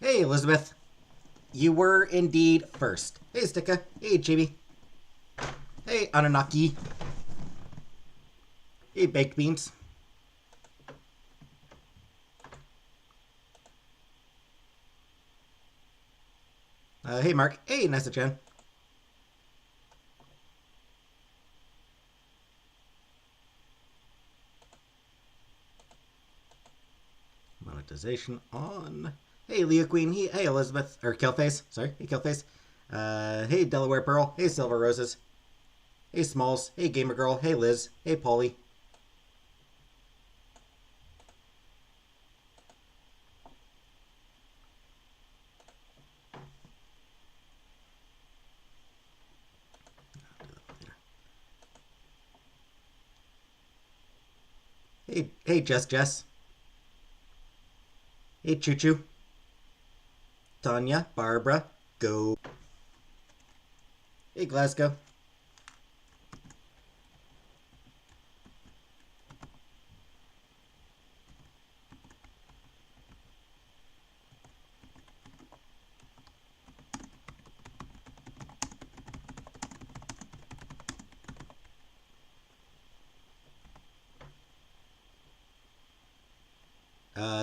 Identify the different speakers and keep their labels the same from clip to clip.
Speaker 1: Hey, Elizabeth. You were indeed first. Hey, Sticka. Hey, Chibi. Hey, Anunnaki. Hey, Baked Beans. Hey, Mark. Hey, Nessa-chan. Monetization on. Hey, Leo Queen. Hey, Elizabeth. Or Killface. Sorry. Hey, Killface. Hey, Delaware Pearl. Hey, Silver Roses. Hey, Smalls. Hey, Gamer Girl. Hey, Liz. Hey, Polly. Hey, Jess. Hey, Choo Choo. Tanya. Barbara. Go. Hey, Glasgow.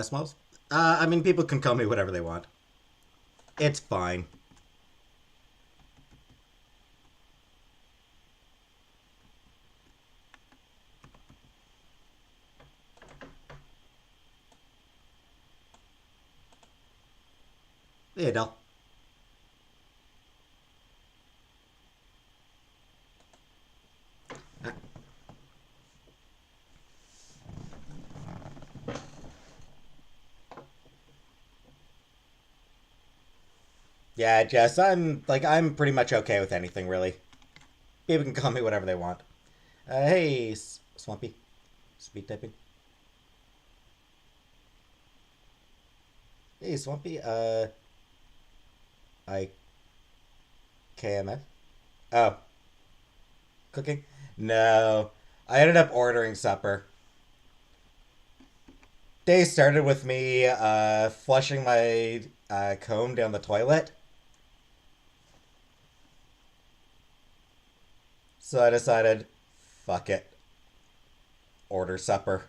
Speaker 1: Smalls. I mean, people can call me whatever they want. It's fine. Hey, Adele. Yeah, Jess, I'm pretty much okay with anything, really. People can call me whatever they want. Hey, Swampy. Speed typing. Hey, Swampy. I KMF. Oh, cooking? No. I ended up ordering supper. Day started with me flushing my comb down the toilet. So I decided, fuck it, order supper.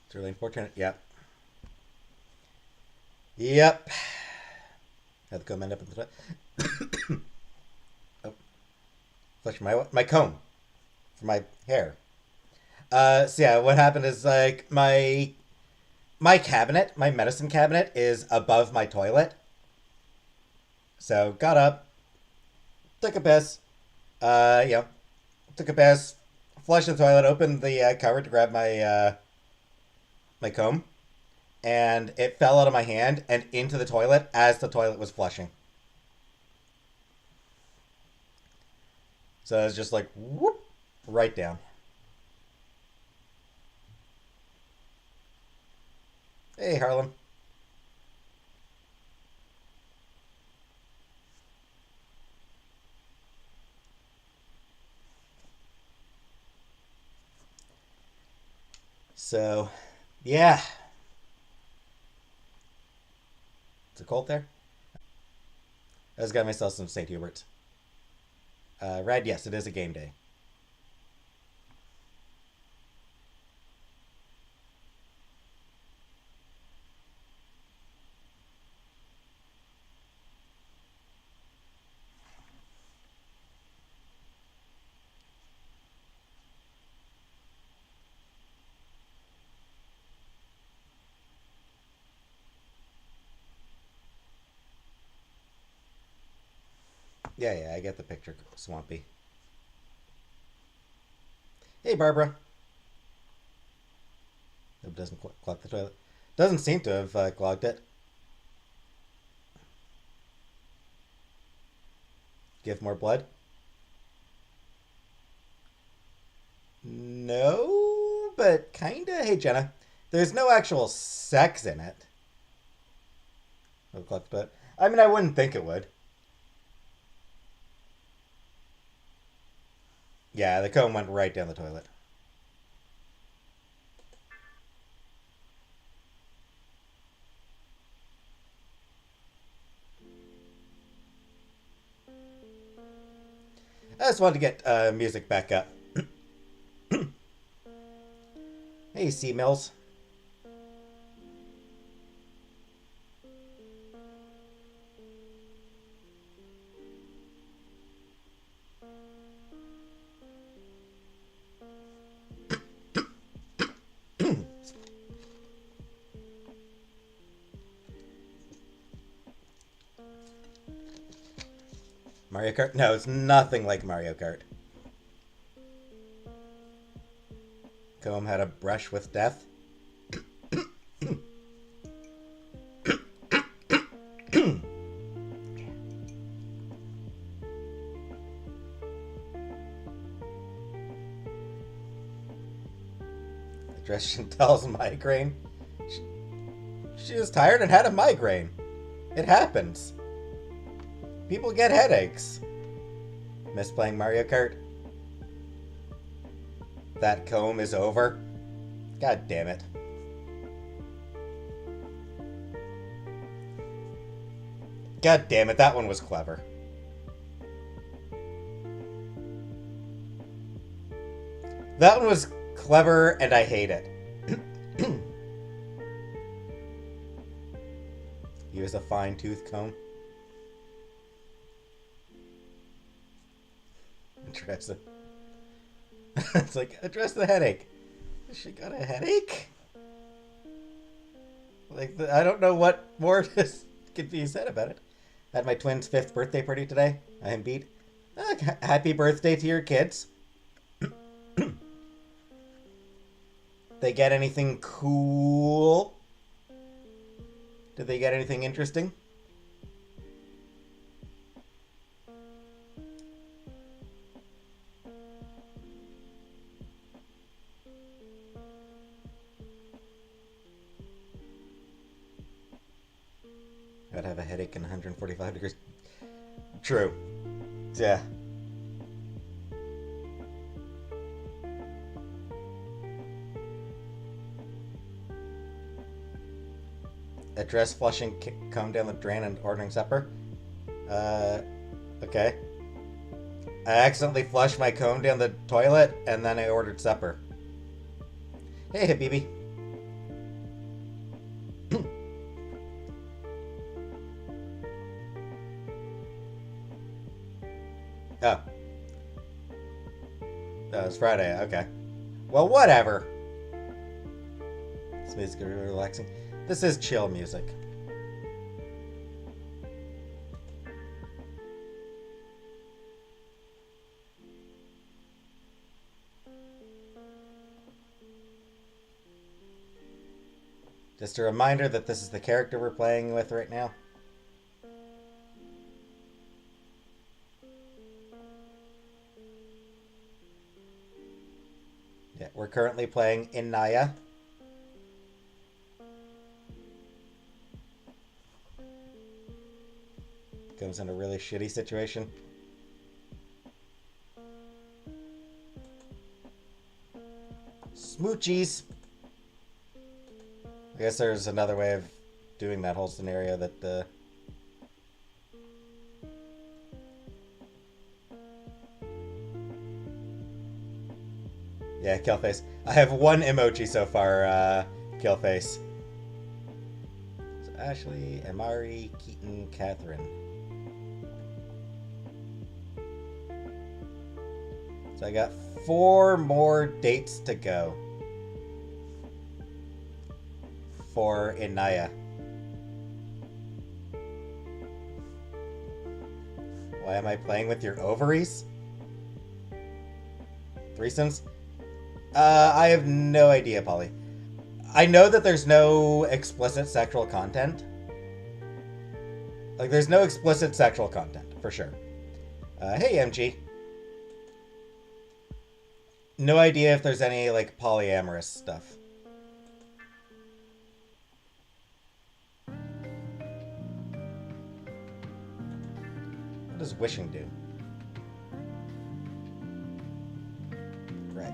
Speaker 1: It's really unfortunate. Yep. Yep. Had the comb end up in the toilet. Oh, flush my comb for my hair. So yeah, what happened is like my cabinet, my medicine cabinet, is above my toilet. So got up, took a piss, you know, took a piss, flushed the toilet, opened the cover to grab my comb, and it fell out of my hand and into the toilet as the toilet was flushing. So it was just like whoop, right down. Hey Harlem. So yeah, it's a cold there. I just got myself some St. Hubert. Red, yes, it is a game day. Yeah, I get the picture, Swampy. Hey, Barbara. It doesn't clog the toilet. Doesn't seem to have clogged it. Give more blood? No, but kinda. Hey, Jenna. There's no actual sex in it. But I mean, I wouldn't think it would. Yeah, the comb went right down the toilet. I just wanted to get music back up. Hey, C Mills. Mario Kart? No, it's nothing like Mario Kart. Comb had a brush with death. Address Chantal's migraine. She was tired and had a migraine. It happens. People get headaches. Miss playing Mario Kart? That comb is over. God damn it. God damn it, that one was clever. That one was clever and I hate it. Use a fine-tooth comb. Address it. It's like, address the headache. She got a headache? Like, I don't know what more could be said about it. Had my twins' 5th birthday party today. I am beat. Happy birthday to your kids. They get anything cool? Did they get anything interesting? I'd have a headache in 145 degrees. True. Yeah. Address flushing comb down the drain and ordering supper. Okay. I accidentally flushed my comb down the toilet and then I ordered supper. Hey, Habibi. Oh. Oh, it's Friday. Okay. Well, whatever. This music is really relaxing. This is chill music. Just a reminder that this is the character we're playing with right now. Yeah, we're currently playing Inaya. Goes in a really shitty situation. Smoochies! I guess there's another way of doing that whole scenario that, Yeah, Killface. I have one emoji so far, Killface. So Ashley, Amari, Keaton, Catherine. So I got 4 more dates to go for Inaya. Why am I playing with your ovaries? Threesomes? I have no idea, Polly. I know that there's no explicit sexual content. Like, there's no explicit sexual content, for sure. Hey, MG. No idea if there's any, like, polyamorous stuff. What does wishing do? Right.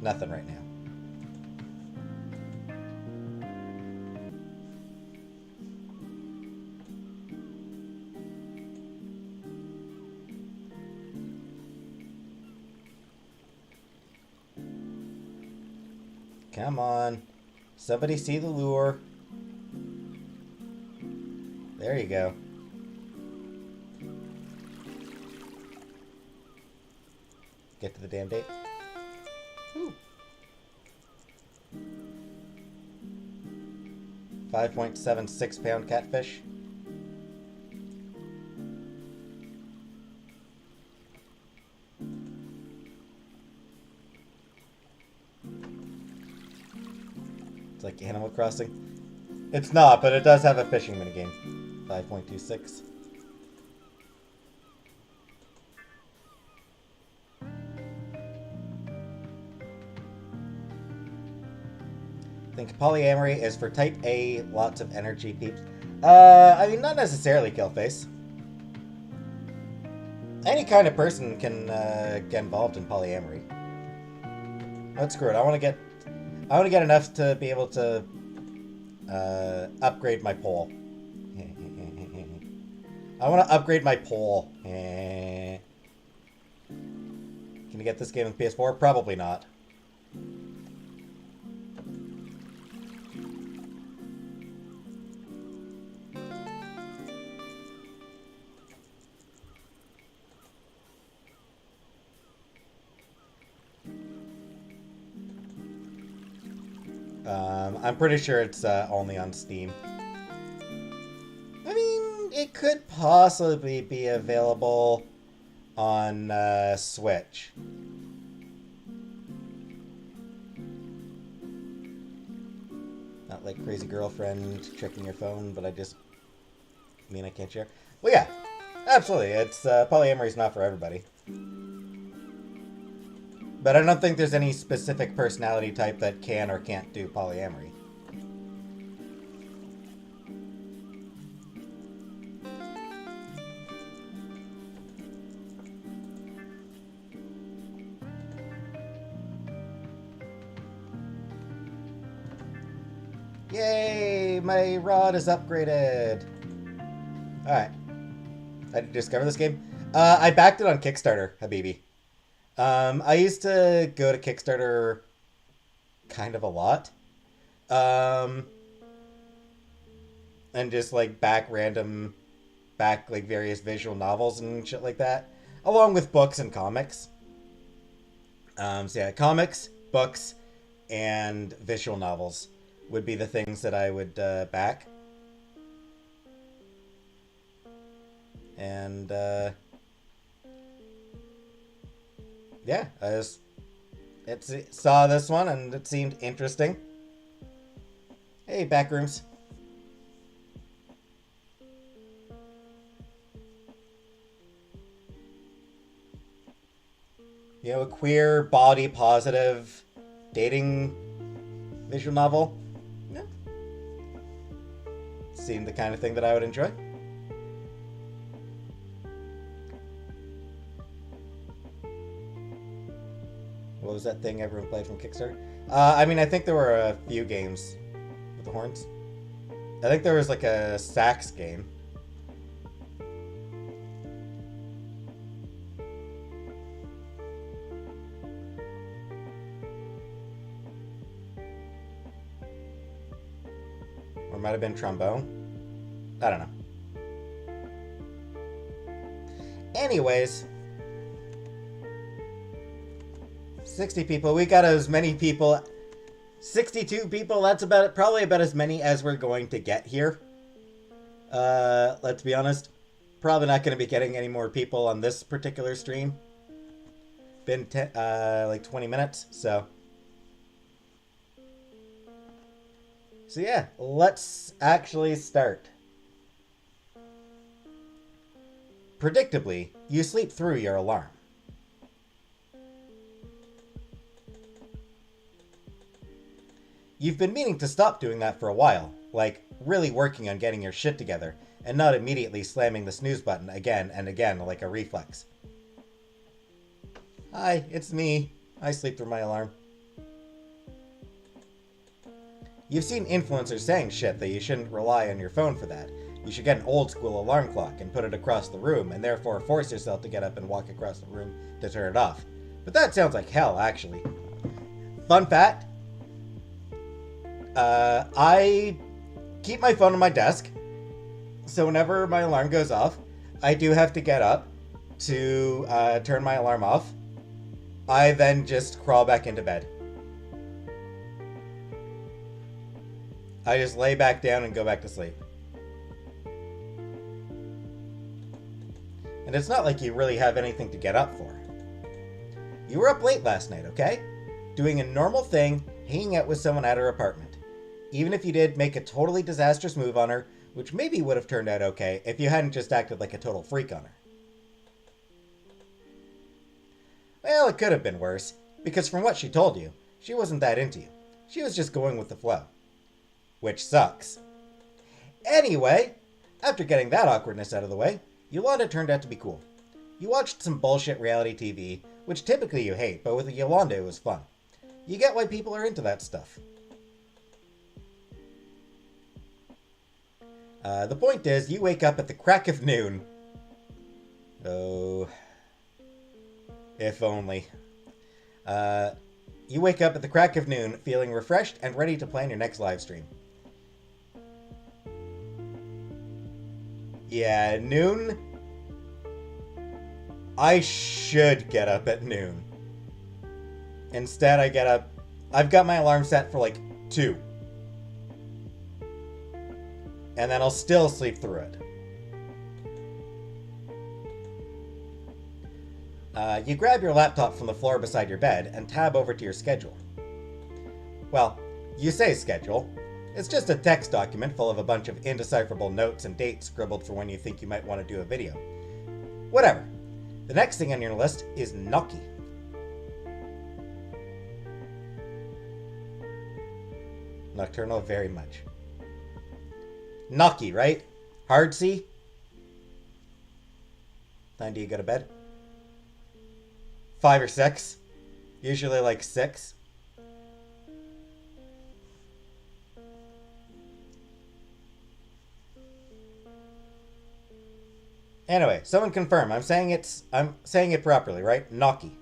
Speaker 1: Nothing right now. Come on. Somebody see the lure. There you go. Get to the damn date. Woo. 5.76 pound catfish. It's like Animal Crossing. It's not, but it does have a fishing minigame. 5.26. I think polyamory is for type A, lots of energy peeps. I mean, not necessarily, Killface. Any kind of person can get involved in polyamory. But screw it. I want to get enough to be able to upgrade my pole. I want to upgrade my pole. Can you get this game on PS4? Probably not. I'm pretty sure it's only on Steam. I mean, it could possibly be available on Switch. Not like Crazy Girlfriend checking your phone, but I mean I can't share. Well, yeah, absolutely. It's polyamory is not for everybody. But I don't think there's any specific personality type that can or can't do polyamory. Yay! My rod is upgraded! Alright. I discovered this game. I backed it on Kickstarter, Habibi. I used to go to Kickstarter kind of a lot. And just like back like various visual novels and shit like that. Along with books and comics. So yeah, comics, books, and visual novels would be the things that I would back. And yeah, I just saw this one and it seemed interesting. Hey, Backrooms. You know, a queer, body positive dating visual novel. Yeah. Seemed the kind of thing that I would enjoy. What was that thing everyone played from Kickstarter? I mean, I think there were a few games with the horns. I think there was like a sax game. Or it might have been trombone. I don't know. Anyways. 60 people. We got as many people. 62 people. That's probably about as many as we're going to get here. Let's be honest. Probably not going to be getting any more people on this particular stream. Been like 20 minutes, so. So yeah, let's actually start. Predictably, you sleep through your alarm. You've been meaning to stop doing that for a while, like really working on getting your shit together, and not immediately slamming the snooze button again and again like a reflex. Hi, it's me. I sleep through my alarm. You've seen influencers saying shit that you shouldn't rely on your phone for that. You should get an old school alarm clock and put it across the room and therefore force yourself to get up and walk across the room to turn it off. But that sounds like hell, actually. Fun fact. I keep my phone on my desk. So whenever my alarm goes off, I do have to get up to turn my alarm off. I then just crawl back into bed. I just lay back down and go back to sleep. And it's not like you really have anything to get up for. You were up late last night, okay? Doing a normal thing, hanging out with someone at her apartment. Even if you did make a totally disastrous move on her, which maybe would have turned out okay if you hadn't just acted like a total freak on her. Well, it could have been worse, because from what she told you, she wasn't that into you. She was just going with the flow. Which sucks. Anyway, after getting that awkwardness out of the way, Yolanda turned out to be cool. You watched some bullshit reality TV, which typically you hate, but with Yolanda it was fun. You get why people are into that stuff. The point is, you wake up at the crack of noon. Oh, if only. You wake up at the crack of noon, feeling refreshed and ready to plan your next live stream. Yeah, noon. I should get up at noon. Instead, I get up. I've got my alarm set for like 2. And then I'll still sleep through it. You grab your laptop from the floor beside your bed and tab over to your schedule. Well, you say schedule. It's just a text document full of a bunch of indecipherable notes and dates scribbled for when you think you might want to do a video. Whatever. The next thing on your list is gnocchi. Nocturnal very much. Gnocchi, right? Hard C? Time do you go to bed? 5 or 6. Usually like 6. Anyway, someone confirm. I'm saying it properly, right? Gnocchi.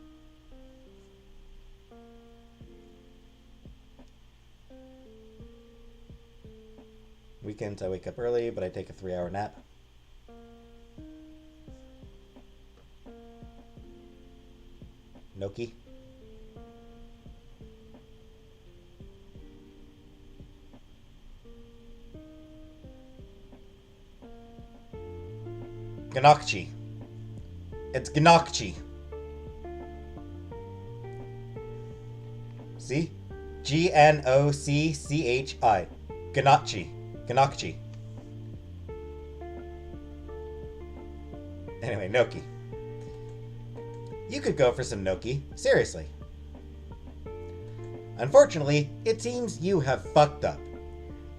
Speaker 1: Weekends I wake up early, but I take a 3-hour nap. Gnocchi. Gnocchi. It's gnocchi. See? Gnocchi. Gnocchi. Gnocchi. Anyway, gnocchi. You could go for some gnocchi. Seriously. Unfortunately, it seems you have fucked up.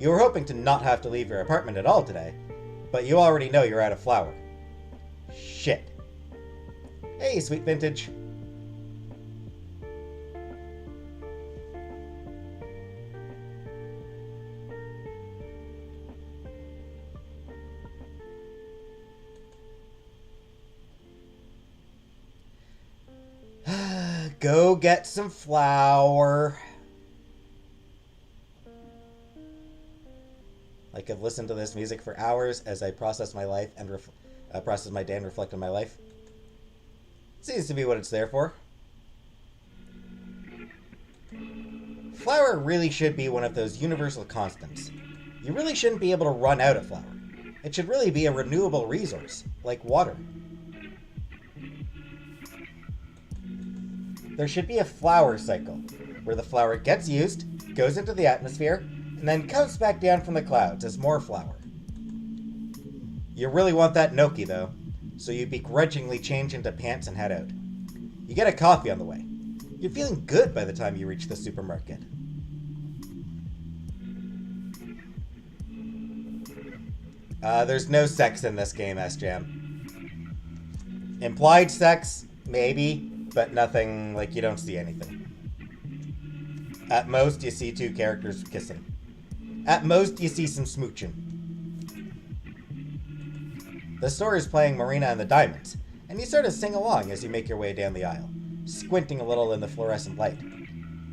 Speaker 1: You were hoping to not have to leave your apartment at all today, but you already know you're out of flour. Shit. Hey, sweet vintage. Go get some flour. I could listen to this music for hours as I process my life and process my day and reflect on my life. Seems to be what it's there for. Flour really should be one of those universal constants. You really shouldn't be able to run out of flour. It should really be a renewable resource, like water. There should be a flour cycle, where the flour gets used, goes into the atmosphere, and then comes back down from the clouds as more flour. You really want that gnocchi, though, so you begrudgingly change into pants and head out. You get a coffee on the way. You're feeling good by the time you reach the supermarket. There's no sex in this game, S-Jam. Implied sex, maybe, but nothing, like, you don't see anything. At most, you see two characters kissing. At most, you see some smooching. The store is playing Marina and the Diamonds, and you sort of sing along as you make your way down the aisle, squinting a little in the fluorescent light.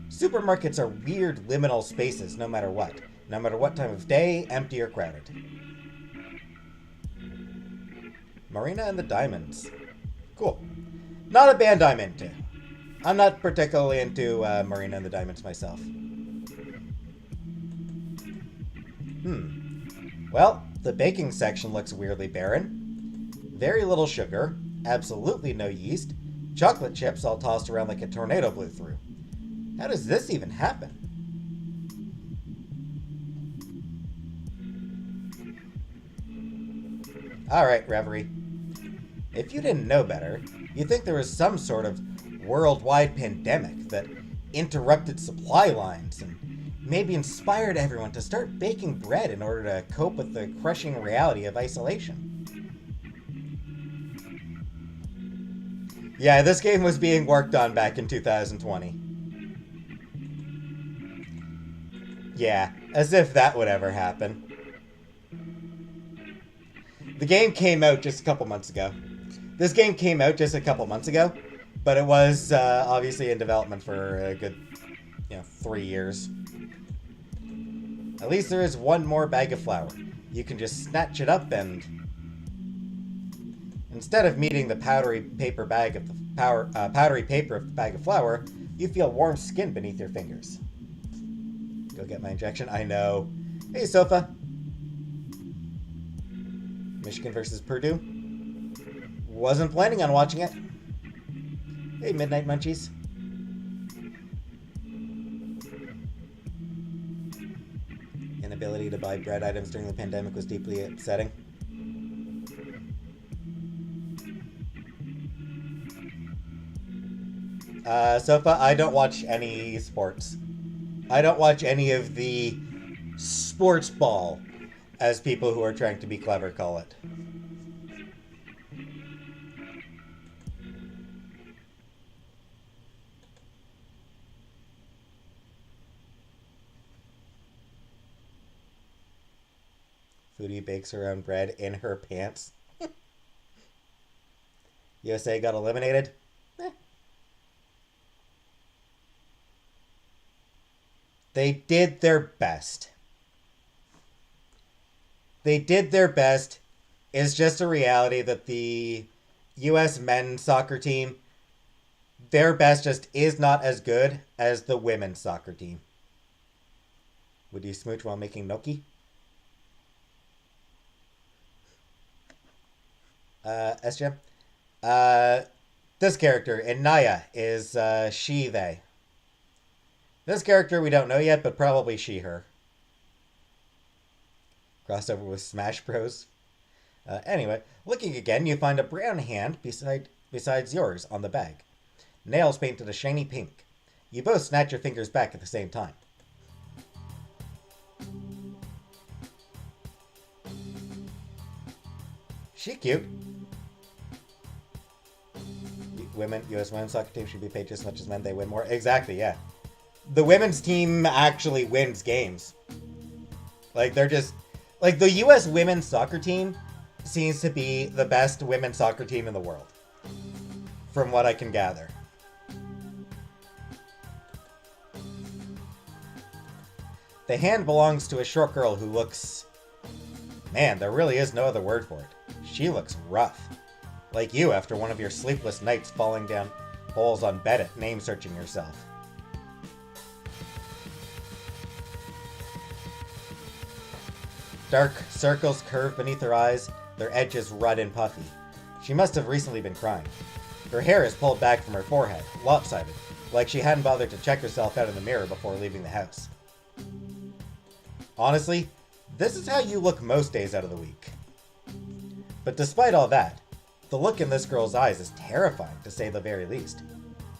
Speaker 1: Supermarkets are weird liminal spaces no matter what. No matter what time of day, empty or crowded. Marina and the Diamonds. Cool. Not a band I'm into. I'm not particularly into Marina and the Diamonds myself. Well, the baking section looks weirdly barren. Very little sugar. Absolutely no yeast. Chocolate chips all tossed around like a tornado blew through. How does this even happen? Alright, Reverie. If you didn't know better, you'd think there was some sort of worldwide pandemic that interrupted supply lines and maybe inspired everyone to start baking bread in order to cope with the crushing reality of isolation. Yeah, this game was being worked on back in 2020. Yeah, as if that would ever happen. The game came out just a couple months ago. This game came out just a couple months ago, but it was obviously in development for a good, 3 years. At least there is one more bag of flour. You can just snatch it up and... Instead of meeting the powdery paper bag of the powdery paper of the bag of flour, you feel warm skin beneath your fingers. Go get my injection. I know. Hey, Sofa. Michigan versus Purdue. Wasn't planning on watching it. Hey, Midnight Munchies. Inability to buy bread items during the pandemic was deeply upsetting. Sofa, I don't watch any sports. I don't watch any of the sports ball, as people who are trying to be clever call it. Foodie bakes her own bread in her pants. USA got eliminated? They did their best. They did their best. It's just a reality that the U.S. men's soccer team, their best just is not as good as the women's soccer team. Would you smooch while making gnocchi? SJ? This character, Inaya, is she, they. This character we don't know yet, but probably she, her. Crossover with Smash Bros. Anyway, looking again, you find a brown hand besides yours on the bag. Nails painted a shiny pink. You both snatch your fingers back at the same time. She cute. U.S. women's soccer team should be paid just as much as men. They win more. Exactly, yeah. The women's team actually wins games. Like, they're just... Like, the U.S. women's soccer team seems to be the best women's soccer team in the world. From what I can gather. The hand belongs to a short girl who looks... Man, there really is no other word for it. She looks rough. Like you after one of your sleepless nights falling down holes on Reddit, name-searching yourself. Dark circles curve beneath her eyes, their edges red and puffy. She must have recently been crying. Her hair is pulled back from her forehead, lopsided, like she hadn't bothered to check herself out in the mirror before leaving the house. Honestly, this is how you look most days out of the week. But despite all that, the look in this girl's eyes is terrifying, to say the very least.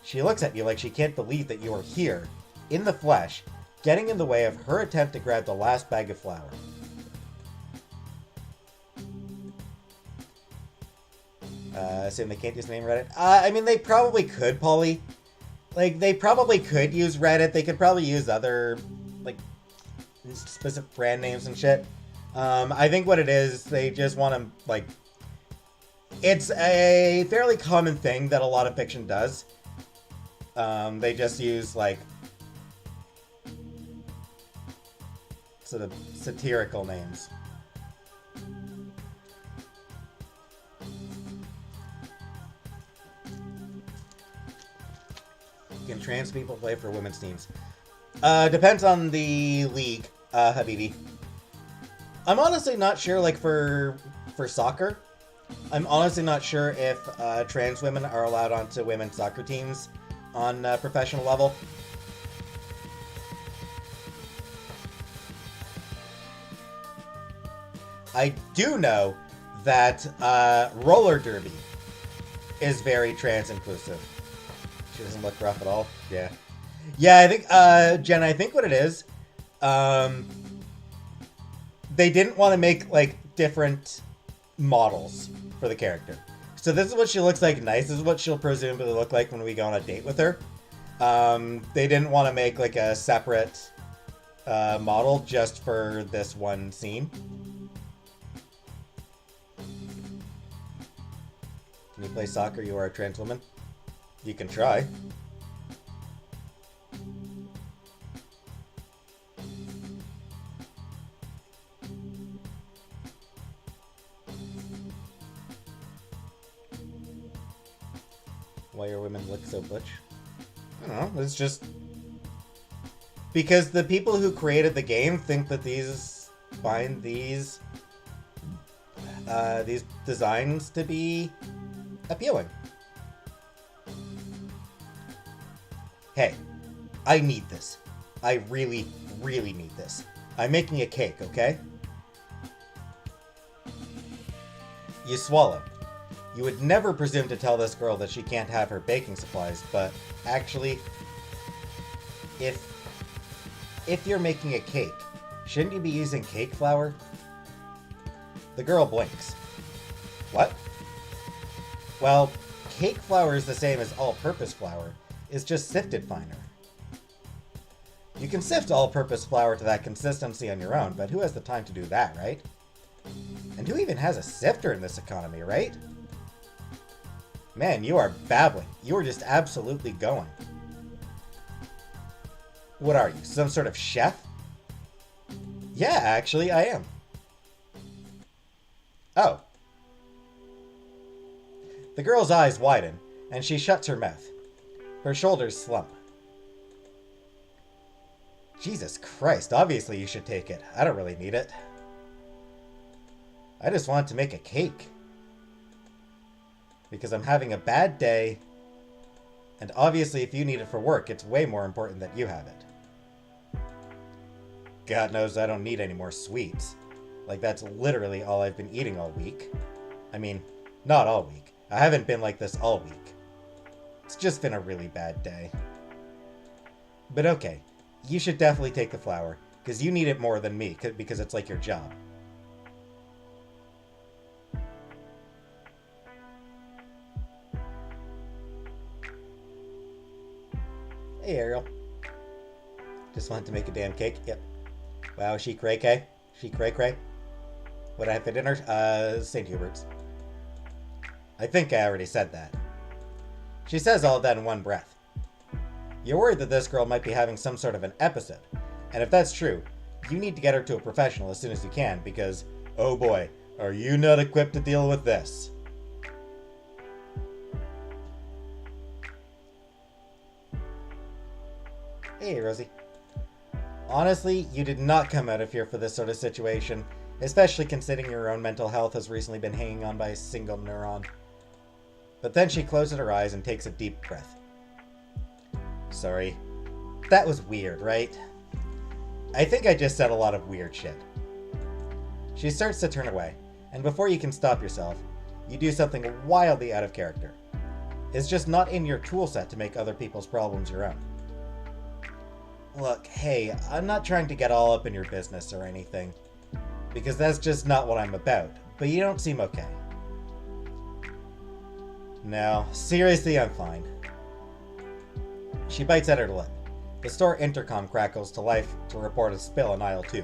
Speaker 1: She looks at you like she can't believe that you are here, in the flesh, getting in the way of her attempt to grab the last bag of flour. Assume they can't use the name Reddit. I mean, they probably could, Polly. Like, they probably could use Reddit. They could probably use other, like, specific brand names and shit. I think what it is, they just want to, like... It's a fairly common thing that a lot of fiction does. They just use, like... sort of satirical names. Can trans people play for women's teams? Depends on the league, Habibi. I'm honestly not sure, like, for soccer. I'm honestly not sure if trans women are allowed onto women's soccer teams on professional level. I do know that roller derby is very trans inclusive. She doesn't look rough at all. Yeah. Yeah, I think, Jen, I think what it is, they didn't want to make, like, different models for the character. So this is what she looks like nice. This is what she'll presumably look like when we go on a date with her. They didn't want to make, like, a separate model just for this one scene. Can you play soccer? You are a trans woman? You can try. Why your women look so butch? I don't know. It's just... because the people who created the game think that find these designs to be appealing. Hey, I need this. I really, really need this. I'm making a cake, okay? You swallow. You would never presume to tell this girl that she can't have her baking supplies, but actually, if you're making a cake, shouldn't you be using cake flour? The girl blinks. What? Well, cake flour is the same as all-purpose flour. It's just sifted finer. You can sift all-purpose flour to that consistency on your own, but who has the time to do that, right? And who even has a sifter in this economy, right? Man, you are babbling. You are just absolutely going. What are you, some sort of chef? Yeah, actually, I am. Oh. The girl's eyes widen, and she shuts her mouth. Her shoulders slump. Jesus Christ, obviously you should take it. I don't really need it. I just wanted to make a cake. Because I'm having a bad day, and obviously if you need it for work, it's way more important that you have it. God knows I don't need any more sweets. Like, that's literally all I've been eating all week. I mean, not all week. I haven't been like this all week. It's just been a really bad day. But okay, you should definitely take the flour, because you need it more than me, because it's like your job. Hey, Ariel. Just wanted to make a damn cake. Yep. Wow, she cray-cray? She cray-cray? What I have for dinner? St. Hubert's. I think I already said that. She says all of that in one breath. You're worried that this girl might be having some sort of an episode. And if that's true, you need to get her to a professional as soon as you can, because, oh boy, are you not equipped to deal with this. Hey, Rosie. Honestly, you did not come out of here for this sort of situation, especially considering your own mental health has recently been hanging on by a single neuron. But then she closes her eyes and takes a deep breath. Sorry. That was weird, right? I think I just said a lot of weird shit. She starts to turn away, and before you can stop yourself, you do something wildly out of character. It's just not in your toolset to make other people's problems your own. Look, hey, I'm not trying to get all up in your business or anything, because that's just not what I'm about, but you don't seem okay. No, seriously, I'm fine. She bites at her lip. The store intercom crackles to life to report a spill in aisle 2.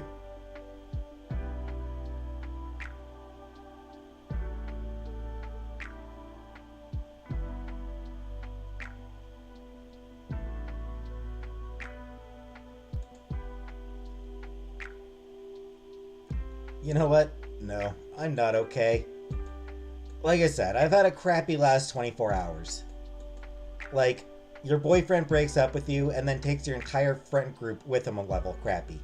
Speaker 1: You know what? No, I'm not okay. Like I said, I've had a crappy last 24 hours. Like, your boyfriend breaks up with you and then takes your entire friend group with him a level crappy.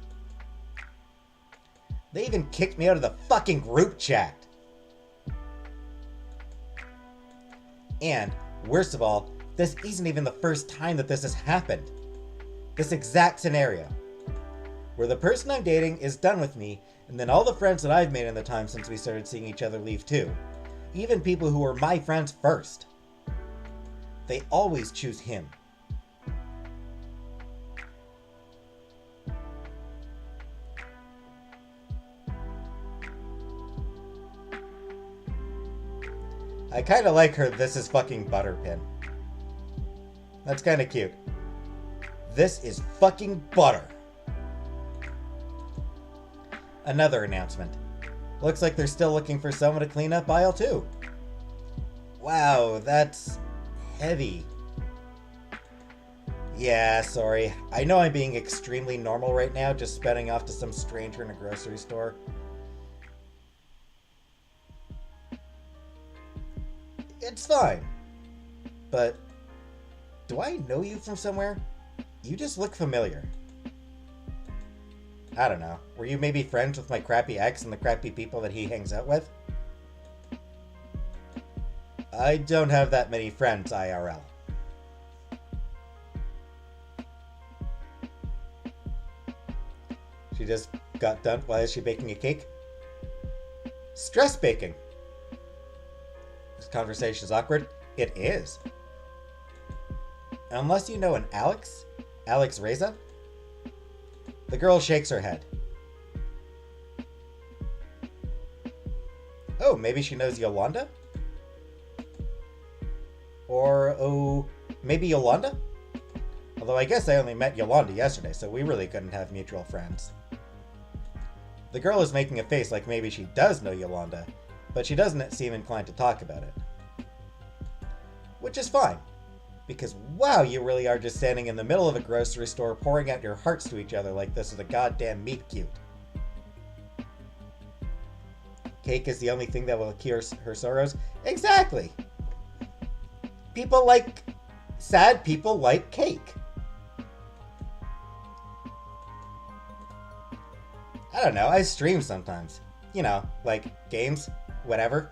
Speaker 1: They even kicked me out of the fucking group chat. And, worst of all, this isn't even the first time that this has happened. This exact scenario. Where the person I'm dating is done with me, and then all the friends that I've made in the time since we started seeing each other leave too. Even people who were my friends first. They always choose him. I kinda like her "this is fucking butter" pin. That's kinda cute. This is fucking butter. Another announcement. Looks like they're still looking for someone to clean up aisle 2. Wow, that's heavy. Yeah, sorry. I know I'm being extremely normal right now, just spouting off to some stranger in a grocery store. It's fine. But, do I know you from somewhere? You just look familiar. I don't know. Were you maybe friends with my crappy ex and the crappy people that he hangs out with? I don't have that many friends, IRL. She just got done. Why is she baking a cake? Stress baking. This conversation is awkward. It is. Unless you know an Alex Reza? The girl shakes her head. Oh, maybe she knows Yolanda? Or, oh, maybe Yolanda? Although I guess I only met Yolanda yesterday, so we really couldn't have mutual friends. The girl is making a face like maybe she does know Yolanda, but she doesn't seem inclined to talk about it. Which is fine. Because wow, you really are just standing in the middle of a grocery store pouring out your hearts to each other like this is a goddamn meet cute. Cake is the only thing that will cure her sorrows? Exactly! Sad people like cake. I don't know, I stream sometimes. You know, like games, whatever.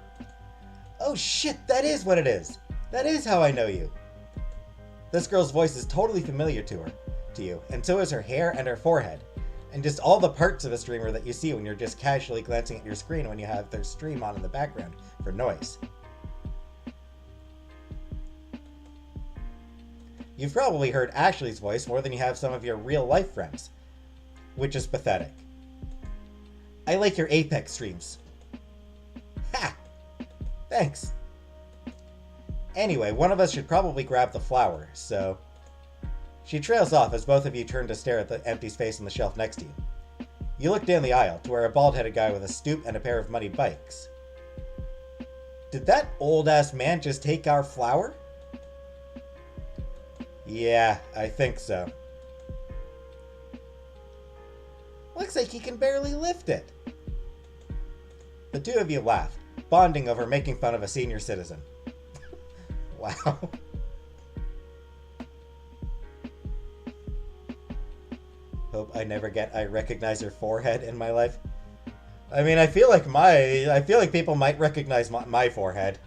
Speaker 1: Oh shit, that is what it is! That is how I know you. This girl's voice is totally familiar to you, and so is her hair and her forehead, and just all the parts of a streamer that you see when you're just casually glancing at your screen when you have their stream on in the background for noise. You've probably heard Ashley's voice more than you have some of your real-life friends, which is pathetic. I like your Apex streams. Ha! Thanks. Anyway, one of us should probably grab the flour, so... She trails off as both of you turn to stare at the empty space on the shelf next to you. You look down the aisle to where a bald-headed guy with a stoop and a pair of muddy bikes. Did that old-ass man just take our flour? Yeah, I think so. Looks like he can barely lift it. The two of you laugh, bonding over making fun of a senior citizen. Wow. Hope I never get I recognize your forehead in my life. I mean, I feel like people might recognize my forehead.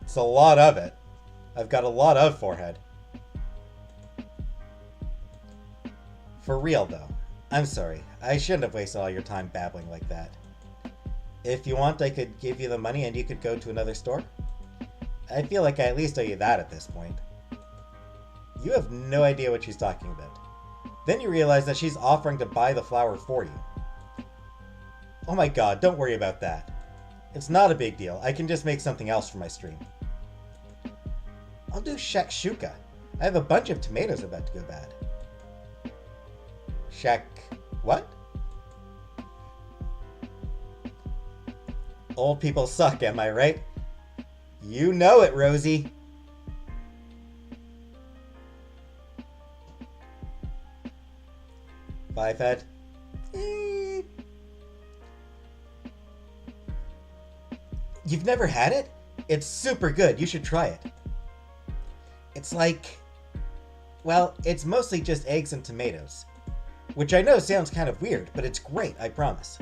Speaker 1: It's a lot of it. I've got a lot of forehead. For real though. I'm sorry. I shouldn't have wasted all your time babbling like that. If you want, I could give you the money and you could go to another store. I feel like I at least owe you that at this point. You have no idea what she's talking about. Then you realize that she's offering to buy the flour for you. Oh my god, don't worry about that. It's not a big deal. I can just make something else for my stream. I'll do shakshuka. I have a bunch of tomatoes about to go bad. What? Old people suck, am I right? You know it, Rosie. Five head. You've never had it? It's super good. You should try it. It's like... Well, it's mostly just eggs and tomatoes. Which I know sounds kind of weird, but it's great, I promise.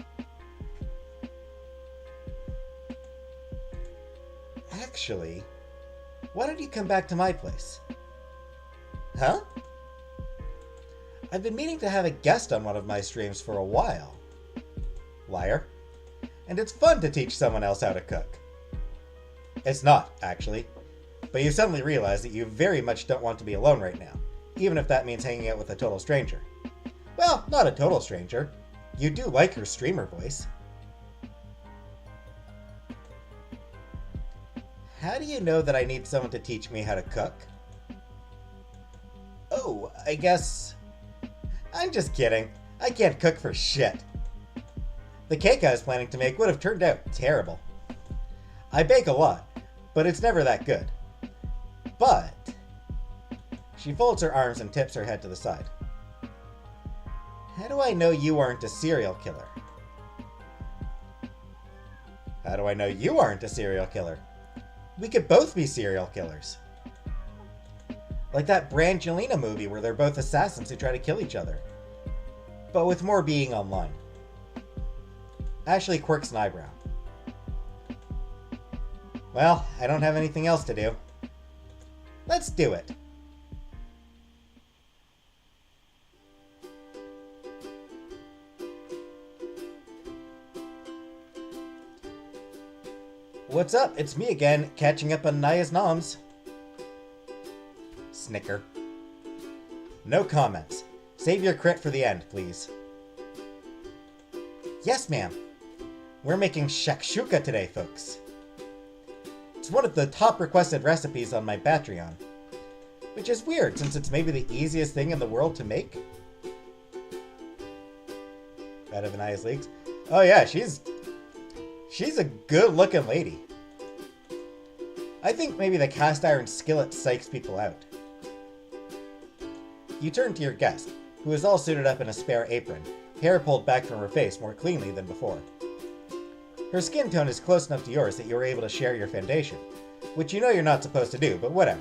Speaker 1: Actually, why don't you come back to my place? Huh? I've been meaning to have a guest on one of my streams for a while. Liar. And it's fun to teach someone else how to cook. It's not, actually. But you suddenly realize that you very much don't want to be alone right now, even if that means hanging out with a total stranger. Well, not a total stranger. You do like her streamer voice. How do you know that I need someone to teach me how to cook? Oh, I guess... I'm just kidding. I can't cook for shit. The cake I was planning to make would have turned out terrible. I bake a lot, but it's never that good. But... She folds her arms and tips her head to the side. How do I know you aren't a serial killer? How do I know you aren't a serial killer? We could both be serial killers. Like that Brangelina movie where they're both assassins who try to kill each other. But with more being online. Ashley quirks an eyebrow. Well, I don't have anything else to do. Let's do it. What's up? It's me again, catching up on Naya's noms. Snicker. No comments. Save your crit for the end, please. Yes, ma'am. We're making shakshuka today, folks. It's one of the top requested recipes on my Patreon. Which is weird, since it's maybe the easiest thing in the world to make. Out of Anaya's leaks. Oh yeah, she's a good-looking lady. I think maybe the cast iron skillet psychs people out. You turn to your guest, who is all suited up in a spare apron, hair pulled back from her face more cleanly than before. Her skin tone is close enough to yours that you are able to share your foundation, which you know you're not supposed to do, but whatever.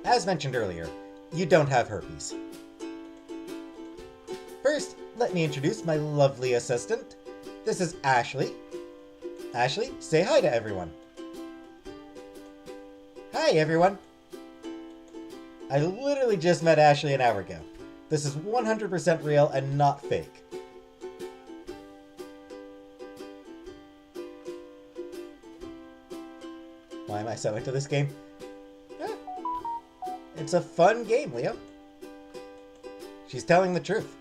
Speaker 1: As mentioned earlier, you don't have herpes. First, let me introduce my lovely assistant. This is Ashley. Ashley, say hi to everyone. Hi, everyone. I literally just met Ashley an hour ago. This is 100% real and not fake. Why am I so into this game? It's a fun game, Leo. She's telling the truth.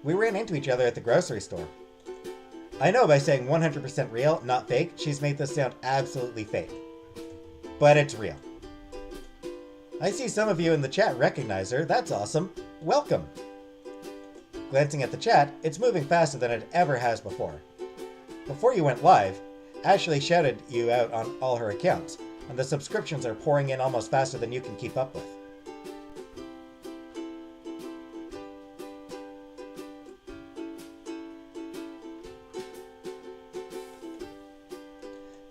Speaker 1: We ran into each other at the grocery store. I know by saying 100% real, not fake, she's made this sound absolutely fake. But it's real. I see some of you in the chat recognize her. That's awesome. Welcome. Glancing at the chat, it's moving faster than it ever has before. Before you went live, Ashley shouted you out on all her accounts, and the subscriptions are pouring in almost faster than you can keep up with.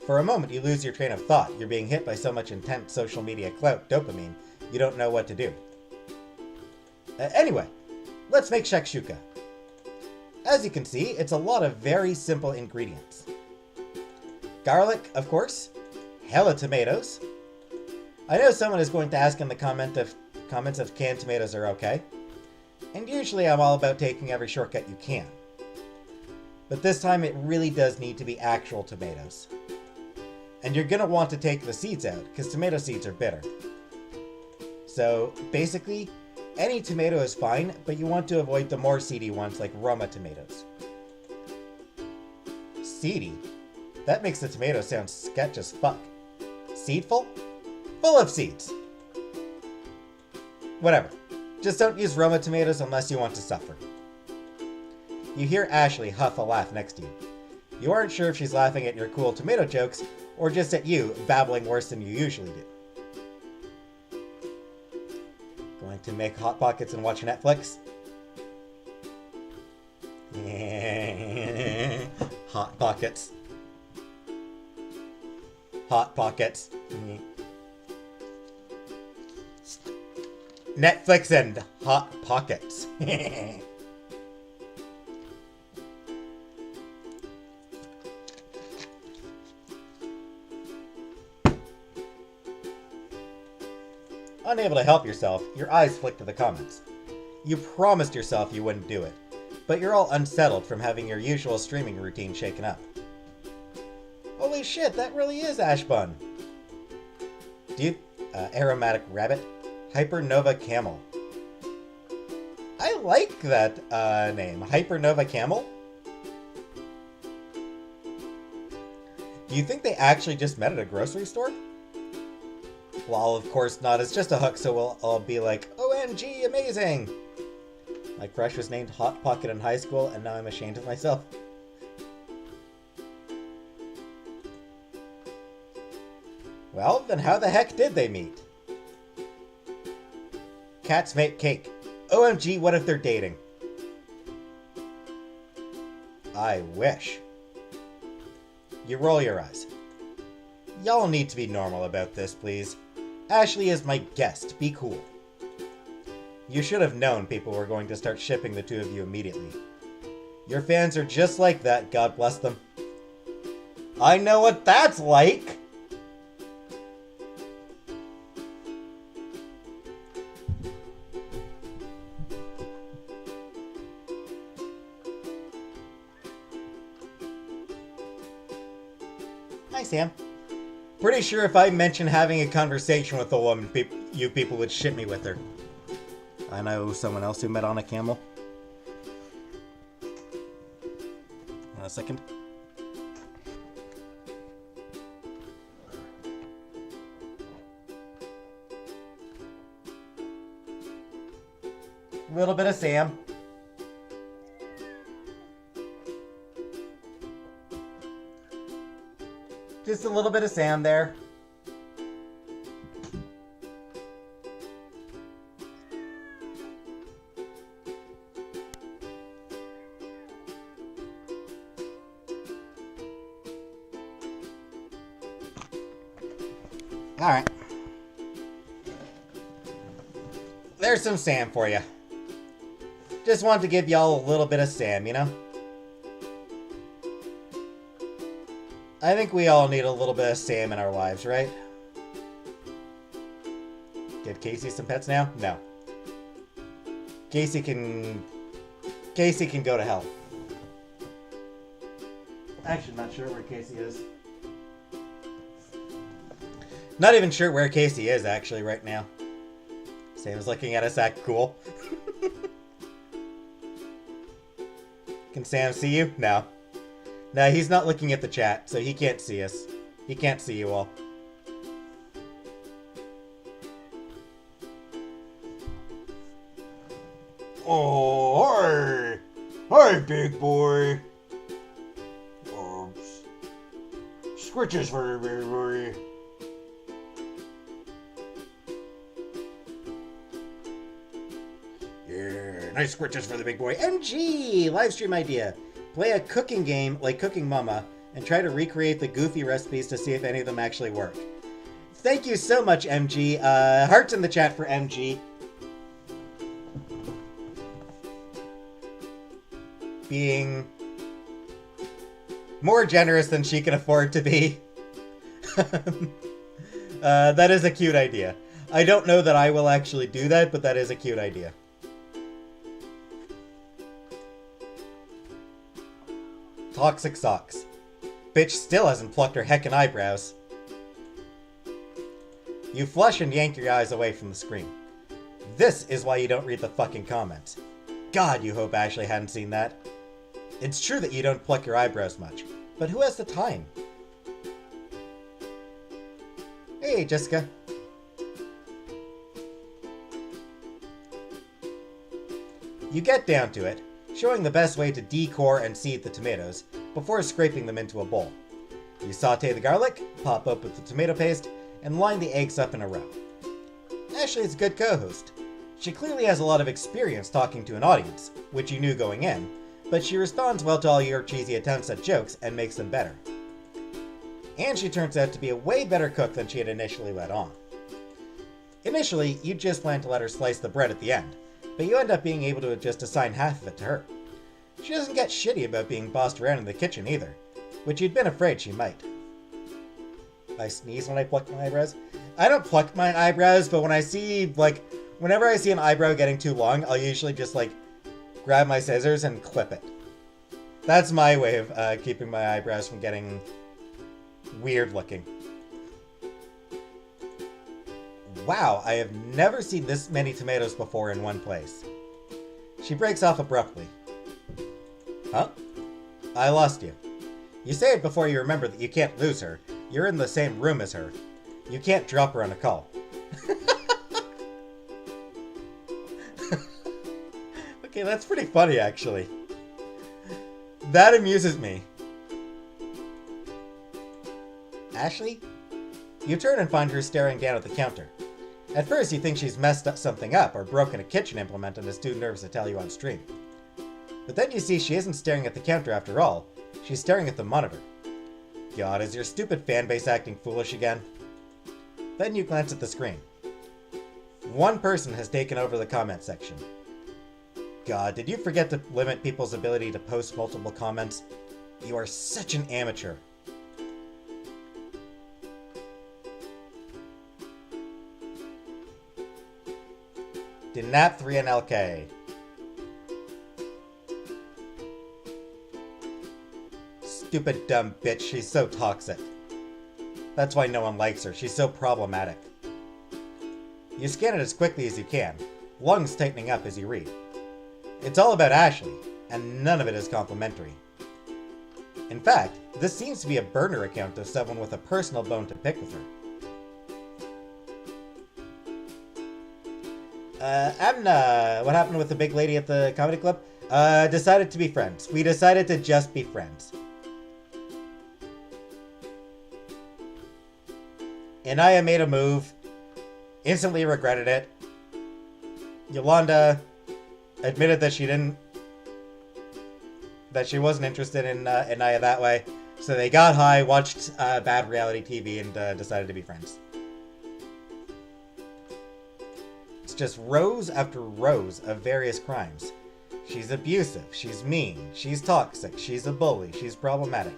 Speaker 1: For a moment, you lose your train of thought. You're being hit by so much intense social media clout dopamine, you don't know what to do. Anyway, let's make shakshuka. As you can see, it's a lot of very simple ingredients. Garlic, of course. Hella tomatoes. I know someone is going to ask in the comments if canned tomatoes are okay. And usually I'm all about taking every shortcut you can. But this time it really does need to be actual tomatoes. And you're gonna want to take the seeds out, because tomato seeds are bitter. So, basically, any tomato is fine, but you want to avoid the more seedy ones like Roma tomatoes. Seedy? That makes the tomato sound sketch as fuck. Seedful? Full of seeds. Whatever. Just don't use Roma tomatoes unless you want to suffer. You hear Ashley huff a laugh next to you. You aren't sure if she's laughing at your cool tomato jokes or just at you babbling worse than you usually do. Going to make Hot Pockets and watch Netflix? Hot Pockets. Hot Pockets. Netflix and Hot Pockets. Unable to help yourself, your eyes flick to the comments. You promised yourself you wouldn't do it, but you're all unsettled from having your usual streaming routine shaken up. Holy shit, that really is Ashbun. Aromatic Rabbit. Hypernova Camel. I like that name. Hypernova Camel? Do you think they actually just met at a grocery store? Well, of course not. It's just a hook, so we'll all be like, OMG, amazing! My crush was named Hot Pocket in high school, and now I'm ashamed of myself. Well, then how the heck did they meet? Cats make cake. OMG, what if they're dating? I wish. You roll your eyes. Y'all need to be normal about this, please. Ashley is my guest. Be cool. You should have known people were going to start shipping the two of you immediately. Your fans are just like that, God bless them. I know what that's like! Hi, Sam. Pretty sure if I mention having a conversation with a woman, you people would ship me with her. I know someone else who met on a camel. A second. A little bit of Sam. Just a little bit of Sam there. Alright. There's some Sam for you. Just wanted to give y'all a little bit of Sam, you know? I think we all need a little bit of Sam in our lives, right? Give Casey some pets now? No. Casey can go to hell. Actually, not sure where Casey is. Not even sure where Casey is, actually, right now. Sam's looking at us, act cool. Can Sam see you? No. No, he's not looking at the chat, so he can't see us. He can't see you all. Oh, hi! Hi, big boy! Scritches for the big boy. Yeah, nice scritches for the big boy. MG! Livestream idea. Play a cooking game like Cooking Mama and try to recreate the goofy recipes to see if any of them actually work. Thank you so much, MG. Hearts in the chat for MG. Being more generous than she can afford to be. That is a cute idea. I don't know that I will actually do that, but that is a cute idea. Toxic socks. Bitch still hasn't plucked her heckin' eyebrows. You flush and yank your eyes away from the screen. This is why you don't read the fucking comments. God, you hope Ashley hadn't seen that. It's true that you don't pluck your eyebrows much, but who has the time? Hey, Jessica. You get down to it, showing the best way to decore and seed the tomatoes before scraping them into a bowl. You saute the garlic, pop up with the tomato paste, and line the eggs up in a row. Ashley is a good co-host. She clearly has a lot of experience talking to an audience, which you knew going in, but she responds well to all your cheesy attempts at jokes and makes them better. And she turns out to be a way better cook than she had initially let on. Initially, you just planned to let her slice the bread at the end, but you end up being able to just assign half of it to her. She doesn't get shitty about being bossed around in the kitchen either, which you'd been afraid she might. I sneeze when I pluck my eyebrows. I don't pluck my eyebrows, but when I see, whenever I see an eyebrow getting too long, I'll usually just, grab my scissors and clip it. That's my way of keeping my eyebrows from getting weird looking. Wow, I have never seen this many tomatoes before in one place. She breaks off abruptly. Huh? I lost you. You say it before you remember that you can't lose her. You're in the same room as her. You can't drop her on a call. Okay, that's pretty funny, actually. That amuses me. Ashley? You turn and find her staring down at the counter. At first, you think she's messed up something up or broken a kitchen implement and is too nervous to tell you on stream. But then you see she isn't staring at the counter after all. She's staring at the monitor. God, is your stupid fanbase acting foolish again? Then you glance at the screen. One person has taken over the comment section. God, did you forget to limit people's ability to post multiple comments? You are such an amateur. Dinap 3NLK. Stupid dumb bitch, she's so toxic. That's why no one likes her, she's so problematic. You scan it as quickly as you can, lungs tightening up as you read. It's all about Ashley, and none of it is complimentary. In fact, this seems to be a burner account of someone with a personal bone to pick with her. Amna, what happened with the big lady at the comedy club? Decided to be friends. We decided to just be friends. Inaya made a move, instantly regretted it. Yolanda admitted that she wasn't interested in Inaya that way. So they got high, watched bad reality TV, and decided to be friends. It's just rows after rows of various crimes. She's abusive, she's mean, she's toxic, she's a bully, she's problematic.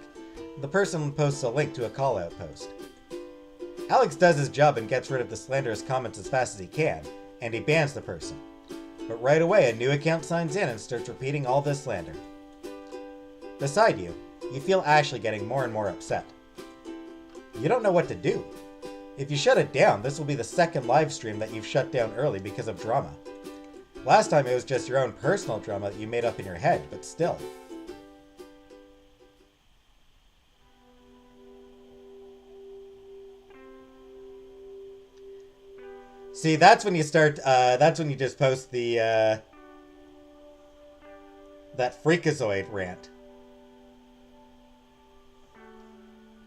Speaker 1: The person posts a link to a call-out post. Alex does his job and gets rid of the slanderous comments as fast as he can, and he bans the person. But right away, a new account signs in and starts repeating all this slander. Beside you, you feel Ashley getting more and more upset. You don't know what to do. If you shut it down, this will be the second live stream that you've shut down early because of drama. Last time it was just your own personal drama that you made up in your head, but still. See, that's when you start, that's when you just post the, that freakazoid rant.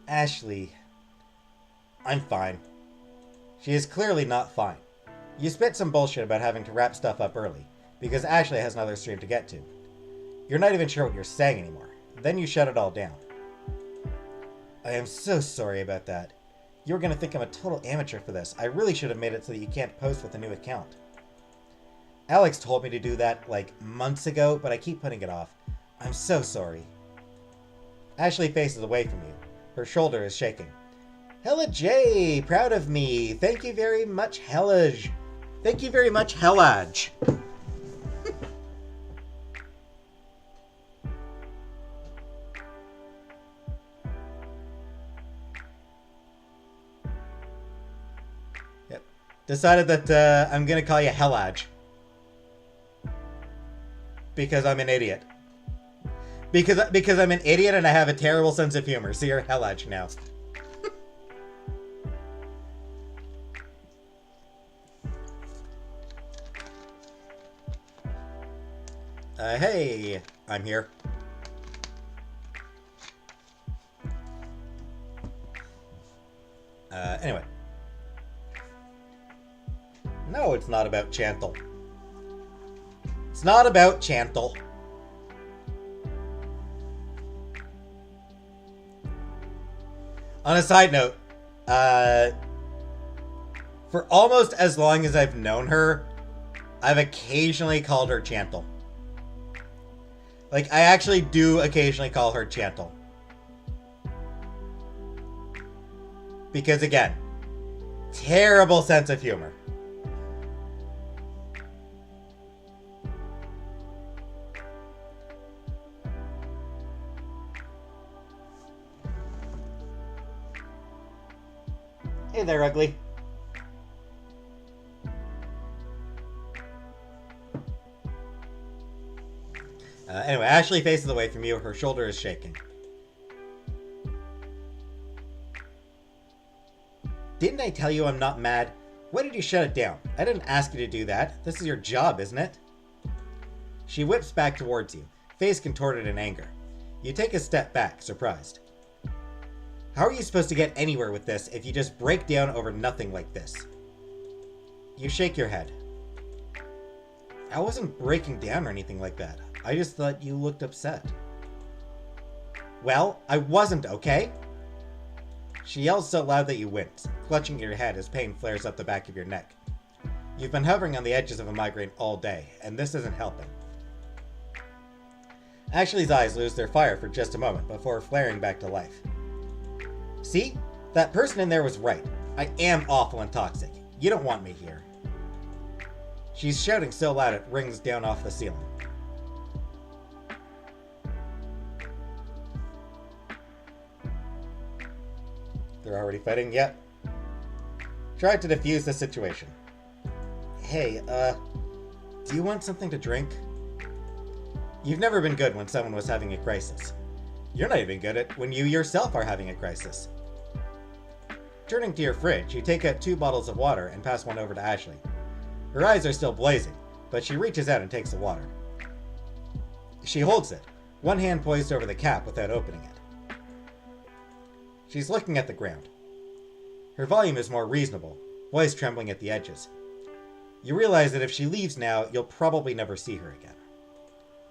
Speaker 1: Ashley, I'm fine. She is clearly not fine. You spit some bullshit about having to wrap stuff up early, because Ashley has another stream to get to. You're not even sure what you're saying anymore. Then you shut it all down. I am so sorry about that. You were going to think I'm a total amateur for this. I really should have made it so that you can't post with a new account. Alex told me to do that, months ago, but I keep putting it off. I'm so sorry. Ashley faces away from you. Her shoulder is shaking. Hella J, proud of me. Thank you very much, Hellage. Thank you very much, Hellage. Yep. Decided that I'm gonna call you Hellage. Because I'm an idiot. Because I'm an idiot and I have a terrible sense of humor. So you're Hellage now. Hey, I'm here. Anyway. No, it's not about Chantal. It's not about Chantal. On a side note, for almost as long as I've known her, I've occasionally called her Chantal. Like, I actually do occasionally call her Chantal. Because, again, terrible sense of humor. Hey there, ugly. Anyway, Ashley faces away from you. Her shoulder is shaking. Didn't I tell you I'm not mad? Why did you shut it down? I didn't ask you to do that. This is your job, isn't it? She whips back towards you, face contorted in anger. You take a step back, surprised. How are you supposed to get anywhere with this if you just break down over nothing like this? You shake your head. I wasn't breaking down or anything like that. I just thought you looked upset. Well, I wasn't, okay? She yells so loud that you wince, clutching your head as pain flares up the back of your neck. You've been hovering on the edges of a migraine all day, and this isn't helping. Ashley's eyes lose their fire for just a moment before flaring back to life. See? That person in there was right. I am awful and toxic. You don't want me here. She's shouting so loud it rings down off the ceiling. They're already fighting? Yep. Try to defuse the situation. Hey, do you want something to drink? You've never been good when someone was having a crisis. You're not even good at when you yourself are having a crisis. Turning to your fridge, you take out 2 bottles of water and pass one over to Ashley. Her eyes are still blazing, but she reaches out and takes the water. She holds it, one hand poised over the cap without opening it. She's looking at the ground. Her volume is more reasonable, voice trembling at the edges. You realize that if she leaves now, you'll probably never see her again.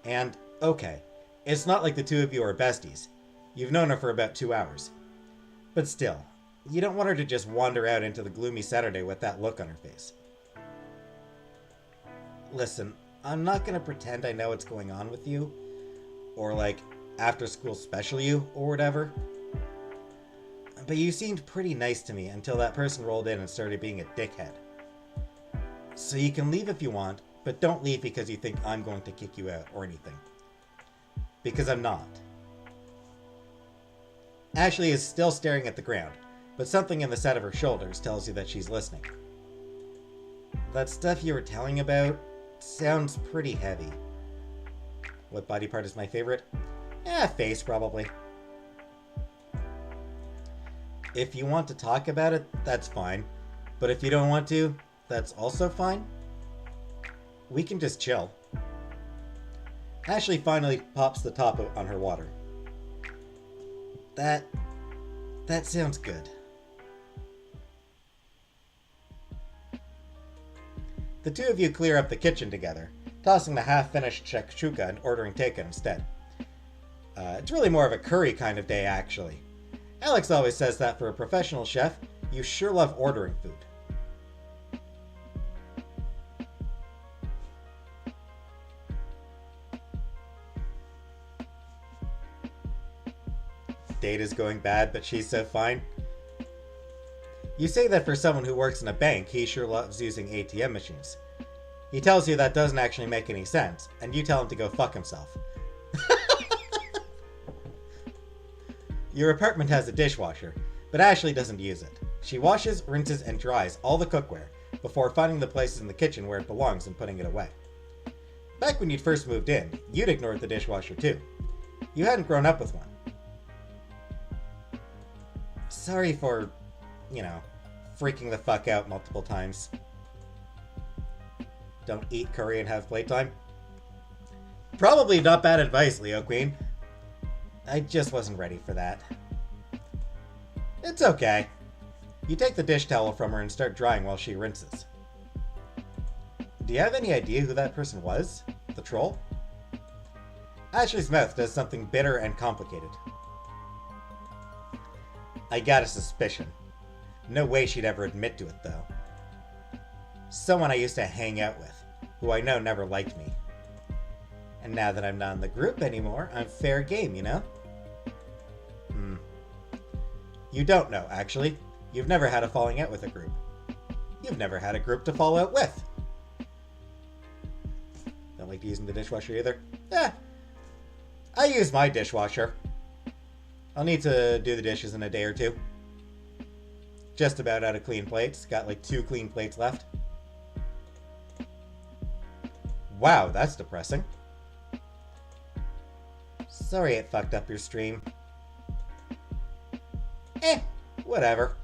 Speaker 1: And, okay, it's not like the two of you are besties. You've known her for about 2 hours. But still, you don't want her to just wander out into the gloomy Saturday with that look on her face. Listen, I'm not gonna pretend I know what's going on with you, or like, after school special you, or whatever. But you seemed pretty nice to me until that person rolled in and started being a dickhead. So you can leave if you want, but don't leave because you think I'm going to kick you out or anything. Because I'm not. Ashley is still staring at the ground, but something in the set of her shoulders tells you that she's listening. That stuff you were telling about sounds pretty heavy. What body part is my favorite? Face probably. If you want to talk about it, that's fine. But if you don't want to, that's also fine. We can just chill. Ashley finally pops the top on her water. That sounds good. The two of you clear up the kitchen together, tossing the half-finished shakshuka and ordering takeout instead. It's really more of a curry kind of day, actually. Alex always says that for a professional chef, you sure love ordering food. Date is going bad, but she's so fine. You say that for someone who works in a bank, he sure loves using ATM machines. He tells you that doesn't actually make any sense, and you tell him to go fuck himself. Your apartment has a dishwasher, but Ashley doesn't use it. She washes, rinses, and dries all the cookware before finding the places in the kitchen where it belongs and putting it away. Back when you'd first moved in, you'd ignored the dishwasher too. You hadn't grown up with one. Sorry for, freaking the fuck out multiple times. Don't eat curry and have playtime. Probably not bad advice, Leo Queen. I just wasn't ready for that. It's okay. You take the dish towel from her and start drying while she rinses. Do you have any idea who that person was? The troll? Ashley's mouth does something bitter and complicated. I got a suspicion. No way she'd ever admit to it, though. Someone I used to hang out with, who I know never liked me. And now that I'm not in the group anymore, I'm fair game, you know? You don't know, actually. You've never had a falling out with a group. You've never had a group to fall out with. Don't like using the dishwasher either? I use my dishwasher. I'll need to do the dishes in a day or two. Just about out of clean plates. Got like 2 clean plates left. Wow, that's depressing. Sorry it fucked up your stream. Whatever.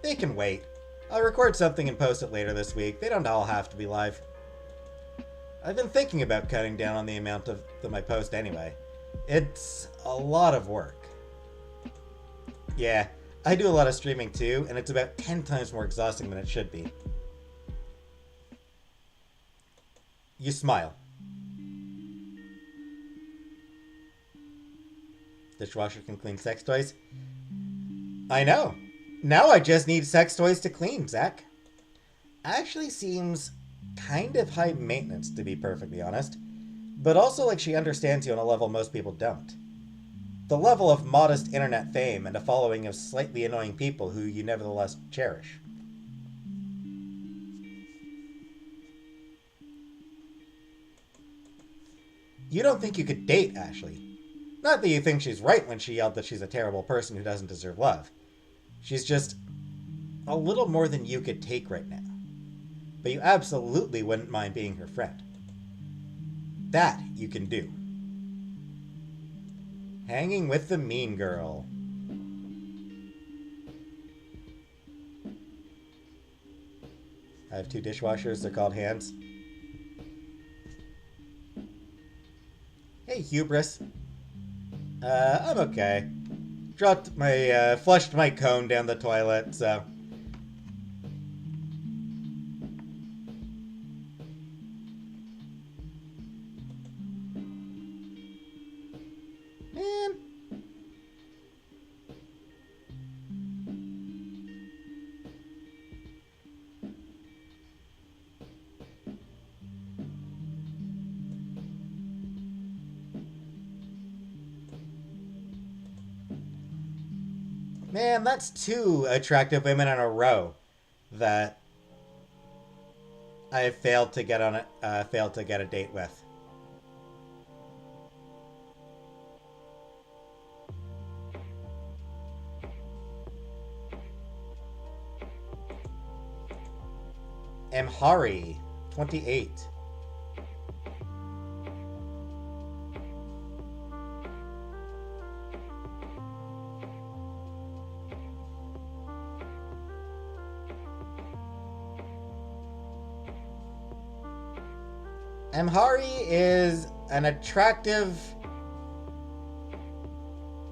Speaker 1: They can wait. I'll record something and post it later this week. They don't all have to be live. I've been thinking about cutting down on the amount of them I post anyway. It's a lot of work. Yeah, I do a lot of streaming too, and it's about 10 times more exhausting than it should be. You smile. Dishwasher can clean sex toys. I know. Now I just need sex toys to clean, Zach. Actually seems kind of high maintenance, to be perfectly honest. But also like she understands you on a level most people don't. The level of modest internet fame and a following of slightly annoying people who you nevertheless cherish. You don't think you could date Ashley. Not that you think she's right when she yelled that she's a terrible person who doesn't deserve love. She's just a little more than you could take right now. But you absolutely wouldn't mind being her friend. That you can do. Hanging with the mean girl. I have 2 dishwashers. They're called hands. Hey, hubris. I'm okay. Flushed my cone down the toilet, so. Man, that's 2 attractive women in a row that I failed to get a date with. Amhari, 28. Amhari is an attractive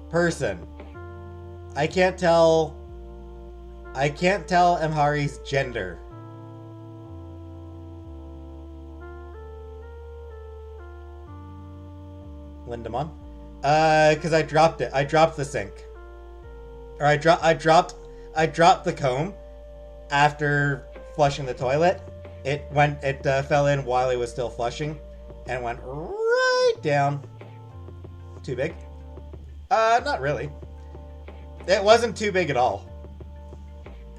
Speaker 1: person. I can't tell Amhari's gender. Lindemon? Because I dropped it. I dropped the sink. Or I dropped the comb after flushing the toilet. It fell in while it was still flushing, and went right down. Too big? Not really. It wasn't too big at all.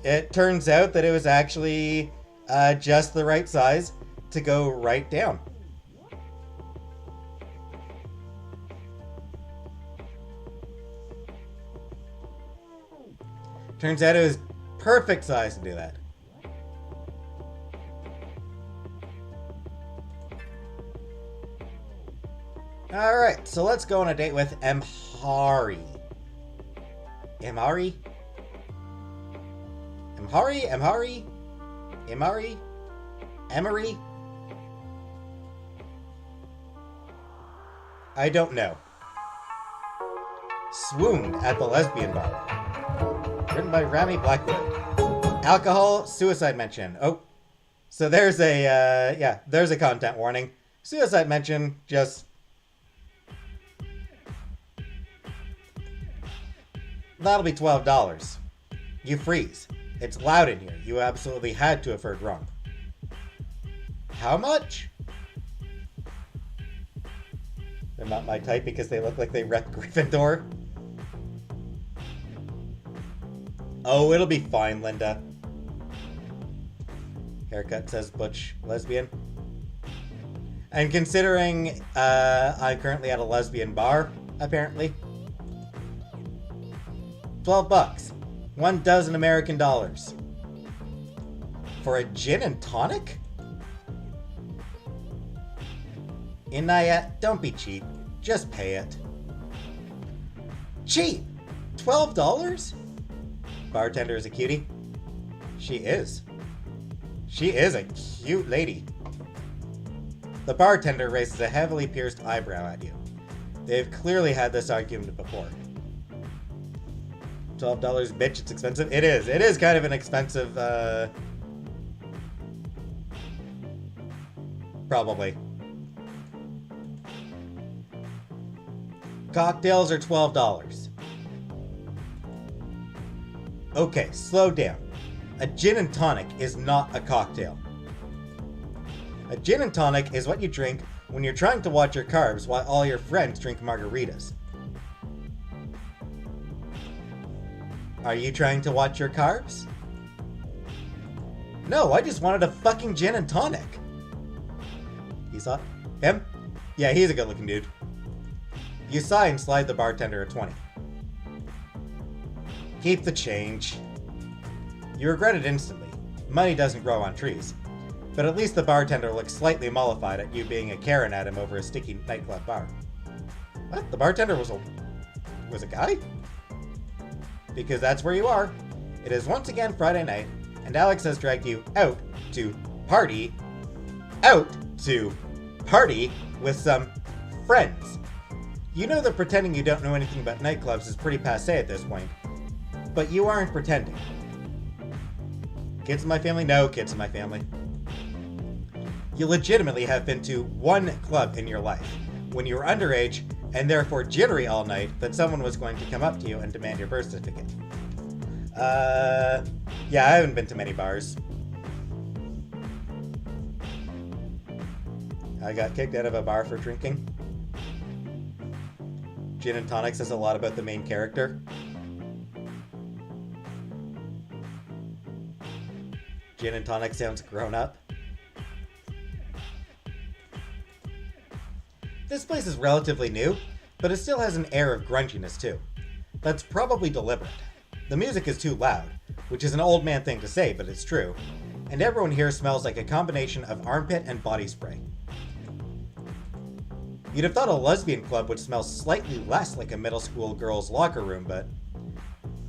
Speaker 1: It turns out that it was actually just the right size to go right down. Turns out it was perfect size to do that. Alright, so let's go on a date with Amhari. Amhari? Amhari? Amhari? Amhari? Emery? I don't know. Swooned at the Lesbian Bar. Written by Rami Blackwood. Alcohol, suicide mention. Oh, so there's there's a content warning. Suicide mention, just... That'll be $12. You freeze. It's loud in here. You absolutely had to have heard wrong. How much? They're not my type because they look like they rep Gryffindor. Oh, it'll be fine, Linda. Haircut says butch lesbian. And considering I'm currently at a lesbian bar, apparently. $12. 1,000 American dollars. For a gin and tonic? Inaya, don't be cheap. Just pay it. Cheap! $12? Bartender is a cutie. She is. She is a cute lady. The bartender raises a heavily pierced eyebrow at you. They've clearly had this argument before. $12, bitch, it's expensive. It is. It is kind of an expensive, probably. Cocktails are $12. Okay, slow down. A gin and tonic is not a cocktail. A gin and tonic is what you drink when you're trying to watch your carbs while all your friends drink margaritas. Are you trying to watch your carbs? No, I just wanted a fucking gin and tonic. You saw him? Yeah, he's a good looking dude. You sigh and slide the bartender a 20. Keep the change. You regret it instantly. Money doesn't grow on trees. But at least the bartender looks slightly mollified at you being a Karen at him over a sticky nightclub bar. What? The bartender was a guy? Because that's where you are. It is once again Friday night, and Alex has dragged you out to party with some friends. You know that pretending you don't know anything about nightclubs is pretty passé at this point, but you aren't pretending. Kids in my family? No kids in my family. You legitimately have been to one club in your life, when you were underage, and therefore jittery all night that someone was going to come up to you and demand your birth certificate. Yeah, I haven't been to many bars. I got kicked out of a bar for drinking. Gin and tonic says a lot about the main character. Gin and tonic sounds grown up. This place is relatively new, but it still has an air of grunginess too. That's probably deliberate. The music is too loud, which is an old man thing to say, but it's true. And everyone here smells like a combination of armpit and body spray. You'd have thought a lesbian club would smell slightly less like a middle school girl's locker room, but...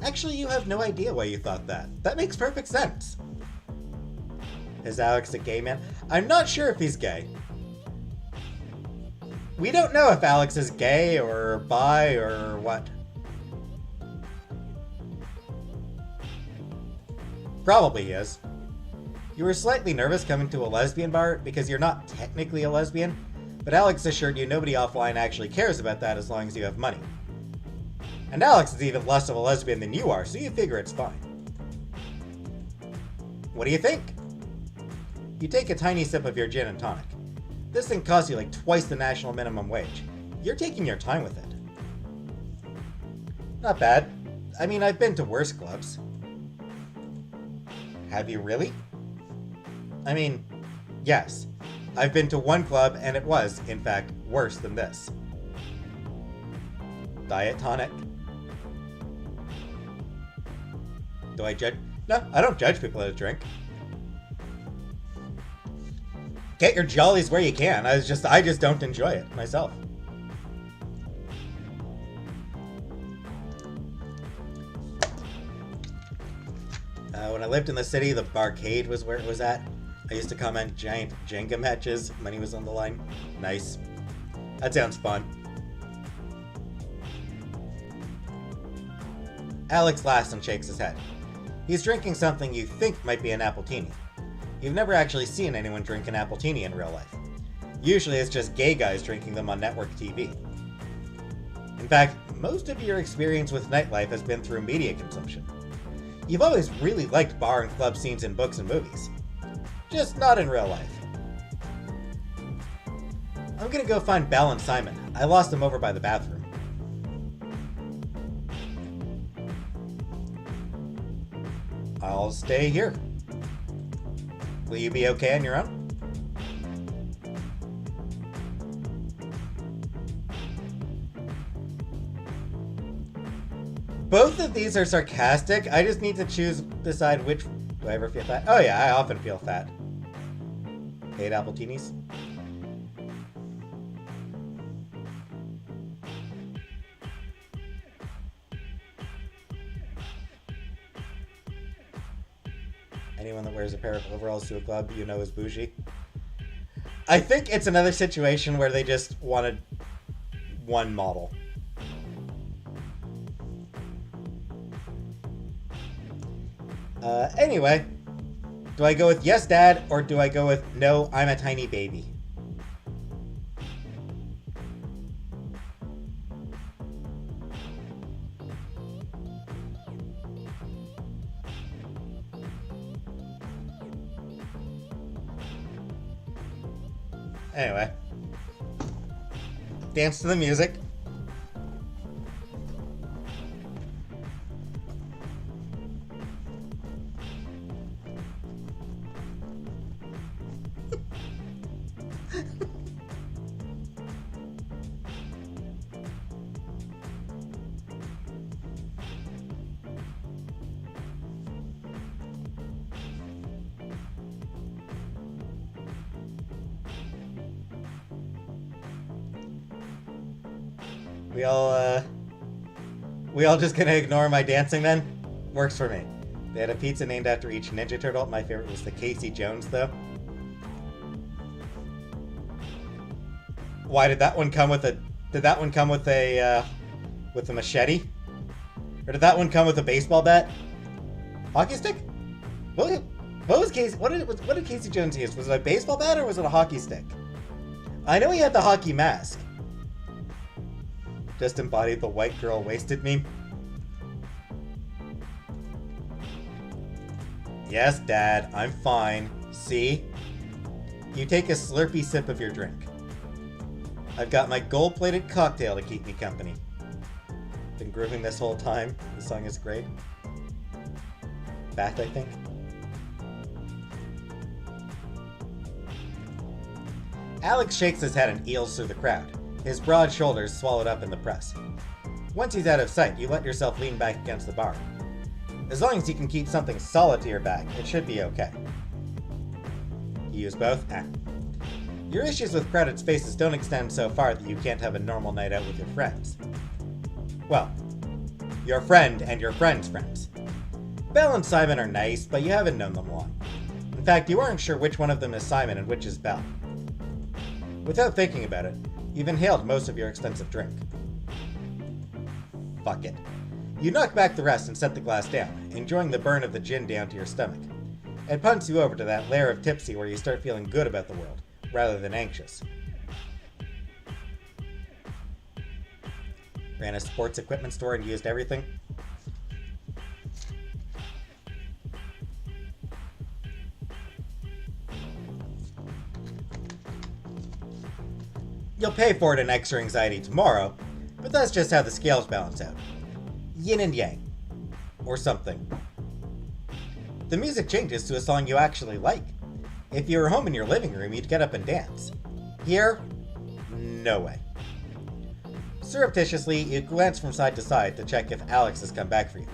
Speaker 1: Actually, you have no idea why you thought that. That makes perfect sense. Is Alex a gay man? I'm not sure if he's gay. We don't know if Alex is gay or bi or what. Probably he is. You were slightly nervous coming to a lesbian bar because you're not technically a lesbian, but Alex assured you nobody offline actually cares about that as long as you have money. And Alex is even less of a lesbian than you are, so you figure it's fine. What do you think? You take a tiny sip of your gin and tonic. This thing costs you like twice the national minimum wage. You're taking your time with it. Not bad. I mean, I've been to worse clubs. Have you really? I mean, yes. I've been to one club and it was, in fact, worse than this. Diet tonic. Do I judge? No, I don't judge people that drink. Get your jollies where you can. I just don't enjoy it myself. When I lived in the city, the barcade was where it was at. I used to comment giant Jenga matches. Money was on the line. Nice. That sounds fun. Alex laughs and shakes his head. He's drinking something you think might be an appletini. You've never actually seen anyone drink an appletini in real life. Usually it's just gay guys drinking them on network TV. In fact, most of your experience with nightlife has been through media consumption. You've always really liked bar and club scenes in books and movies. Just not in real life. I'm gonna go find Belle and Simon. I lost them over by the bathroom. I'll stay here. Will you be okay on your own? Both of these are sarcastic. I just need to decide which. Do I ever feel fat? Oh yeah, I often feel fat. 8 appletinis. Anyone that wears a pair of overalls to a club, you know is bougie. I think it's another situation where they just wanted one model. Anyway, do I go with yes, Dad, or do I go with no, I'm a tiny baby? Anyway, dance to the music. We all just gonna ignore my dancing then? Works for me. They had a pizza named after each Ninja Turtle. My favorite was the Casey Jones, though. Why did that one come with a? Did that one come with a machete? Or did that one come with a baseball bat? Hockey stick? What was Casey? What did Casey Jones use? Was it a baseball bat or was it a hockey stick? I know he had the hockey mask. Just embodied the white girl wasted meme. Yes, Dad, I'm fine. See? You take a slurpy sip of your drink. I've got my gold-plated cocktail to keep me company. Been grooving this whole time. The song is great. Fact, I think. Alex shakes his head and eels through the crowd. His broad shoulders swallowed up in the press. Once he's out of sight, you let yourself lean back against the bar. As long as you can keep something solid to your back, it should be okay. You use both? Your issues with crowded spaces don't extend so far that you can't have a normal night out with your friends. Well, your friend and your friend's friends. Belle and Simon are nice, but you haven't known them long. In fact, you aren't sure which one of them is Simon and which is Belle. Without thinking about it, you've inhaled most of your extensive drink. Fuck it. You knock back the rest and set the glass down, enjoying the burn of the gin down to your stomach. It punts you over to that layer of tipsy where you start feeling good about the world, rather than anxious. Ran a sports equipment store and used everything. You'll pay for it in extra anxiety tomorrow, but that's just how the scales balance out. Yin and yang. Or something. The music changes to a song you actually like. If you were home in your living room, you'd get up and dance. Here, no way. Surreptitiously, you glance from side to side to check if Alex has come back for you.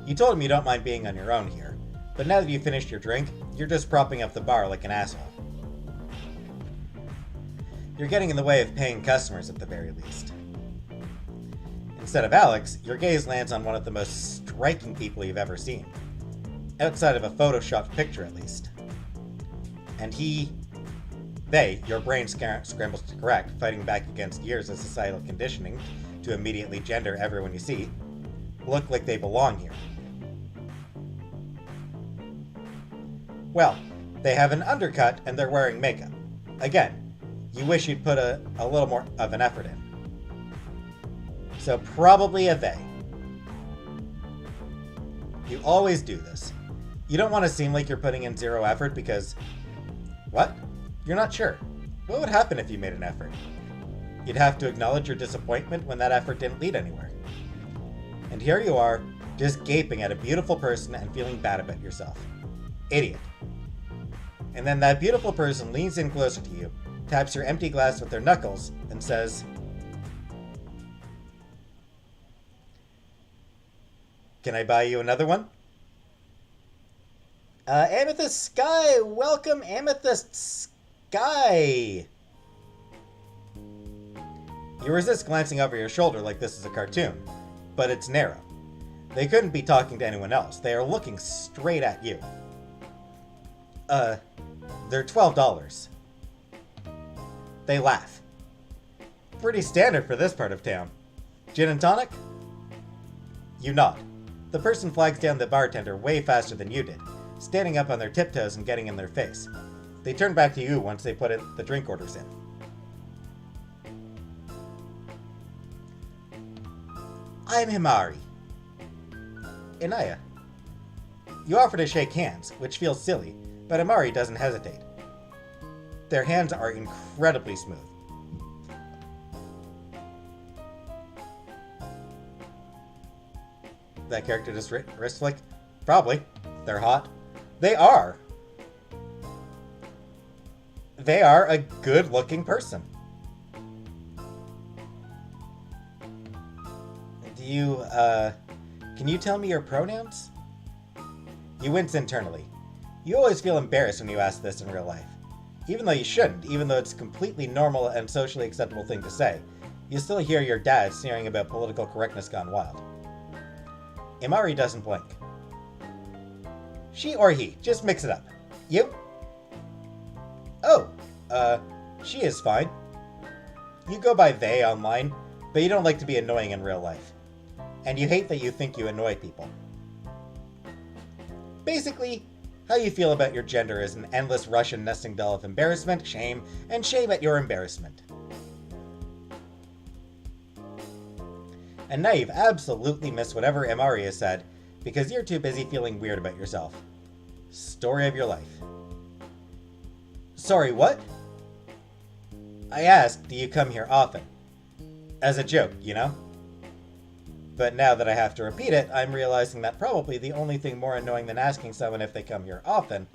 Speaker 1: You told him you don't mind being on your own here, but now that you've finished your drink, you're just propping up the bar like an asshole. You're getting in the way of paying customers at the very least. Instead of Alex, your gaze lands on one of the most striking people you've ever seen. Outside of a photoshopped picture, at least. And your brain scrambles to correct, fighting back against years of societal conditioning to immediately gender everyone you see. look like they belong here. Well, they have an undercut and they're wearing makeup. Again, you wish you'd put a little more of an effort in. So probably a they. You always do this. You don't want to seem like you're putting in zero effort because... What? You're not sure. What would happen if you made an effort? You'd have to acknowledge your disappointment when that effort didn't lead anywhere. And here you are, just gaping at a beautiful person and feeling bad about yourself. Idiot. And then that beautiful person leans in closer to you, taps your empty glass with their knuckles, and says, "Can I buy you another one?" Amethyst Sky! Welcome, Amethyst Sky! You resist glancing over your shoulder like this is a cartoon, but it's narrow. They couldn't be talking to anyone else. They are looking straight at you. They're $12. They laugh. Pretty standard for this part of town. Gin and tonic? You nod. The person flags down the bartender way faster than you did, standing up on their tiptoes and getting in their face. They turn back to you once they put the drink orders in. I'm Himari. Inaya. You offer to shake hands, which feels silly, but Himari doesn't hesitate. Their hands are incredibly smooth. That character just wrist flick? Probably. They're hot. They are. They are a good-looking person. Can you tell me your pronouns? You wince internally. You always feel embarrassed when you ask this in real life. Even though you shouldn't, even though it's a completely normal and socially acceptable thing to say, you still hear your dad sneering about political correctness gone wild. Imari doesn't blink. She or he, just mix it up. You? Oh, she is fine. You go by they online, but you don't like to be annoying in real life. And you hate that you think you annoy people. Basically, how you feel about your gender is an endless Russian nesting doll of embarrassment, shame, and shame at your embarrassment. And now you've absolutely missed whatever Imari has said because you're too busy feeling weird about yourself. Story of your life. Sorry, what? I asked, do you come here often? As a joke, you know? But now that I have to repeat it, I'm realizing that probably the only thing more annoying than asking someone if they come here often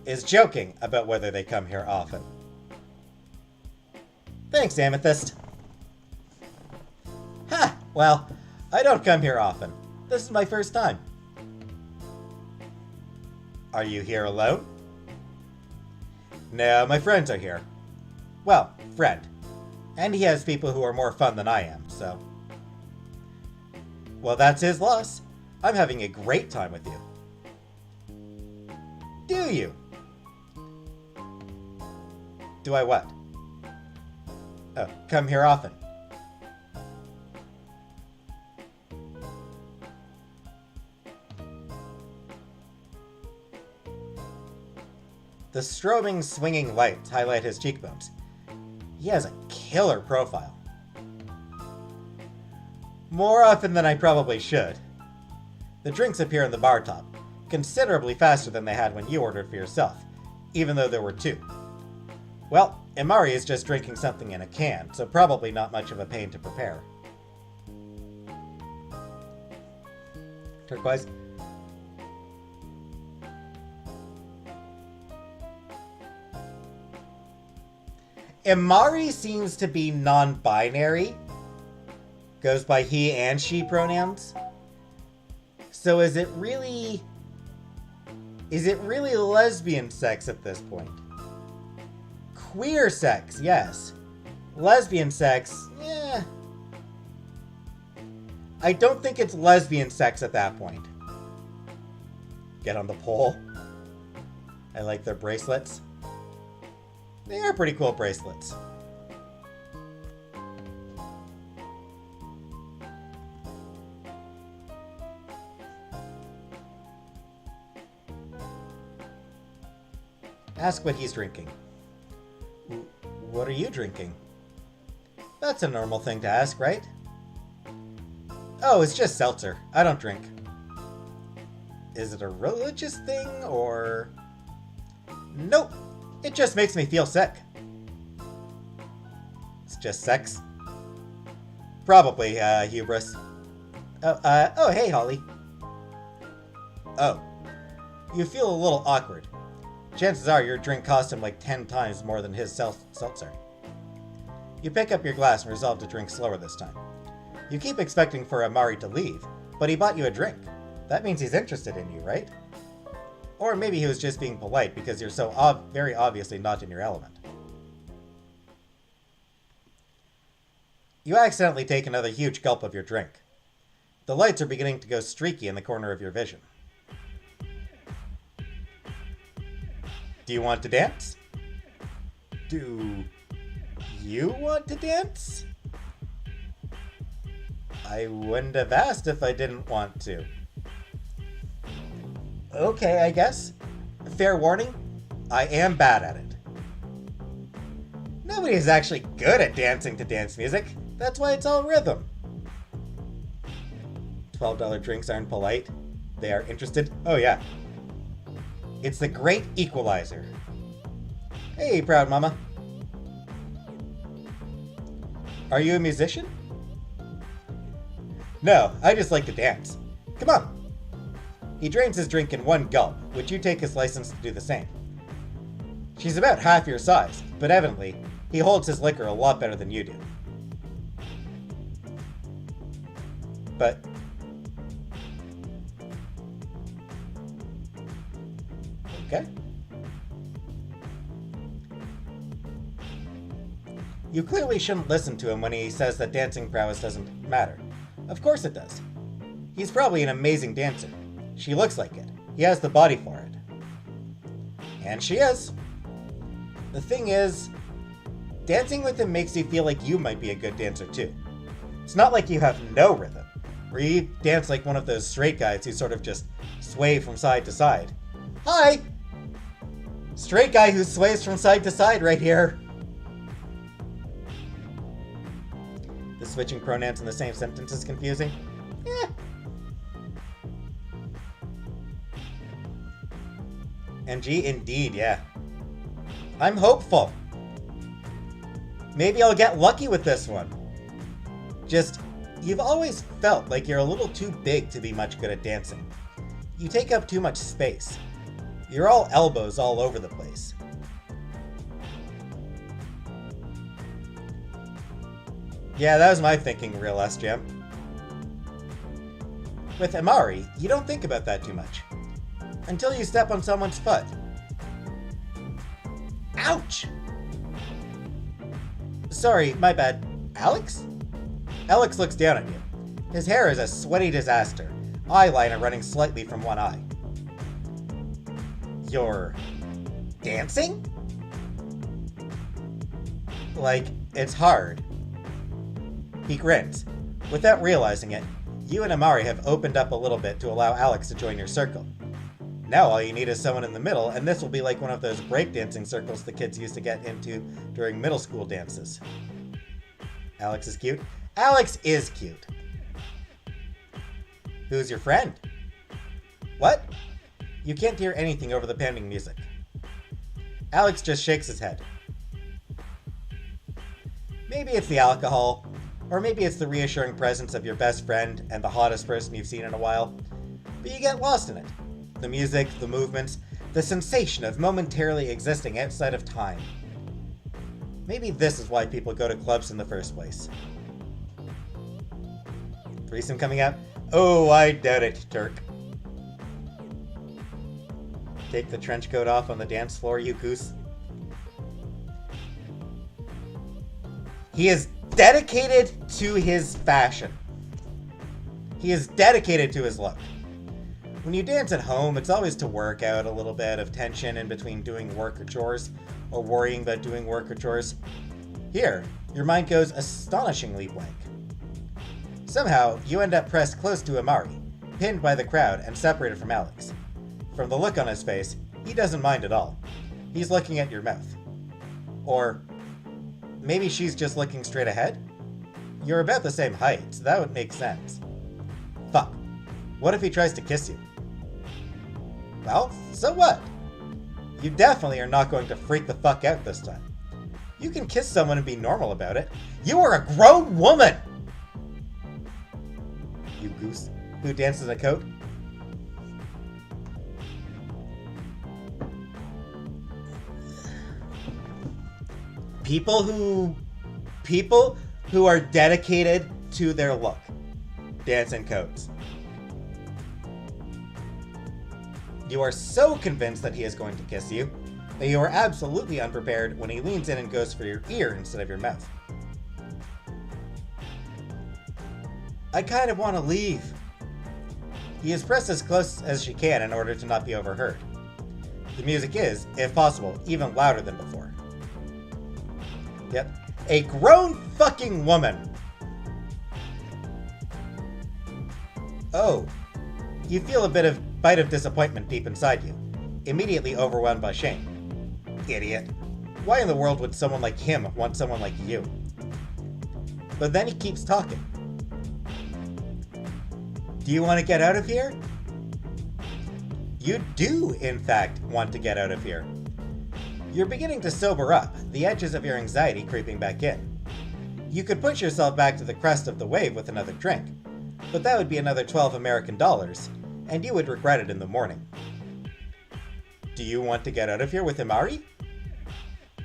Speaker 1: is joking about whether they come here often. Thanks, Amethyst. Ha! Well, I don't come here often. This is my first time. Are you here alone? No, my friends are here. Well, friend. And he has people who are more fun than I am, so... Well, that's his loss. I'm having a great time with you. Do you? Do I what? Oh, come here often. The strobing, swinging lights highlight his cheekbones. He has a killer profile. More often than I probably should. The drinks appear in the bar top, considerably faster than they had when you ordered for yourself, even though there were two. Well, Imari is just drinking something in a can, so probably not much of a pain to prepare. Turquoise? Imari seems to be non-binary. Goes by he and she pronouns. So is it really lesbian sex at this point? Queer sex, yes. Lesbian sex, yeah. I don't think it's lesbian sex at that point. Get on the pole. I like their bracelets. They are pretty cool bracelets. Ask what he's drinking. What are you drinking? That's a normal thing to ask, right? Oh, it's just seltzer. I don't drink. Is it a religious thing, or... Nope. It just makes me feel sick. It's just sex. Probably, hubris. Oh, hey, Holly. Oh. You feel a little awkward. Chances are your drink cost him like 10 times more than his seltzer. You pick up your glass and resolve to drink slower this time. You keep expecting for Amari to leave, but he bought you a drink. That means he's interested in you, right? Or maybe he was just being polite because you're so very obviously not in your element. You accidentally take another huge gulp of your drink. The lights are beginning to go streaky in the corner of your vision. Do you want to dance? Do you want to dance? I wouldn't have asked if I didn't want to. Okay, I guess. Fair warning, I am bad at it. Nobody is actually good at dancing to dance music. That's why it's all rhythm. $12 drinks aren't polite. They are interested. Oh yeah. It's the great equalizer. Hey, proud mama. Are you a musician? No, I just like to dance. Come on. He drains his drink in one gulp. Would you take his license to do the same? She's about half your size, but evidently, he holds his liquor a lot better than you do. But... okay. You clearly shouldn't listen to him when he says that dancing prowess doesn't matter. Of course it does. He's probably an amazing dancer. She looks like it. He has the body for it. And she is. The thing is, dancing with him makes you feel like you might be a good dancer too. It's not like you have no rhythm, where you dance like one of those straight guys who sort of just sway from side to side. Hi! Straight guy who sways from side to side right here. The switching pronouns in the same sentence is confusing. Eh. NG, indeed, yeah. I'm hopeful. Maybe I'll get lucky with this one. Just, you've always felt like you're a little too big to be much good at dancing. You take up too much space. You're all elbows all over the place. Yeah, that was my thinking, real SGM. With Amari, you don't think about that too much. Until you step on someone's foot. Ouch! Sorry, my bad. Alex? Alex looks down at you. His hair is a sweaty disaster, eyeliner running slightly from one eye. You're... dancing? Like, it's hard. He grins. Without realizing it, you and Amari have opened up a little bit to allow Alex to join your circle. Now all you need is someone in the middle, and this will be like one of those breakdancing circles the kids used to get into during middle school dances. Alex is cute? Alex is cute. Who's your friend? What? You can't hear anything over the pounding music. Alex just shakes his head. Maybe it's the alcohol, or maybe it's the reassuring presence of your best friend and the hottest person you've seen in a while, but you get lost in it. The music, the movements, the sensation of momentarily existing outside of time. Maybe this is why people go to clubs in the first place. Threesome coming out? Oh, I doubt it, Turk. Take the trench coat off on the dance floor, you goose. He is dedicated to his fashion. He is dedicated to his look. When you dance at home, it's always to work out a little bit of tension in between doing work or chores, or worrying about doing work or chores. Here, your mind goes astonishingly blank. Somehow, you end up pressed close to Amari, pinned by the crowd and separated from Alex. From the look on his face, he doesn't mind at all. He's looking at your mouth. Or maybe she's just looking straight ahead? You're about the same height, so that would make sense. Fuck. What if he tries to kiss you? Well, so what? You definitely are not going to freak the fuck out this time. You can kiss someone and be normal about it. You are a grown woman! You goose who dances in a coat. People who are dedicated to their look dance in coats. You are so convinced that he is going to kiss you that you are absolutely unprepared when he leans in and goes for your ear instead of your mouth. I kind of want to leave. He is pressed as close as she can in order to not be overheard. The music is, if possible, even louder than before. Yep. A grown fucking woman! Oh. You feel a bite of disappointment deep inside you, immediately overwhelmed by shame. Idiot. Why in the world would someone like him want someone like you? But then he keeps talking. Do you want to get out of here? You do, in fact, want to get out of here. You're beginning to sober up, the edges of your anxiety creeping back in. You could push yourself back to the crest of the wave with another drink, but that would be another 12 American dollars, and you would regret it in the morning. Do you want to get out of here with Imari?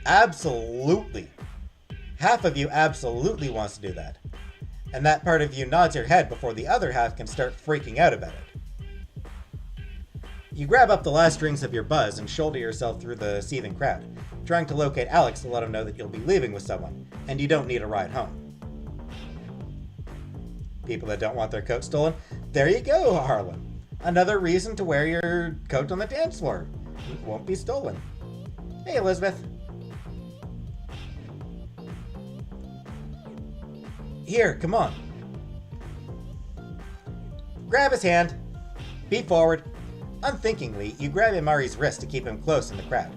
Speaker 1: Absolutely. Half of you absolutely wants to do that. And that part of you nods your head before the other half can start freaking out about it. You grab up the last rings of your buzz and shoulder yourself through the seething crowd, trying to locate Alex to let him know that you'll be leaving with someone, and you don't need a ride home. People that don't want their coat stolen? There you go, Harlan. Another reason to wear your coat on the dance floor. It won't be stolen. Hey, Elizabeth. Here, come on. Grab his hand. Be forward. Unthinkingly, you grab Imari's wrist to keep him close in the crowd.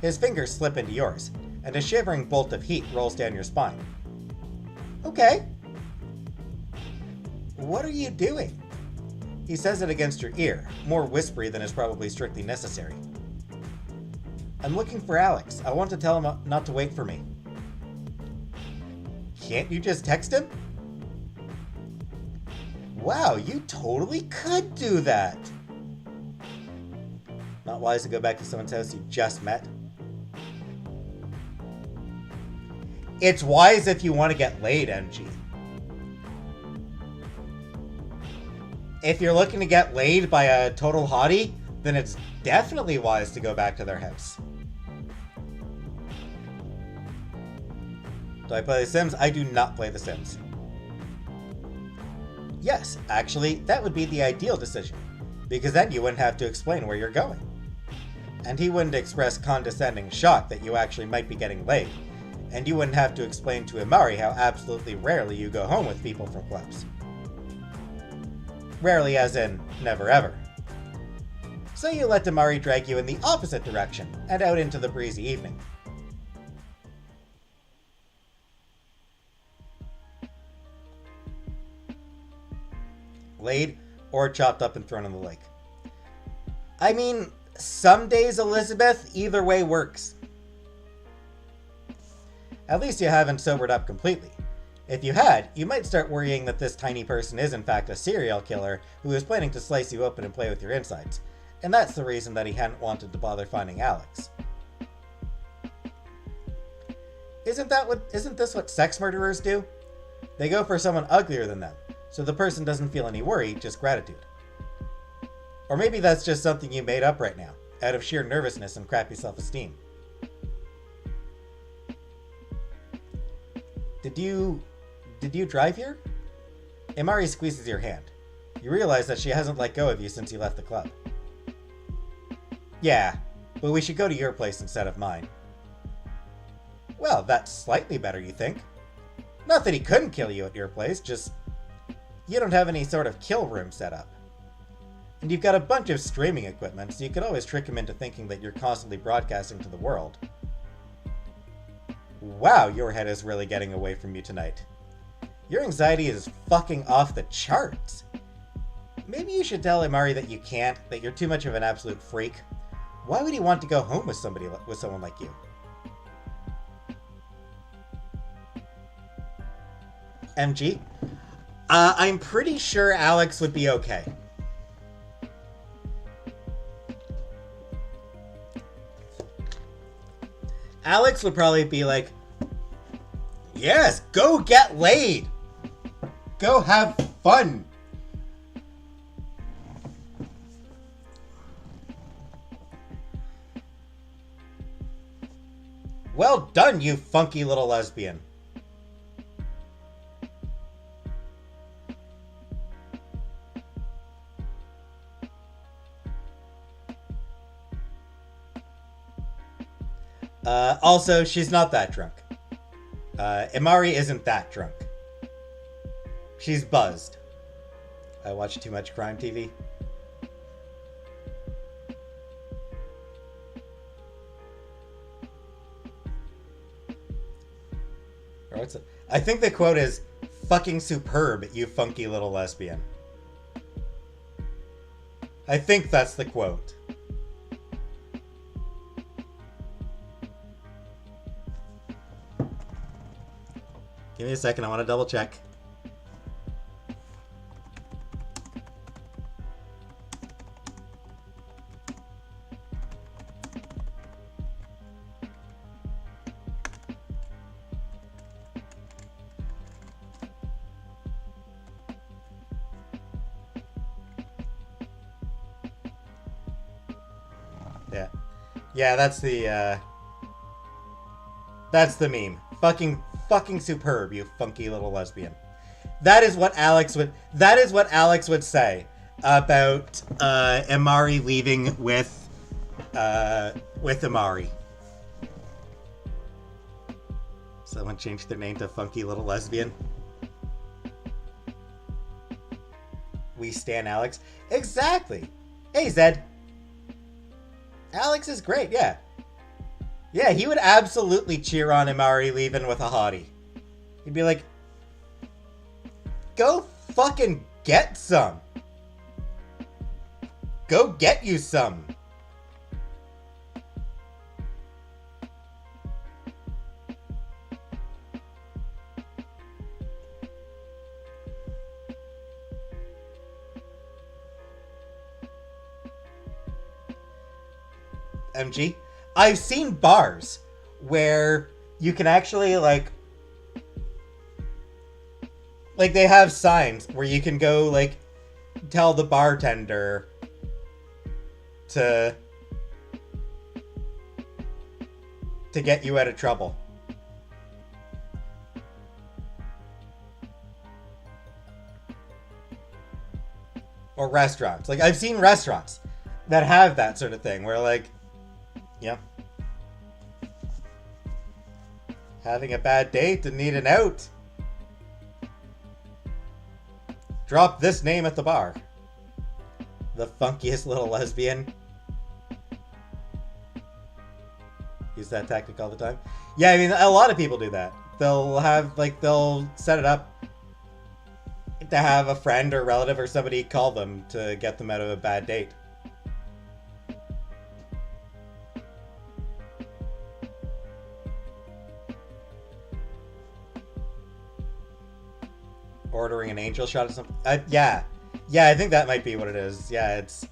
Speaker 1: His fingers slip into yours, and a shivering bolt of heat rolls down your spine. Okay. What are you doing? He says it against your ear, more whispery than is probably strictly necessary. I'm looking for Alex. I want to tell him not to wait for me. Can't you just text him? Wow, you totally could do that. Not wise to go back to someone's house you just met. It's wise if you want to get laid, MG. If you're looking to get laid by a total hottie, then it's definitely wise to go back to their house. Do I play The Sims? I do not play The Sims. Yes, actually, that would be the ideal decision, because then you wouldn't have to explain where you're going. And he wouldn't express condescending shock that you actually might be getting laid, and you wouldn't have to explain to Imari how absolutely rarely you go home with people from clubs. Rarely as in, never ever. So you let Imari drag you in the opposite direction, and out into the breezy evening. Laid, or chopped up and thrown in the lake. I mean, some days, Elizabeth, either way works. At least you haven't sobered up completely. If you had, you might start worrying that this tiny person is in fact a serial killer who is planning to slice you open and play with your insides, and that's the reason that he hadn't wanted to bother finding Alex. Isn't this what sex murderers do? They go for someone uglier than them, so the person doesn't feel any worry, just gratitude. Or maybe that's just something you made up right now, out of sheer nervousness and crappy self-esteem. Did you drive here? Imari squeezes your hand. You realize that she hasn't let go of you since you left the club. Yeah, but we should go to your place instead of mine. Well, that's slightly better, you think? Not that he couldn't kill you at your place, just... you don't have any sort of kill room set up. And you've got a bunch of streaming equipment, so you could always trick him into thinking that you're constantly broadcasting to the world. Wow, your head is really getting away from you tonight. Your anxiety is fucking off the charts. Maybe you should tell Imari that you can't, that you're too much of an absolute freak. Why would he want to go home with someone like you? MG? I'm pretty sure Alex would be okay. Alex would probably be like, yes, go get laid. Go have fun. Well done, you funky little lesbian. Also, she's not that drunk. Imari isn't that drunk. She's buzzed. I watch too much crime TV. I think the quote is, fucking superb, you funky little lesbian. I think that's the quote. Give me a second, I want to double check. Yeah. Yeah, that's the meme. Fucking superb, you funky little lesbian. That is what Alex would say about Imari leaving with Imari. Someone changed their name to funky little lesbian. We stan Alex. Exactly. Hey, Zed. Alex is great, yeah. Yeah, he would absolutely cheer on Imari leaving with a hottie. He'd be like, go fucking get some. Go get you some. MG? I've seen bars where you can actually, like they have signs where you can go, like, tell the bartender to get you out of trouble. Or restaurants. Like, I've seen restaurants that have that sort of thing where, like, yeah. Having a bad date and need an out. Drop this name at the bar. The funkiest little lesbian. Use that tactic all the time. Yeah, I mean, a lot of people do that. They'll set it up to have a friend or relative or somebody call them to get them out of a bad date. Ordering an angel shot or something. Yeah, I think that might be what it is. Yeah, it's...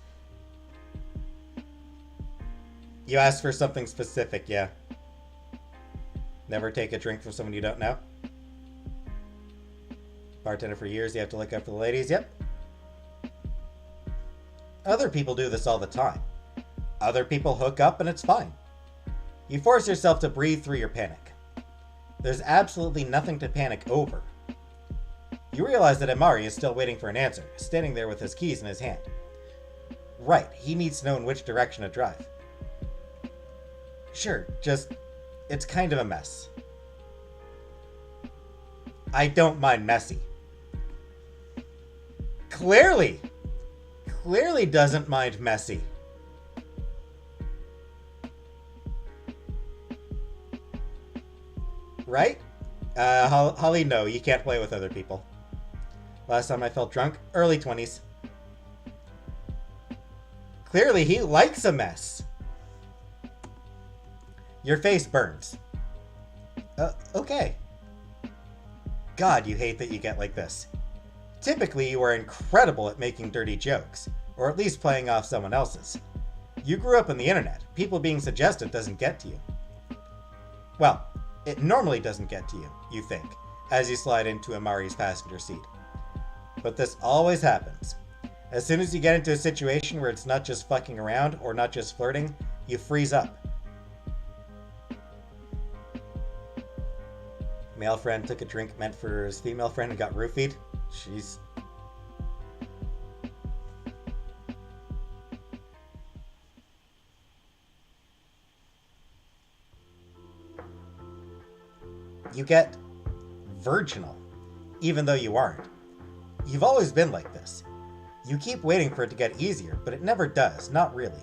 Speaker 1: You ask for something specific, yeah. Never take a drink from someone you don't know. Bartender for years, you have to look out for the ladies, yep. Other people do this all the time. Other people hook up and it's fine. You force yourself to breathe through your panic. There's absolutely nothing to panic over. You realize that Imari is still waiting for an answer, standing there with his keys in his hand. Right, he needs to know in which direction to drive. Sure, just... it's kind of a mess. I don't mind messy. Clearly! clearly doesn't mind messy. Right? Holly, no, you can't play with other people. Last time I felt drunk, early 20s. Clearly, he likes a mess. Your face burns. Okay. God, you hate that you get like this. Typically, you are incredible at making dirty jokes, or at least playing off someone else's. You grew up on the internet. People being suggestive doesn't get to you. Well, it normally doesn't get to you, you think, as you slide into Amari's passenger seat. But this always happens. As soon as you get into a situation where it's not just fucking around or not just flirting, you freeze up. Male friend took a drink meant for his female friend and got roofied. Jeez. You get virginal, even though you aren't. You've always been like this. You keep waiting for it to get easier, but it never does, not really.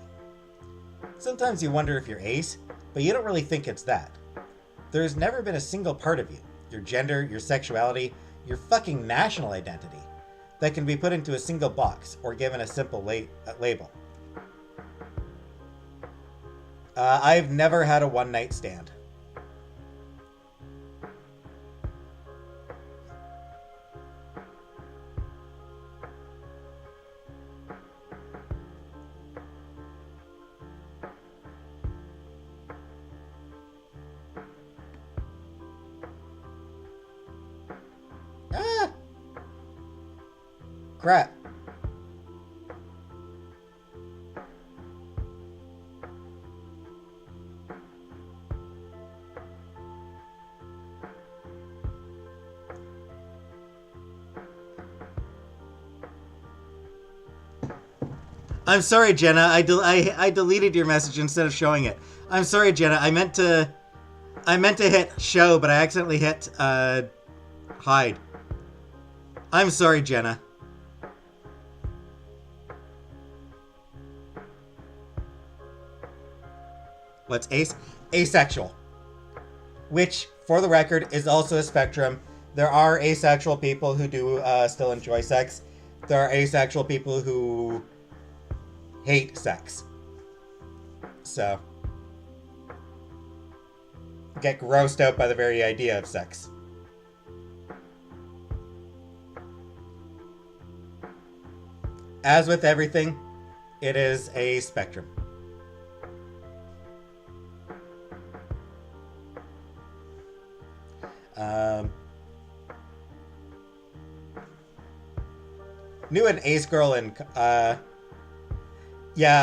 Speaker 1: Sometimes you wonder if you're ace, but you don't really think it's that. There's never been a single part of you, your gender, your sexuality, your fucking national identity, that can be put into a single box or given a simple label. I've never had a one-night stand. Crap. I'm sorry, Jenna. I deleted your message instead of showing it. I'm sorry, Jenna. I meant to hit show, but I accidentally hit hide. I'm sorry, Jenna. What's asexual? Which, for the record, is also a spectrum. There are asexual people who do still enjoy sex. There are asexual people who hate sex. So, get grossed out by the very idea of sex. As with everything, it is a spectrum. Knew an ace girl in, yeah,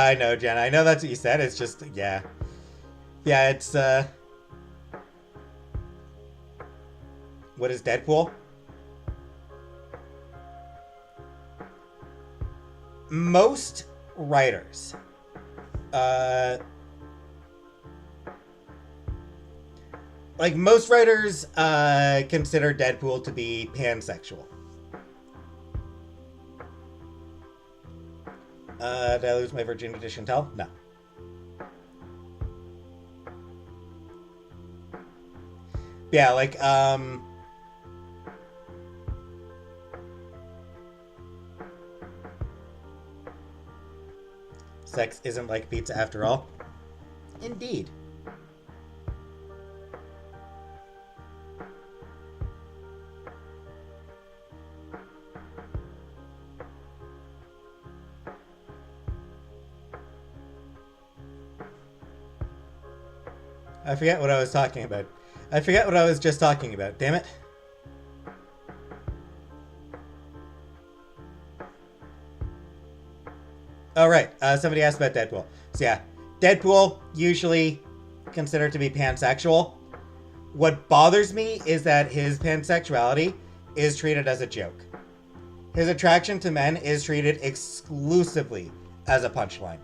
Speaker 1: I know, Jenna. I know that's what you said. It's just, yeah. Yeah, it's, what is Deadpool? Most writers, like, most writers, consider Deadpool to be pansexual. Did I lose my virginity to Chantel? No. Yeah, like, sex isn't like pizza after all. Indeed. I forget what I was talking about. I forget what I was just talking about. Damn it. Oh, right. Somebody asked about Deadpool. So yeah, Deadpool, usually considered to be pansexual. What bothers me is that his pansexuality is treated as a joke. His attraction to men is treated exclusively as a punchline.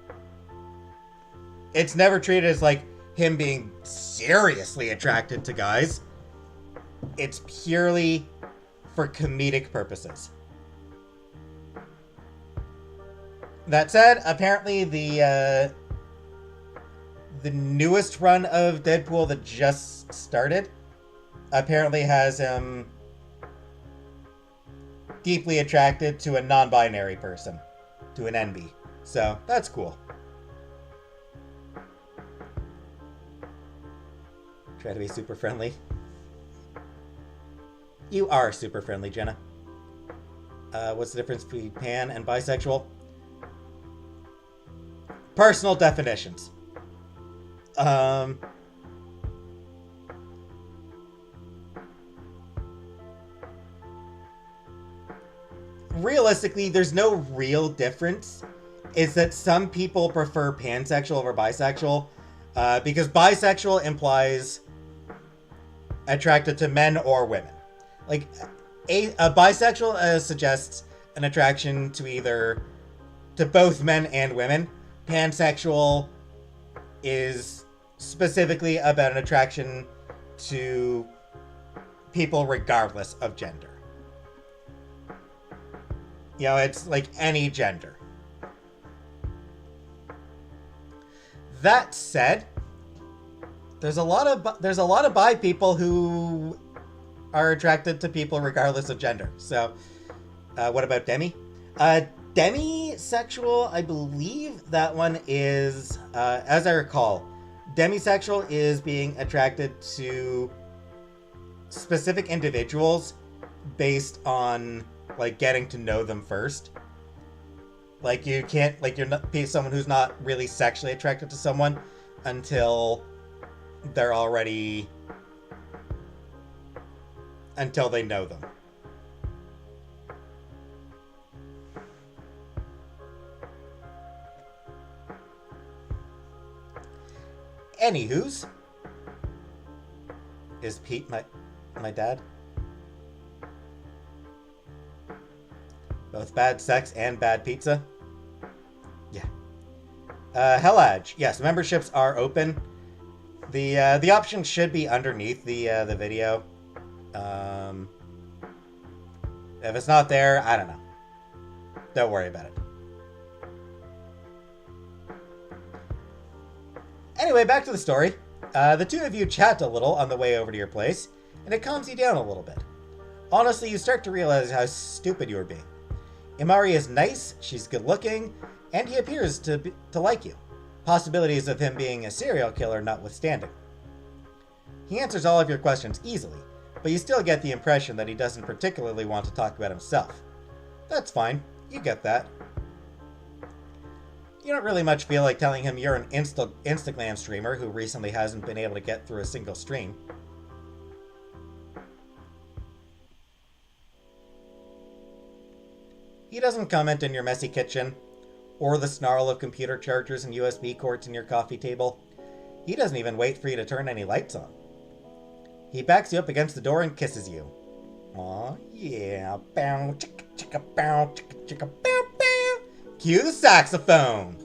Speaker 1: It's never treated as, like, him being seriously attracted to guys. It's purely for comedic purposes. That said, apparently the newest run of Deadpool that just started apparently has him deeply attracted to a non-binary person, to an NB. So that's cool. Try to be super friendly. You are super friendly, Jenna. What's the difference between pan and bisexual? Personal definitions. Realistically, there's no real difference. It's that some people prefer pansexual over bisexual, because bisexual implies attracted to men or women. Like, a bisexual suggests an attraction to both men and women. Pansexual is specifically about an attraction to people regardless of gender. You know, it's like any gender. That said, there's a lot of bi people who are attracted to people regardless of gender. So, what about demi? Demisexual, I believe that one is, as I recall, demisexual is being attracted to specific individuals based on, like, getting to know them first. Like, you can't, like, you're not someone who's not really sexually attracted to someone until they know them. Anywho's, is Pete my dad? Both bad sex and bad pizza? Yeah. Hellage. Yes, memberships are open. The option should be underneath the video. If it's not there, I don't know. Don't worry about it. Anyway, back to the story. The two of you chat a little on the way over to your place, and it calms you down a little bit. Honestly, you start to realize how stupid you were being. Imari is nice, she's good looking, and he appears to like you. Possibilities of him being a serial killer notwithstanding. He answers all of your questions easily, but you still get the impression that he doesn't particularly want to talk about himself. That's fine, you get that. You don't really much feel like telling him you're an Instagram streamer who recently hasn't been able to get through a single stream. He doesn't comment on your messy kitchen, or the snarl of computer chargers and USB cords in your coffee table. He doesn't even wait for you to turn any lights on. He backs you up against the door and kisses you. Aw, yeah. Bow, chicka, chicka, bow, chicka, chicka, bow, bow. Cue the saxophone.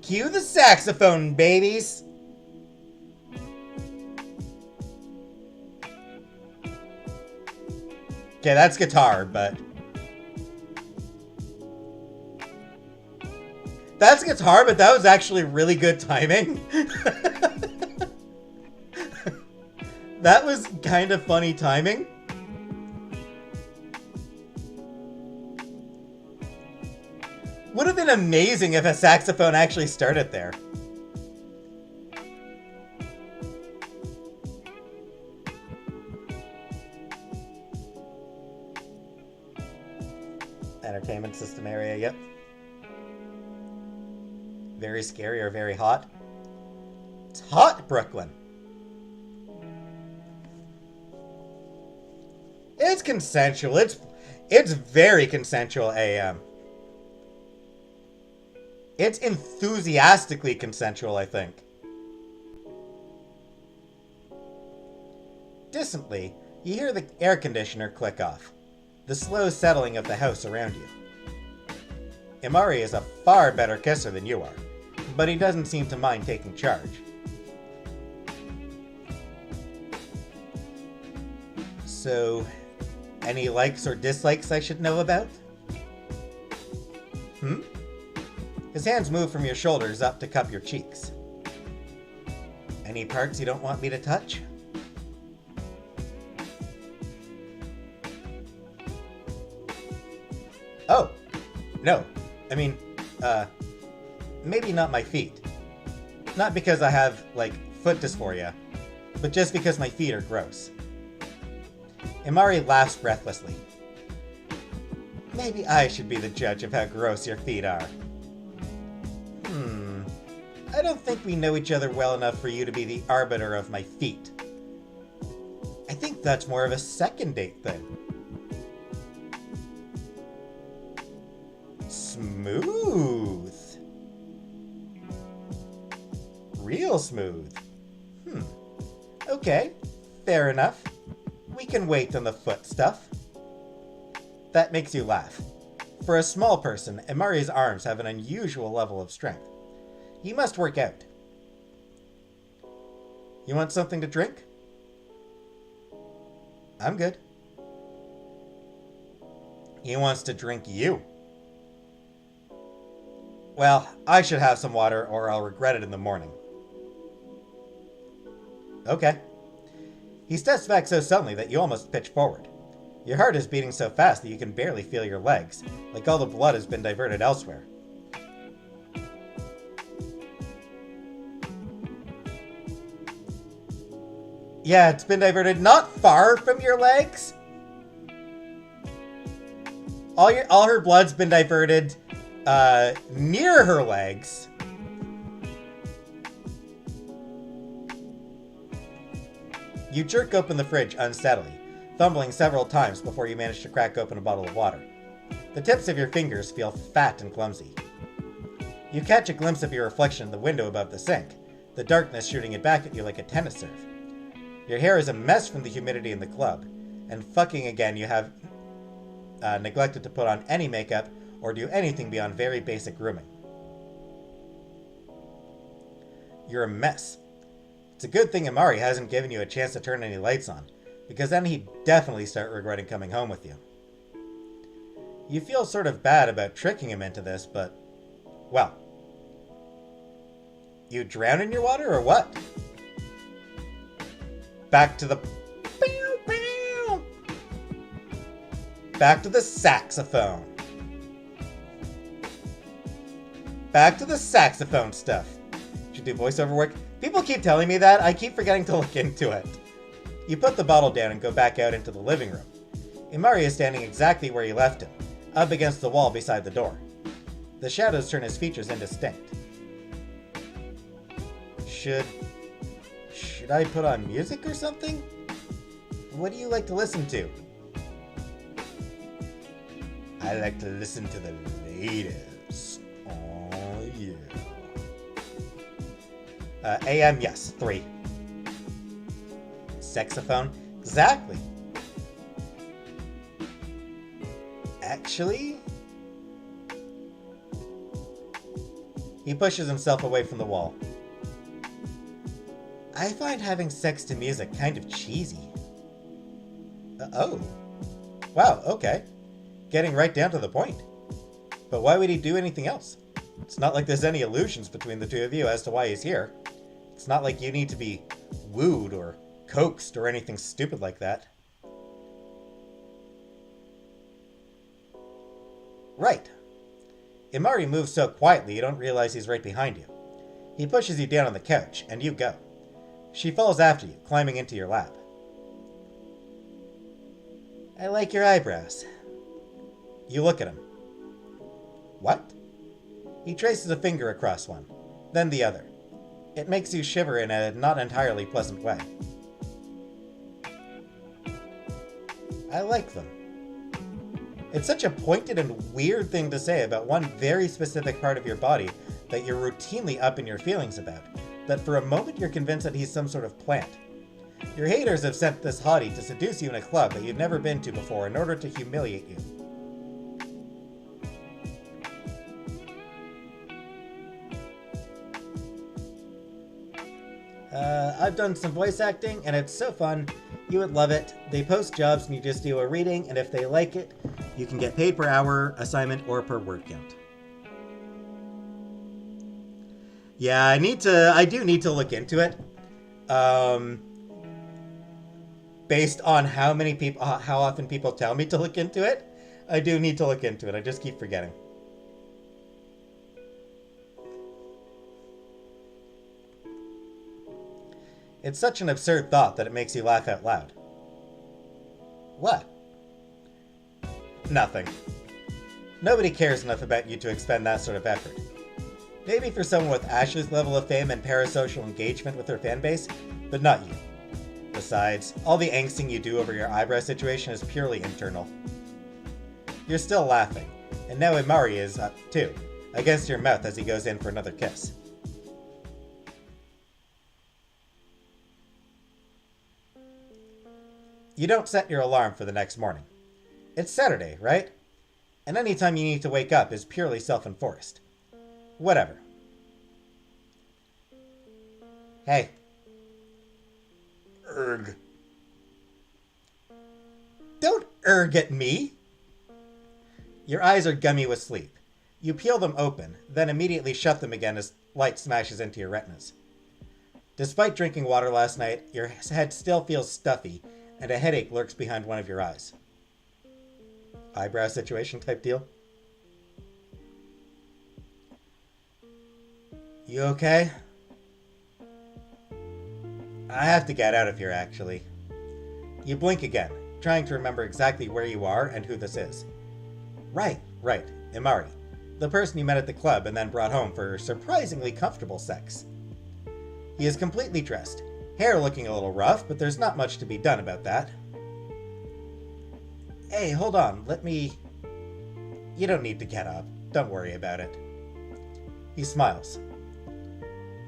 Speaker 1: Cue the saxophone, babies. Okay, that's guitar, but... That's guitar, but that was actually really good timing. That was kind of funny timing. Would have been amazing if a saxophone actually started there. Entertainment system area, yep. Very scary or very hot? It's hot, Brooklyn. It's consensual. It's very consensual, AM. It's enthusiastically consensual, I think. Distantly, you hear the air conditioner click off, the slow settling of the house around you. Imari is a far better kisser than you are, but he doesn't seem to mind taking charge. So, any likes or dislikes I should know about? Hmm? His hands move from your shoulders up to cup your cheeks. Any parts you don't want me to touch? Oh, no. I mean, maybe not my feet. Not because I have, like, foot dysphoria, but just because my feet are gross. Imari laughs breathlessly. Maybe I should be the judge of how gross your feet are. I don't think we know each other well enough for you to be the arbiter of my feet. I think that's more of a second date thing. Smooth. Real smooth. Okay, fair enough. We can wait on the foot stuff. That makes you laugh. For a small person, Imari's arms have an unusual level of strength. He must work out. You want something to drink? I'm good. He wants to drink you. Well, I should have some water or I'll regret it in the morning. Okay. He steps back so suddenly that you almost pitch forward. Your heart is beating so fast that you can barely feel your legs, like all the blood has been diverted elsewhere. Yeah, it's been diverted not far from your legs. All her blood's been diverted near her legs. You jerk open the fridge unsteadily, fumbling several times before you manage to crack open a bottle of water. The tips of your fingers feel fat and clumsy. You catch a glimpse of your reflection in the window above the sink, the darkness shooting it back at you like a tennis serve. Your hair is a mess from the humidity in the club, and fucking again you have neglected to put on any makeup or do anything beyond very basic grooming. You're a mess. It's a good thing Imari hasn't given you a chance to turn any lights on, because then he'd definitely start regretting coming home with you. You feel sort of bad about tricking him into this, but, well. You drown in your water or what? Back to the... Back to the saxophone. Back to the saxophone stuff. Should do voiceover work. People keep telling me that. I keep forgetting to look into it. You put the bottle down and go back out into the living room. Imari is standing exactly where you left him, up against the wall beside the door. The shadows turn his features indistinct. Should I put on music or something? What do you like to listen to? I like to listen to the ladies. Oh, yeah. AM, yes, 3. Saxophone? Exactly. Actually? He pushes himself away from the wall. I find having sex to music kind of cheesy. Oh. Wow, okay. Getting right down to the point. But why would he do anything else? It's not like there's any illusions between the two of you as to why he's here. It's not like you need to be wooed or coaxed or anything stupid like that. Right. Imari moves so quietly you don't realize he's right behind you. He pushes you down on the couch, and you go. She falls after you, climbing into your lap. I like your eyebrows. You look at him. What? He traces a finger across one, then the other. It makes you shiver in a not entirely pleasant way. I like them. It's such a pointed and weird thing to say about one very specific part of your body that you're routinely up in your feelings about, that for a moment you're convinced that he's some sort of plant. Your haters have sent this hottie to seduce you in a club that you've never been to before in order to humiliate you. I've done some voice acting, and it's so fun. You would love it. They post jobs, and you just do a reading, and if they like it, you can get paid per hour, assignment, or per word count. Yeah, I do need to look into it. Um, Based on how often people tell me to look into it, I do need to look into it. I just keep forgetting. It's such an absurd thought that it makes you laugh out loud. What? Nothing. Nobody cares enough about you to expend that sort of effort. Maybe for someone with Ashley's level of fame and parasocial engagement with her fanbase, but not you. Besides, all the angsting you do over your eyebrow situation is purely internal. You're still laughing, and now Imari is, too, against your mouth as he goes in for another kiss. You don't set your alarm for the next morning. It's Saturday, right? And any time you need to wake up is purely self-enforced. Whatever. Hey. Erg. Don't erg at me! Your eyes are gummy with sleep. You peel them open, then immediately shut them again as light smashes into your retinas. Despite drinking water last night, your head still feels stuffy, and a headache lurks behind one of your eyes. Eyebrow situation type deal? You okay? I have to get out of here, actually. You blink again, trying to remember exactly where you are and who this is. Right, Imari. The person you met at the club and then brought home for surprisingly comfortable sex. He is completely dressed, hair looking a little rough, but there's not much to be done about that. Hey, hold on, You don't need to get up. Don't worry about it. He smiles.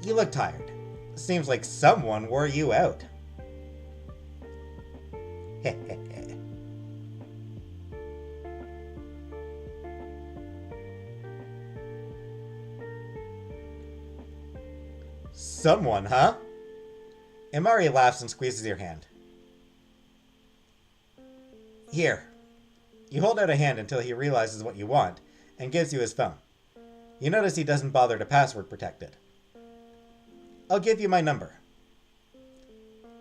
Speaker 1: You look tired. Seems like someone wore you out. Someone, huh? Imari laughs and squeezes your hand. Here. You hold out a hand until he realizes what you want and gives you his phone. You notice he doesn't bother to password protect it. I'll give you my number.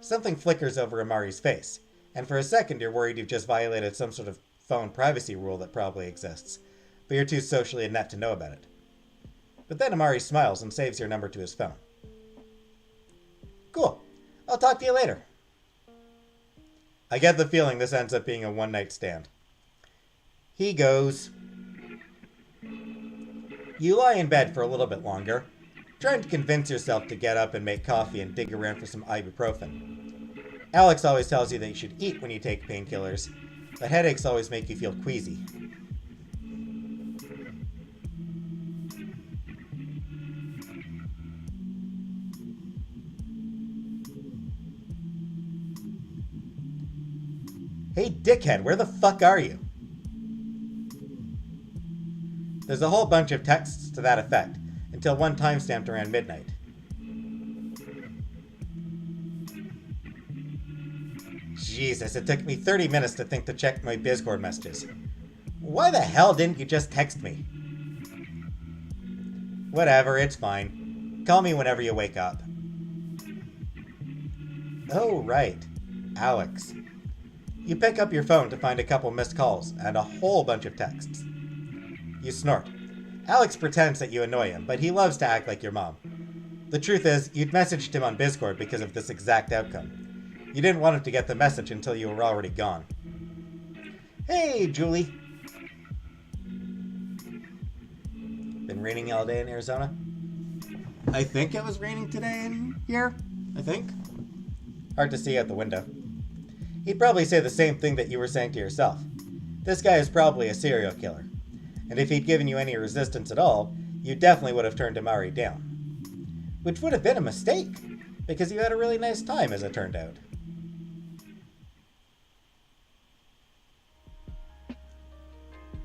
Speaker 1: Something flickers over Imari's face, and for a second you're worried you've just violated some sort of phone privacy rule that probably exists, but you're too socially inept to know about it. But then Imari smiles and saves your number to his phone. Cool. I'll talk to you later. I get the feeling this ends up being a one-night stand. He goes. You lie in bed for a little bit longer, trying to convince yourself to get up and make coffee and dig around for some ibuprofen. Alex always tells you that you should eat when you take painkillers, but headaches always make you feel queasy. Hey, dickhead, where the fuck are you? There's a whole bunch of texts to that effect, until one timestamped around midnight. Jesus, it took me 30 minutes to think to check my Discord messages. Why the hell didn't you just text me? Whatever, it's fine. Call me whenever you wake up. Oh, right. Alex. You pick up your phone to find a couple missed calls and a whole bunch of texts. You snort. Alex pretends that you annoy him, but he loves to act like your mom. The truth is, you'd messaged him on Discord because of this exact outcome. You didn't want him to get the message until you were already gone. Hey, Julie. Been raining all day in Arizona? I think it was raining today in here. I think. Hard to see out the window. He'd probably say the same thing that you were saying to yourself. This guy is probably a serial killer. And if he'd given you any resistance at all, you definitely would have turned Imari down. Which would have been a mistake, because you had a really nice time, as it turned out.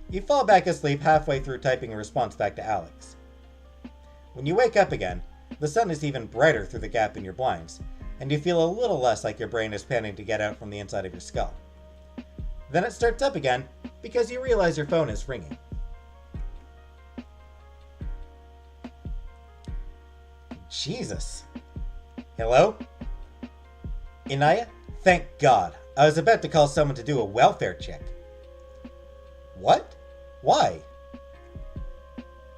Speaker 1: You fall back asleep halfway through typing a response back to Alex. When you wake up again, the sun is even brighter through the gap in your blinds, and you feel a little less like your brain is panning to get out from the inside of your skull. Then it starts up again, because you realize your phone is ringing. Jesus. Hello? Inaya? Thank God. I was about to call someone to do a welfare check. What? Why?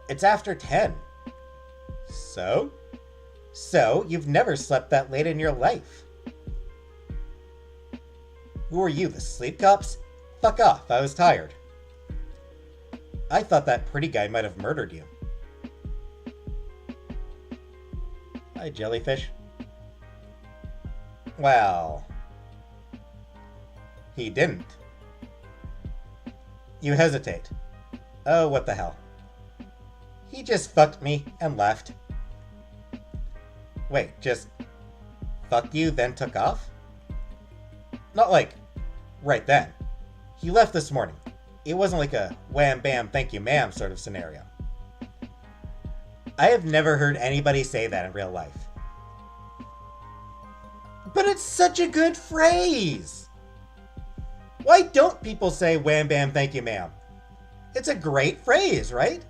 Speaker 1: It's after 10. So? So, you've never slept that late in your life. Who are you, the sleep cops? Fuck off, I was tired. I thought that pretty guy might have murdered you. Hi, jellyfish. Well... he didn't. You hesitate. Oh, what the hell. He just fucked me and left. Wait, just fucked you, then took off? Not like right then. He left this morning. It wasn't like a wham bam thank you ma'am sort of scenario. I have never heard anybody say that in real life. But it's such a good phrase! Why don't people say wham bam thank you ma'am? It's a great phrase, right?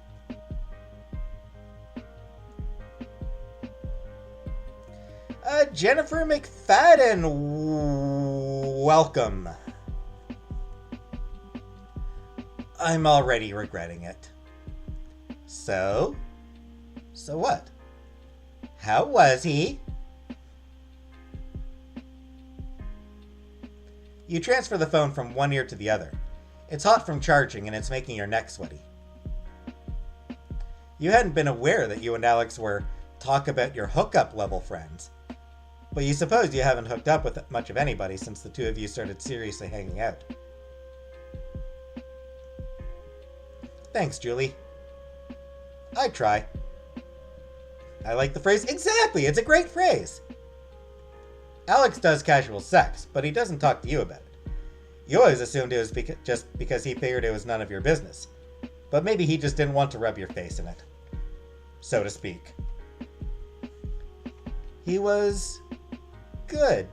Speaker 1: Jennifer McFadden, welcome. I'm already regretting it. So what? How was he? You transfer the phone from one ear to the other. It's hot from charging and it's making your neck sweaty. You hadn't been aware that you and Alex were talk about your hookup level friends. But you suppose you haven't hooked up with much of anybody since the two of you started seriously hanging out. Thanks, Julie. I try. I like the phrase. Exactly! It's a great phrase! Alex does casual sex, but he doesn't talk to you about it. You always assumed it was just because he figured it was none of your business. But maybe he just didn't want to rub your face in it. So to speak. He was... good.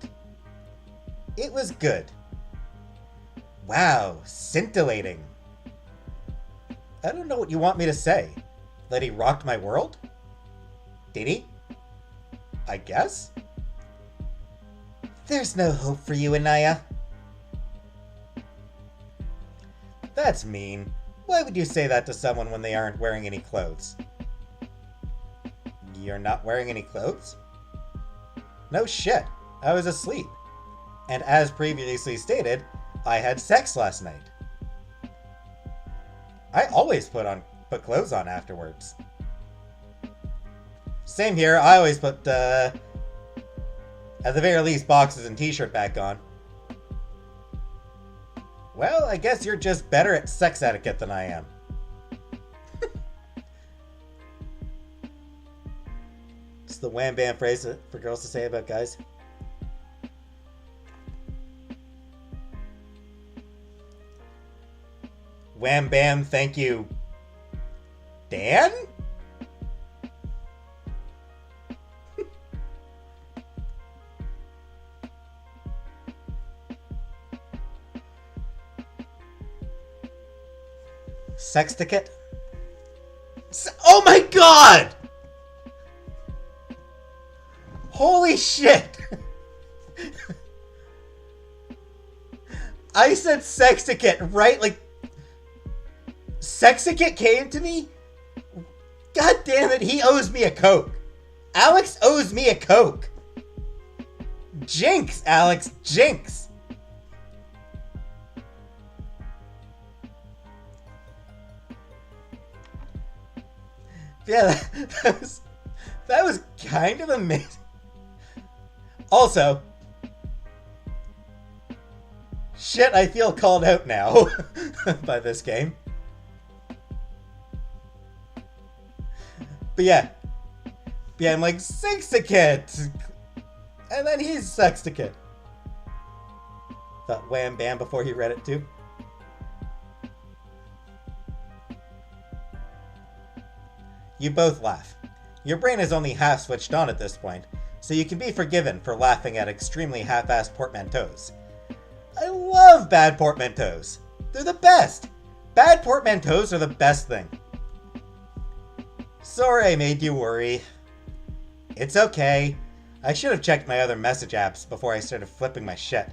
Speaker 1: It was good. Wow, scintillating. I don't know what you want me to say. That he rocked my world? Did he? I guess? There's no hope for you, Inaya. That's mean. Why would you say that to someone when they aren't wearing any clothes? You're not wearing any clothes? No shit. I was asleep. And as previously stated, I had sex last night. I always put clothes on afterwards. Same here. I always put, at the very least, boxes and t-shirt back on. Well, I guess you're just better at sex etiquette than I am. It's the wham bam phrase for girls to say about guys. Wham bam, thank you. Dan? Sex ticket? Oh my god! Holy shit! I said sex ticket, right? Like, sex ticket came to me? God damn it, he owes me a Coke. Alex owes me a Coke. Jinx, Alex, jinx. Yeah, that was kind of amazing. Also, shit, I feel called out now by this game. But yeah, I'm like, Sexticate! And then he's Sexticate. Thought wham bam before he read it too. You both laugh. Your brain is only half switched on at this point, so you can be forgiven for laughing at extremely half-assed portmanteaus. I love bad portmanteaus. They're the best. Bad portmanteaus are the best thing. Sorry I made you worry. It's okay. I should have checked my other message apps before I started flipping my shit.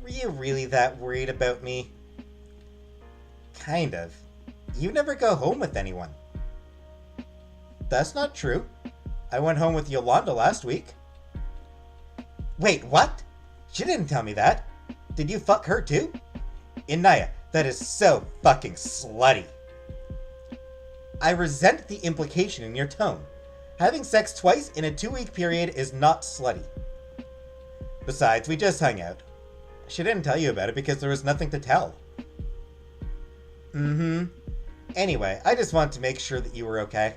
Speaker 1: Were you really that worried about me? Kind of. You never go home with anyone. That's not true. I went home with Yolanda last week. Wait, what? She didn't tell me that. Did you fuck her too? Inaya, that is so fucking slutty. I resent the implication in your tone. Having sex twice in a 2-week period is not slutty. Besides, we just hung out. She didn't tell you about it because there was nothing to tell. Mm-hmm. Anyway, I just wanted to make sure that you were okay.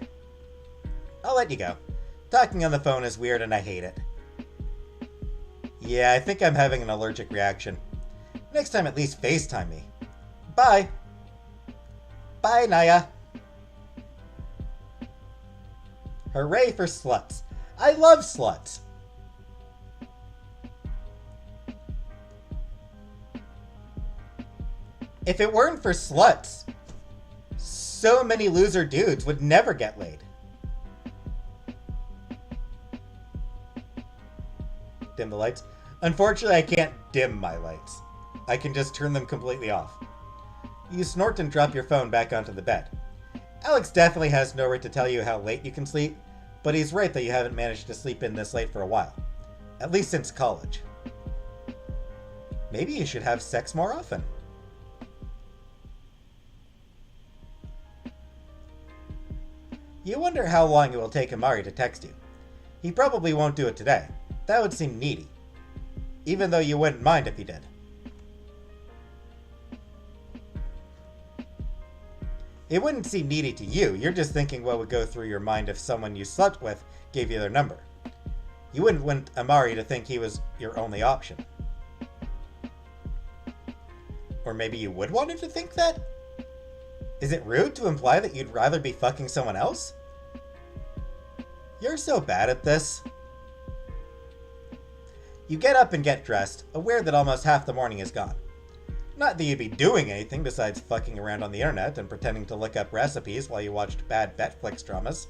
Speaker 1: I'll let you go. Talking on the phone is weird and I hate it. Yeah, I think I'm having an allergic reaction. Next time at least FaceTime me. Bye. Bye, Naya. Hooray for sluts. I love sluts. If it weren't for sluts, so many loser dudes would never get laid. Dim the lights. Unfortunately, I can't dim my lights. I can just turn them completely off. You snort and drop your phone back onto the bed. Alex definitely has no right to tell you how late you can sleep, but he's right that you haven't managed to sleep in this late for a while. At least since college. Maybe you should have sex more often. You wonder how long it will take Amari to text you. He probably won't do it today. That would seem needy. Even though you wouldn't mind if he did. It wouldn't seem needy to you. You're just thinking what would go through your mind if someone you slept with gave you their number. You wouldn't want Amari to think he was your only option. Or maybe you would want him to think that? Is it rude to imply that you'd rather be fucking someone else? You're so bad at this. You get up and get dressed, aware that almost half the morning is gone. Not that you'd be doing anything besides fucking around on the internet and pretending to look up recipes while you watched bad Netflix dramas.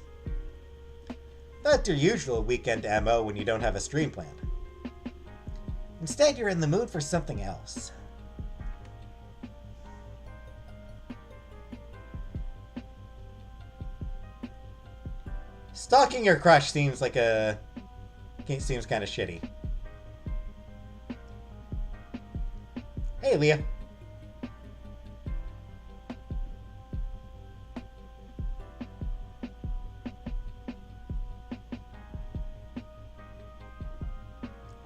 Speaker 1: That's your usual weekend MO when you don't have a stream planned. Instead, you're in the mood for something else. Stalking your crush seems kind of shitty. Hey, Leah.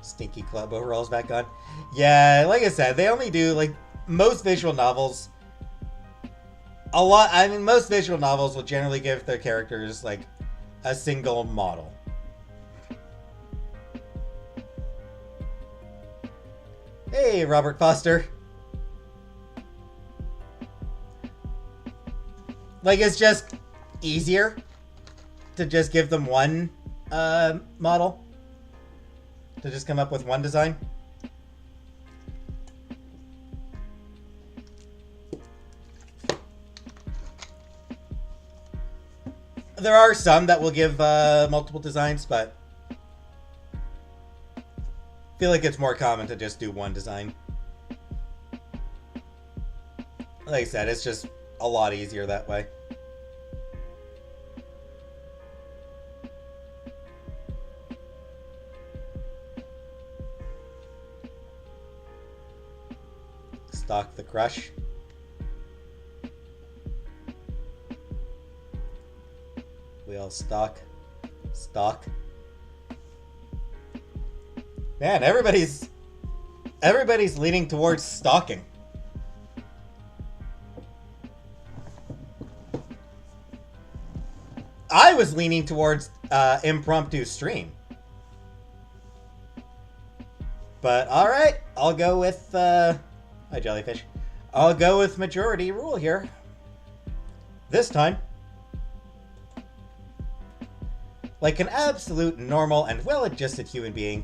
Speaker 1: Stinky club overalls back on. Yeah, like I said, they only do, most visual novels. Most visual novels will generally give their characters, a single model. Hey, Robert Foster. It's just easier to just give them one model. To just come up with one design. There are some that will give multiple designs, but I feel like it's more common to just do one design. Like I said, it's just a lot easier that way. Stalk the crush. We all stalk. Man, everybody's leaning towards stalking. I was leaning towards impromptu stream. But alright, I'll go with hi Jellyfish. I'll go with majority rule here. This time. Like an absolute normal and well-adjusted human being,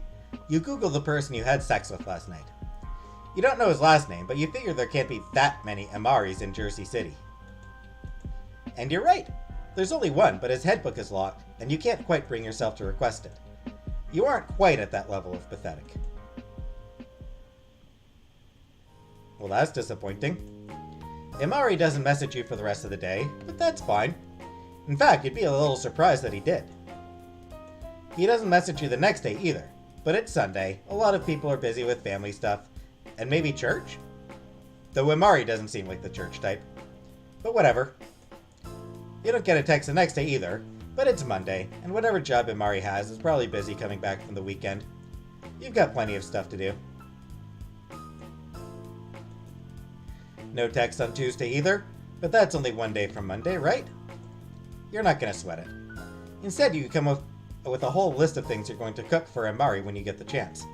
Speaker 1: you Google the person you had sex with last night. You don't know his last name, but you figure there can't be that many Amaris in Jersey City. And you're right. There's only one, but his headbook is locked, and you can't quite bring yourself to request it. You aren't quite at that level of pathetic. Well, that's disappointing. Imari doesn't message you for the rest of the day, but that's fine. In fact, you'd be a little surprised that he did. He doesn't message you the next day either, but it's Sunday, a lot of people are busy with family stuff, and maybe church? Though Imari doesn't seem like the church type. But whatever. You don't get a text the next day either, but it's Monday, and whatever job Imari has is probably busy coming back from the weekend. You've got plenty of stuff to do. No text on Tuesday either, but that's only one day from Monday, right? You're not going to sweat it. Instead, you come up with a whole list of things you're going to cook for Imari when you get the chance.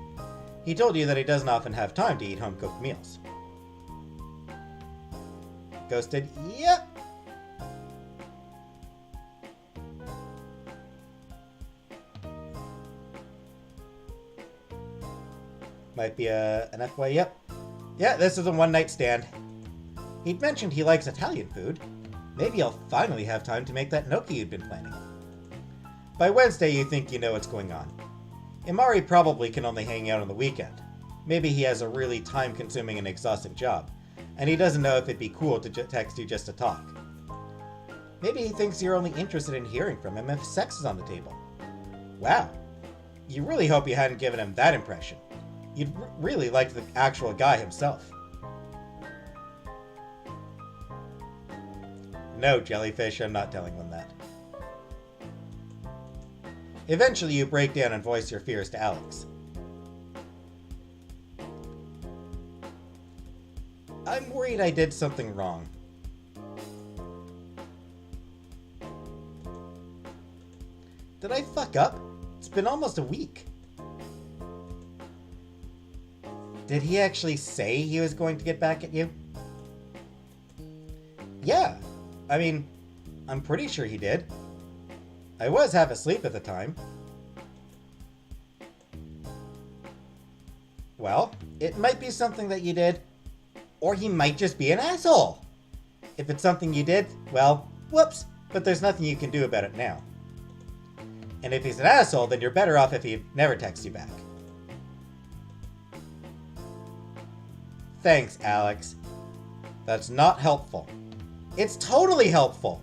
Speaker 1: He told you that he doesn't often have time to eat home-cooked meals. Ghosted? Yep. Might be an FY, yep. Yeah, this is a one-night stand. He'd mentioned he likes Italian food. Maybe he'll finally have time to make that gnocchi you'd been planning. By Wednesday, you think you know what's going on. Imari probably can only hang out on the weekend. Maybe he has a really time-consuming and exhausting job, and he doesn't know if it'd be cool to text you just to talk. Maybe he thinks you're only interested in hearing from him if sex is on the table. Wow. You really hope you hadn't given him that impression. You'd really like the actual guy himself. No, Jellyfish, I'm not telling them that. Eventually, you break down and voice your fears to Alex. I'm worried I did something wrong. Did I fuck up? It's been almost a week. Did he actually say he was going to get back at you? Yeah. I mean, I'm pretty sure he did. I was half asleep at the time. Well, it might be something that you did, or he might just be an asshole. If it's something you did, well, whoops, but there's nothing you can do about it now. And if he's an asshole, then you're better off if he never texts you back. Thanks, Alex. That's not helpful. It's totally helpful.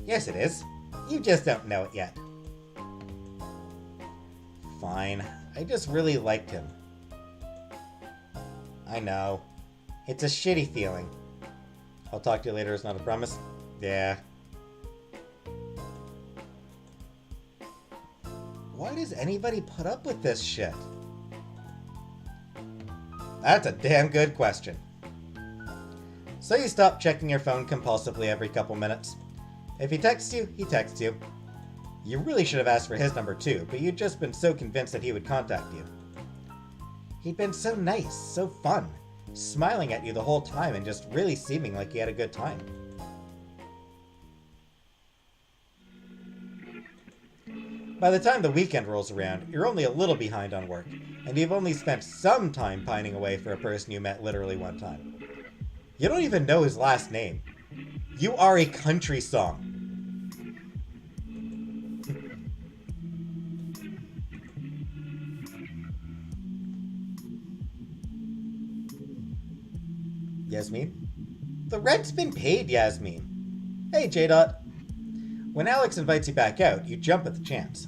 Speaker 1: Yes, it is. You just don't know it yet. Fine. I just really liked him. I know. It's a shitty feeling. I'll talk to you later, is not a promise. Yeah. Why does anybody put up with this shit? That's a damn good question. So you stop checking your phone compulsively every couple minutes. If he texts you, he texts you. You really should have asked for his number too, but you'd just been so convinced that he would contact you. He'd been so nice, so fun, smiling at you the whole time and just really seeming like he had a good time. By the time the weekend rolls around, you're only a little behind on work, and you've only spent some time pining away for a person you met literally one time. You don't even know his last name. You are a country song. Yasmin? The rent's been paid, Yasmin. Hey, J-Dot. When Alex invites you back out, you jump at the chance.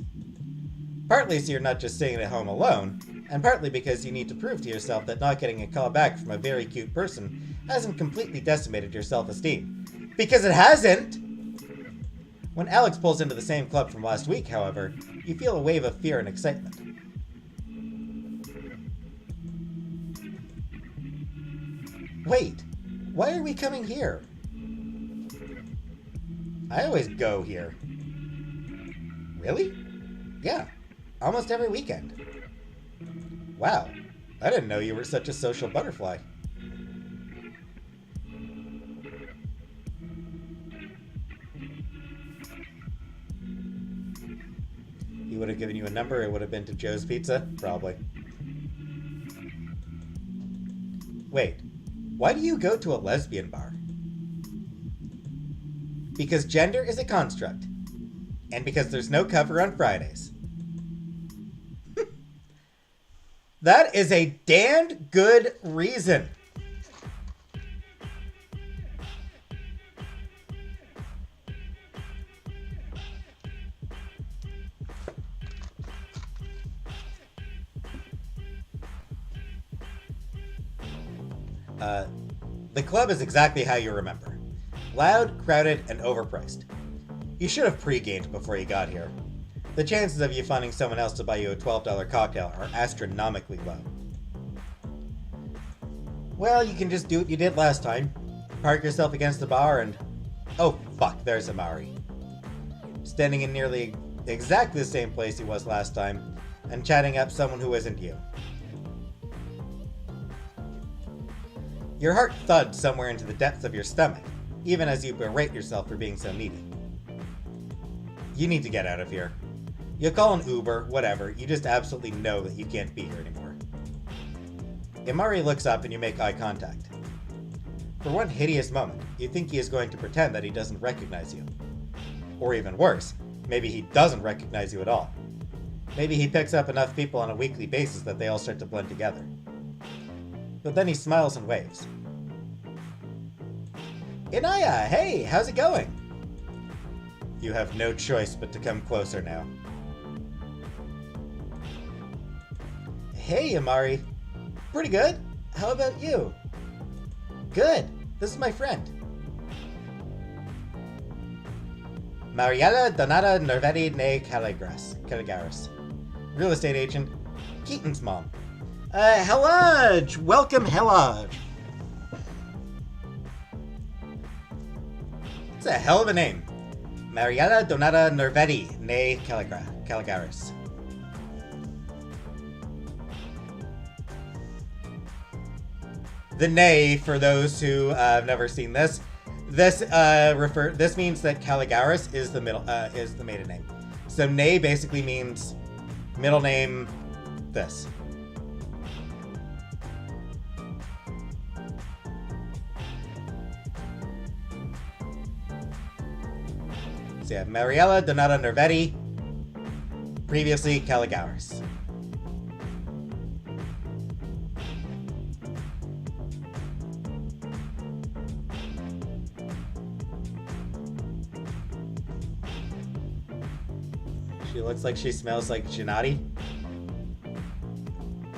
Speaker 1: Partly so you're not just sitting at home alone, and partly because you need to prove to yourself that not getting a call back from a very cute person hasn't completely decimated your self-esteem. Because it hasn't! When Alex pulls into the same club from last week, however, you feel a wave of fear and excitement. Wait, why are we coming here? I always go here. Really? Yeah, almost every weekend. Wow, I didn't know you were such a social butterfly. He would have given you a number, it would have been to Joe's Pizza? Probably. Wait, Why do you go to a lesbian bar? Because gender is a construct. And because there's no cover on Fridays. That is a damned good reason. The club is exactly how you remember. Loud, crowded, and overpriced. You should have pre-gamed before you got here. The chances of you finding someone else to buy you a $12 cocktail are astronomically low. Well, you can just do what you did last time. Park yourself against the bar and... Oh, fuck, there's Amari. Standing in nearly exactly the same place he was last time, and chatting up someone who isn't you. Your heart thuds somewhere into the depths of your stomach, even as you berate yourself for being so needy. You need to get out of here. You call an Uber, whatever, you just absolutely know that you can't be here anymore. Imari looks up and you make eye contact. For one hideous moment, you think he is going to pretend that he doesn't recognize you. Or even worse, maybe he doesn't recognize you at all. Maybe he picks up enough people on a weekly basis that they all start to blend together. But then he smiles and waves. Inaya, hey, how's it going? You have no choice but to come closer now. Hey, Amari. Pretty good. How about you? Good. This is my friend. Mariella Donata Nervetti ne Caligaris. Real estate agent. Keaton's mom. Hellage! Welcome, Hellage! It's a hell of a name. Mariella Donata Nervetti ne Caligaris. The nay, for those who have never seen this, this means that Caligaris is the maiden name. So nay basically means middle name this. So yeah, Mariella Donata Nervetti, previously Caligaris. She looks like she smells like Gennady.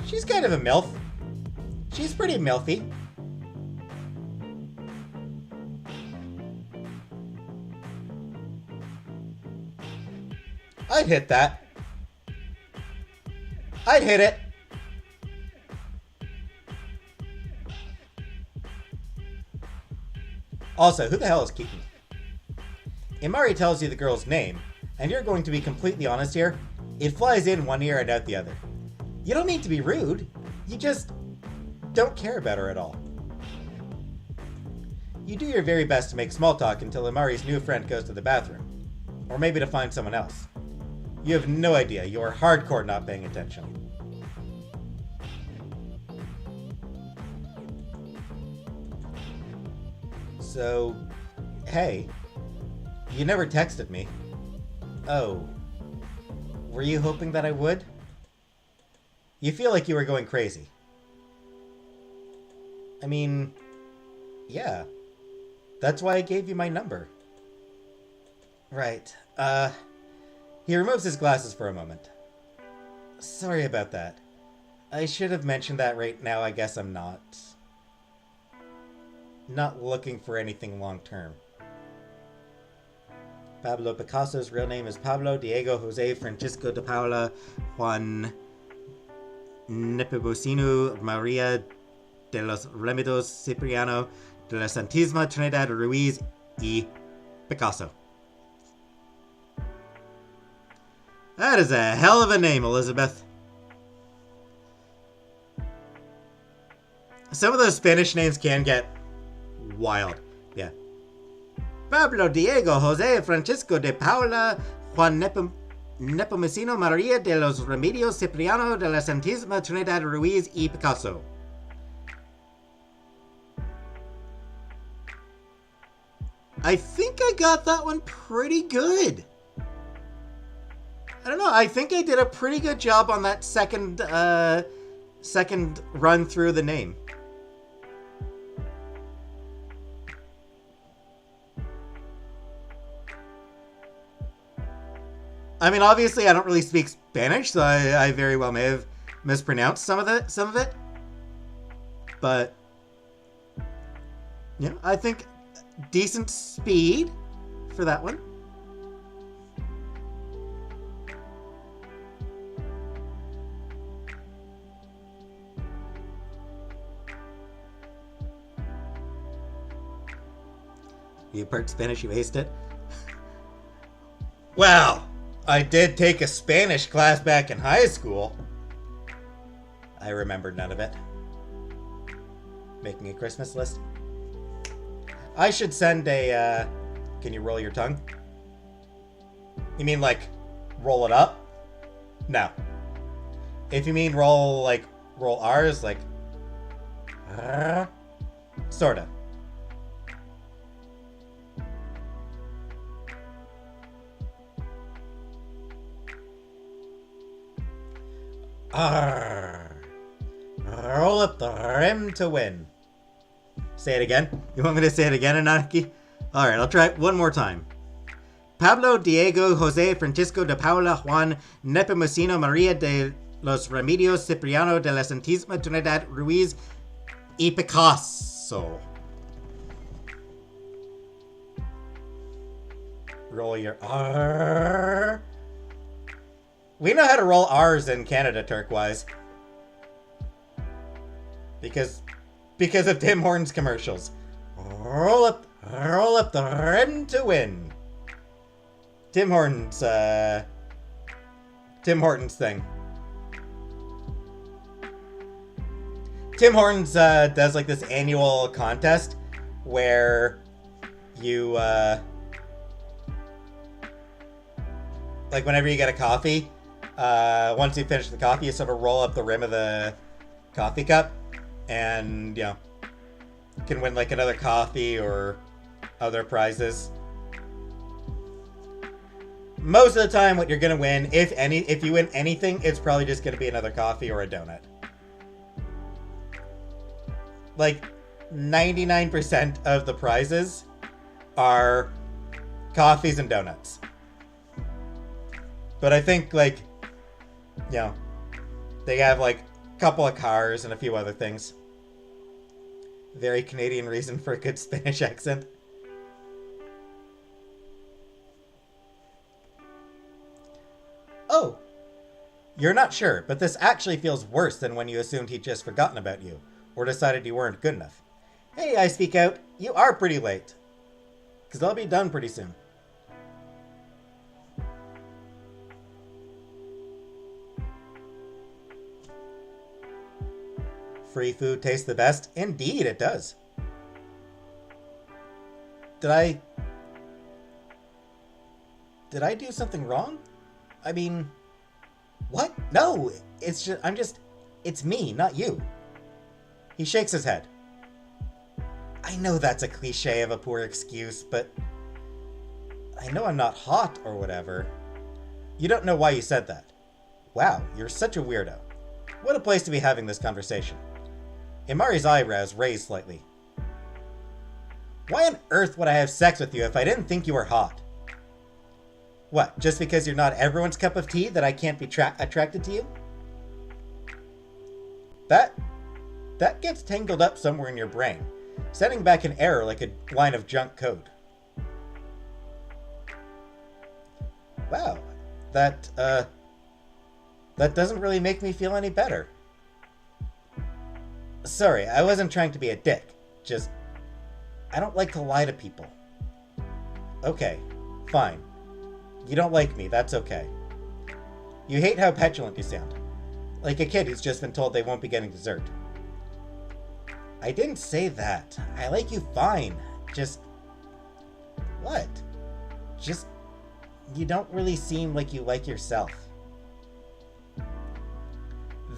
Speaker 1: She's kind of a MILF. She's pretty MILFy. I'd hit that. I'd hit it. Also, who the hell is Keaton? Imari tells you the girl's name, and you're going to be completely honest here, it flies in one ear and out the other. You don't mean to be rude, you just don't care about her at all. You do your very best to make small talk until Imari's new friend goes to the bathroom, or maybe to find someone else. You have no idea, you are hardcore not paying attention. So, hey, you never texted me. Oh, were you hoping that I would? You feel like you were going crazy. I mean, yeah. That's why I gave you my number. Right, He removes his glasses for a moment. Sorry about that. I should have mentioned that right now. I guess I'm not looking for anything long-term. Pablo Picasso's real name is Pablo Diego Jose Francisco de Paula Juan Nepomuceno Maria de los Remedios Cipriano de la Santísima Trinidad Ruiz y Picasso. That is a hell of a name, Elizabeth. Some of those Spanish names can get wild. Yeah. Pablo Diego Jose Francisco de Paula Juan Nepomuceno Maria de los Remedios Cipriano de la Santísima Trinidad Ruiz y Picasso. I think I got that one pretty good. I don't know. I think I did a pretty good job on that second run through the name. I mean, obviously, I don't really speak Spanish, so I very well may have mispronounced some of it. But yeah, I think decent speed for that one. You part Spanish, you aced it. Well, I did take a Spanish class back in high school. I remember none of it. Making a Christmas list. I should send a, can you roll your tongue? You mean like, roll it up? No. If you mean roll R's, like, sorta. Roll up the rim to win. Say it again. You want me to say it again, Anaki? Alright, I'll try it one more time. Pablo, Diego, Jose, Francisco de Paula, Juan, Nepomuceno, Maria de los Remedios, Cipriano de la Santísima Trinidad, Ruiz, y Picasso. Roll your R. We know how to roll R's in Canada, Turquoise. Because of Tim Hortons commercials. Roll up the rim to win. Tim Hortons thing. Tim Hortons does like this annual contest where you like whenever you get a coffee, once you finish the coffee, you sort of roll up the rim of the coffee cup, and you know, you can win like another coffee or other prizes. Most of the time, what you're gonna win, if you win anything, it's probably just gonna be another coffee or a donut. Like 99% of the prizes are coffees and donuts. But I think, like, you know, they have like a couple of cars and a few other things. Very Canadian reason for a good Spanish accent. Oh, you're not sure, but this actually feels worse than when you assumed he'd just forgotten about you, or decided you weren't good enough. Hey, I speak out, you are pretty late. 'Cause I'll be done pretty soon. Free food tastes the best? Indeed, it does. Did I do something wrong? I mean, what? No, it's me, not you. He shakes his head. I know that's a cliche of a poor excuse, but I know I'm not hot or whatever. You don't know why you said that. Wow, you're such a weirdo. What a place to be having this conversation. Imari's eyebrows raised slightly. Why on earth would I have sex with you if I didn't think you were hot? What, just because you're not everyone's cup of tea that I can't be attracted to you? That gets tangled up somewhere in your brain, sending back an error like a line of junk code. Wow, that doesn't really make me feel any better. Sorry, I wasn't trying to be a dick. Just, I don't like to lie to people. Okay, fine. You don't like me, that's okay. You hate how petulant you sound. Like a kid who's just been told they won't be getting dessert. I didn't say that. I like you fine. Just... What? Just... You don't really seem like you like yourself.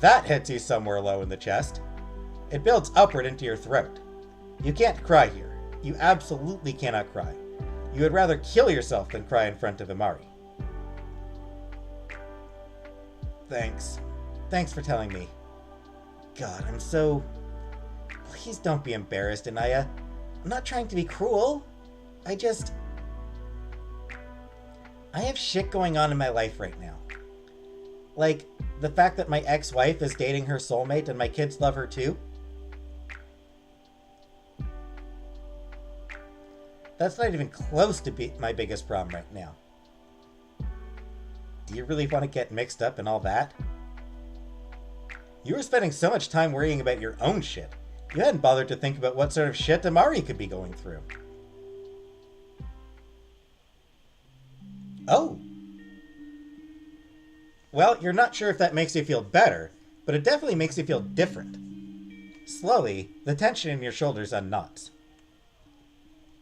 Speaker 1: That hits you somewhere low in the chest. It builds upward into your throat. You can't cry here. You absolutely cannot cry. You would rather kill yourself than cry in front of Imari. Thanks. Thanks for telling me. God, I'm so... Please don't be embarrassed, Anaya. I'm not trying to be cruel. I have shit going on in my life right now. Like, the fact that my ex-wife is dating her soulmate and my kids love her too. That's not even close to be my biggest problem right now. Do you really want to get mixed up in all that? You were spending so much time worrying about your own shit. You hadn't bothered to think about what sort of shit Amari could be going through. Oh. Well, you're not sure if that makes you feel better, but it definitely makes you feel different. Slowly, the tension in your shoulders unknots.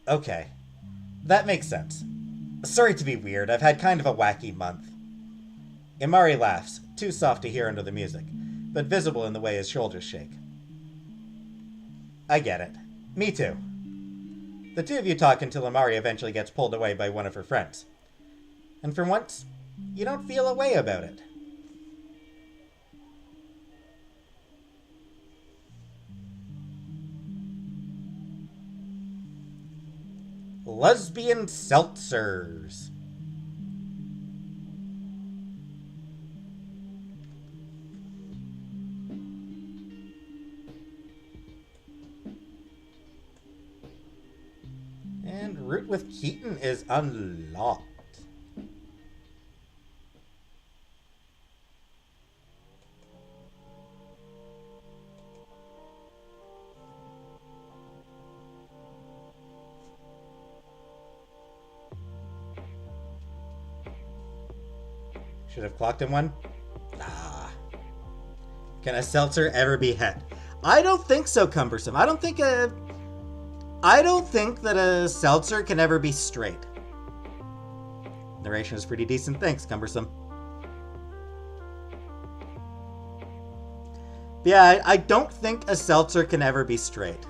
Speaker 1: Okay. That makes sense. Sorry to be weird, I've had kind of a wacky month. Imari laughs, too soft to hear under the music, but visible in the way his shoulders shake. I get it. Me too. The two of you talk until Imari eventually gets pulled away by one of her friends. And for once, you don't feel a way about it. Lesbian seltzers. And route with Keaton is unlocked. Should have clocked him one? Nah. Can a seltzer ever be het? I don't think so, Cumbersome. I don't think that a seltzer can ever be straight. Narration is pretty decent. Thanks, Cumbersome. But yeah, I don't think a seltzer can ever be straight.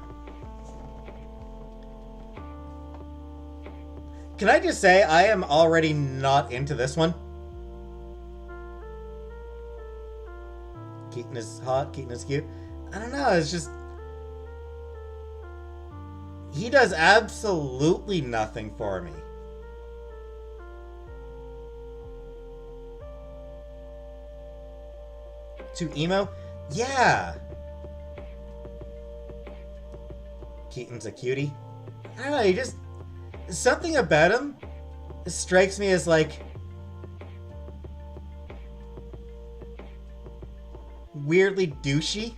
Speaker 1: Can I just say, I am already not into this one. Keaton is hot, Keaton is cute. I don't know, it's just... He does absolutely nothing for me. Too emo? Yeah! Keaton's a cutie. I don't know, he just... Something about him strikes me as like... weirdly douchey.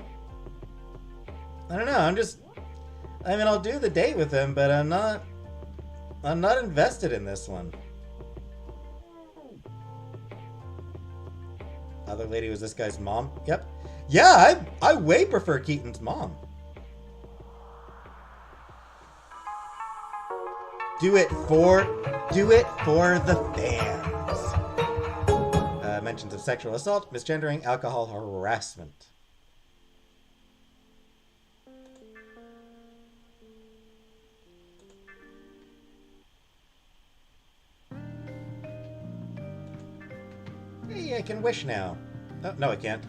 Speaker 1: I don't know, I mean, I'll do the date with him, but I'm not invested in this one. Other lady was this guy's mom? Yep. Yeah, I way prefer Keaton's mom. Do it for the fans. Mentions of sexual assault, misgendering, alcohol harassment. Hey, I can wish now. Oh, no, I can't.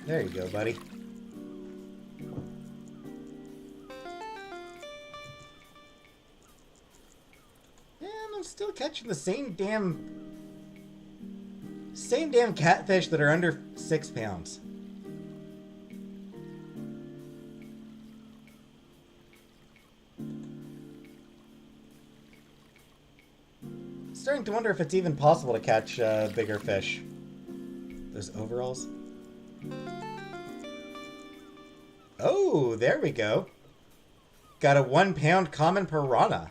Speaker 1: There you go, buddy. And I'm still catching the same damn catfish that are under 6 pounds. Starting to wonder if it's even possible to catch bigger fish. Those overalls. Oh, there we go. Got a 1 pound common piranha.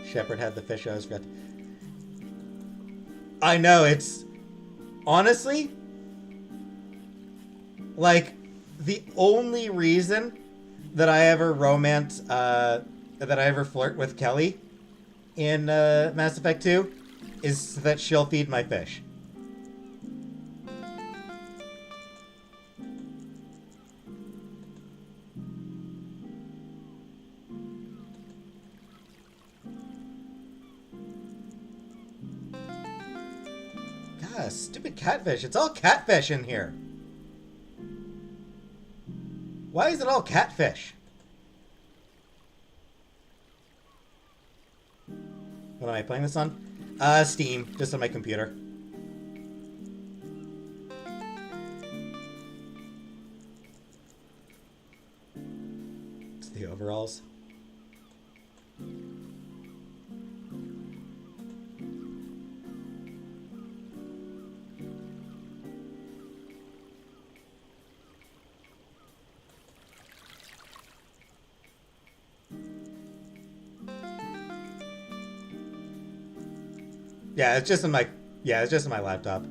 Speaker 1: Shepherd had the fish. I was forgot. I know, it's... Honestly... Like, the only reason that I ever romance... that I ever flirt with Kelly in Mass Effect 2 is that she'll feed my fish. God, stupid catfish. It's all catfish in here. Why is it all catfish? What am I playing this on? Steam, just on my computer. It's the overalls. Yeah, it's just in my laptop.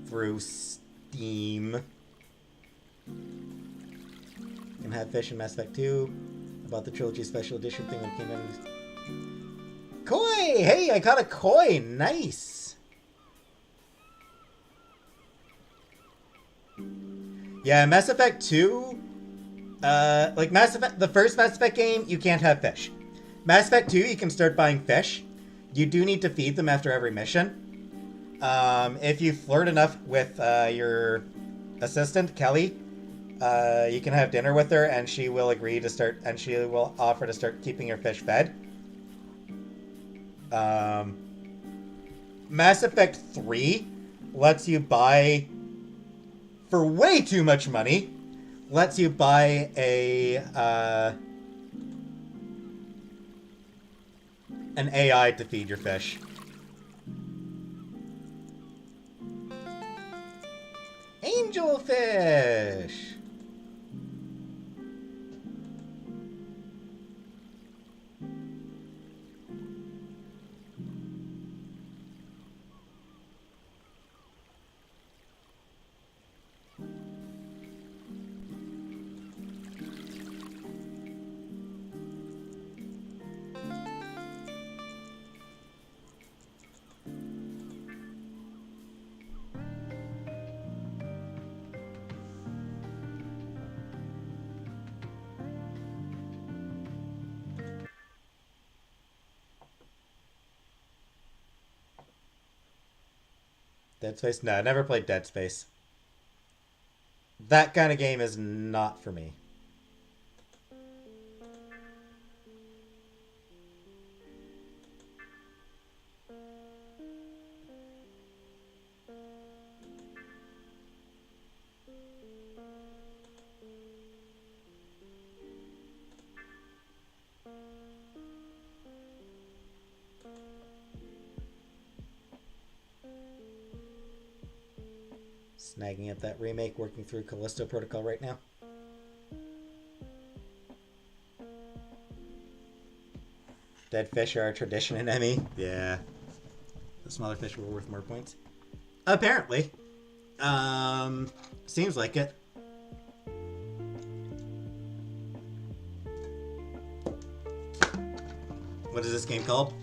Speaker 1: Through Steam. Can have fish in Mass Effect 2. About the trilogy special edition thing that came out. Koi! Hey, I got a koi! Nice! Yeah, Mass Effect 2. Like Mass Effect, the first Mass Effect game, you can't have fish. Mass Effect 2, you can start buying fish. You do need to feed them after every mission. If you flirt enough with your assistant, Kelly, you can have dinner with her and she will agree to start, and she will offer to start keeping your fish fed. Mass Effect 3 lets you buy, for way too much money, lets you buy an AI to feed your fish. Angelfish! Dead Space? No, I never played Dead Space. That kind of game is not for me. Snagging up that remake, working through Callisto Protocol right now. Dead fish are a tradition in ME. Yeah. The smaller fish were worth more points. Apparently. Seems like it. What is this game called?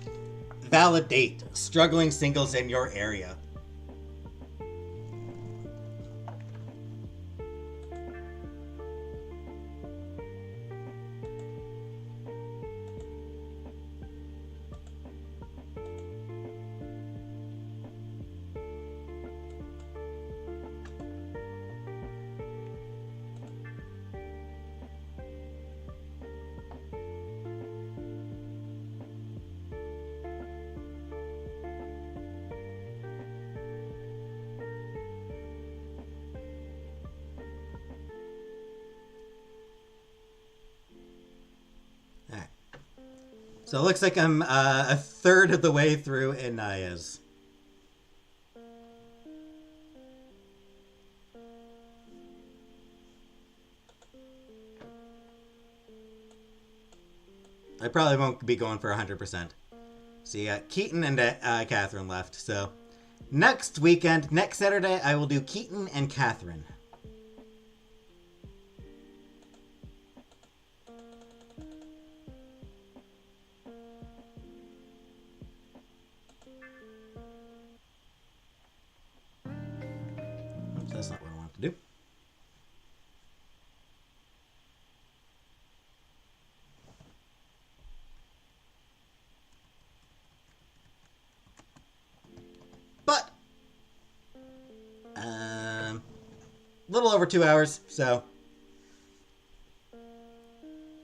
Speaker 1: ValiDate. Struggling singles in your area. So it looks like I'm a third of the way through Inaya's. I probably won't be going for 100%. So you got Keaton and Catherine left. So next weekend, next Saturday, I will do Keaton and Catherine. Oops, that's not what I want to do. But little over 2 hours, so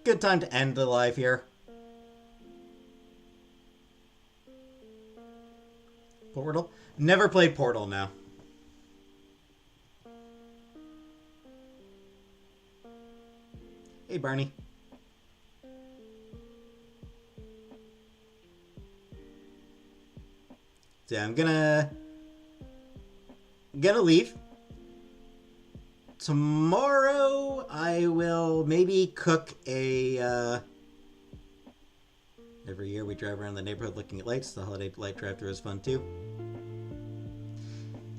Speaker 1: good time to end the live here. Portal? Never played Portal now. Hey, Barney. So I'm gonna leave. Tomorrow I will maybe cook a every year we drive around the neighborhood looking at lights. The holiday light drive-thru is fun too.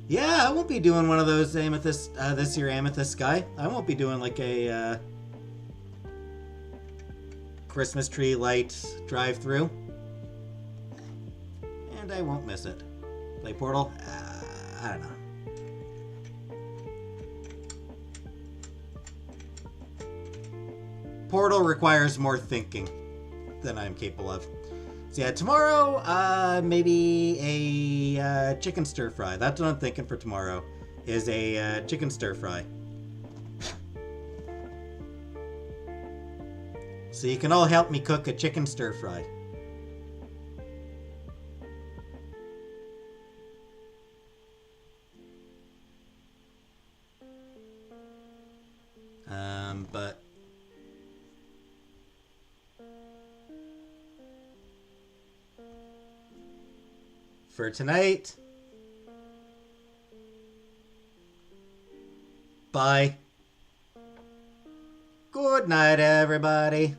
Speaker 1: Yeah, I won't be doing one of those amethyst this year amethyst sky. I won't be doing like a Christmas tree light drive-thru. And I won't miss it. Play Portal? I don't know. Portal requires more thinking than I'm capable of. So yeah, tomorrow, maybe a chicken stir fry. That's what I'm thinking for tomorrow, is a chicken stir fry. So you can all help me cook a chicken stir fry. But for tonight, bye. Good night, everybody.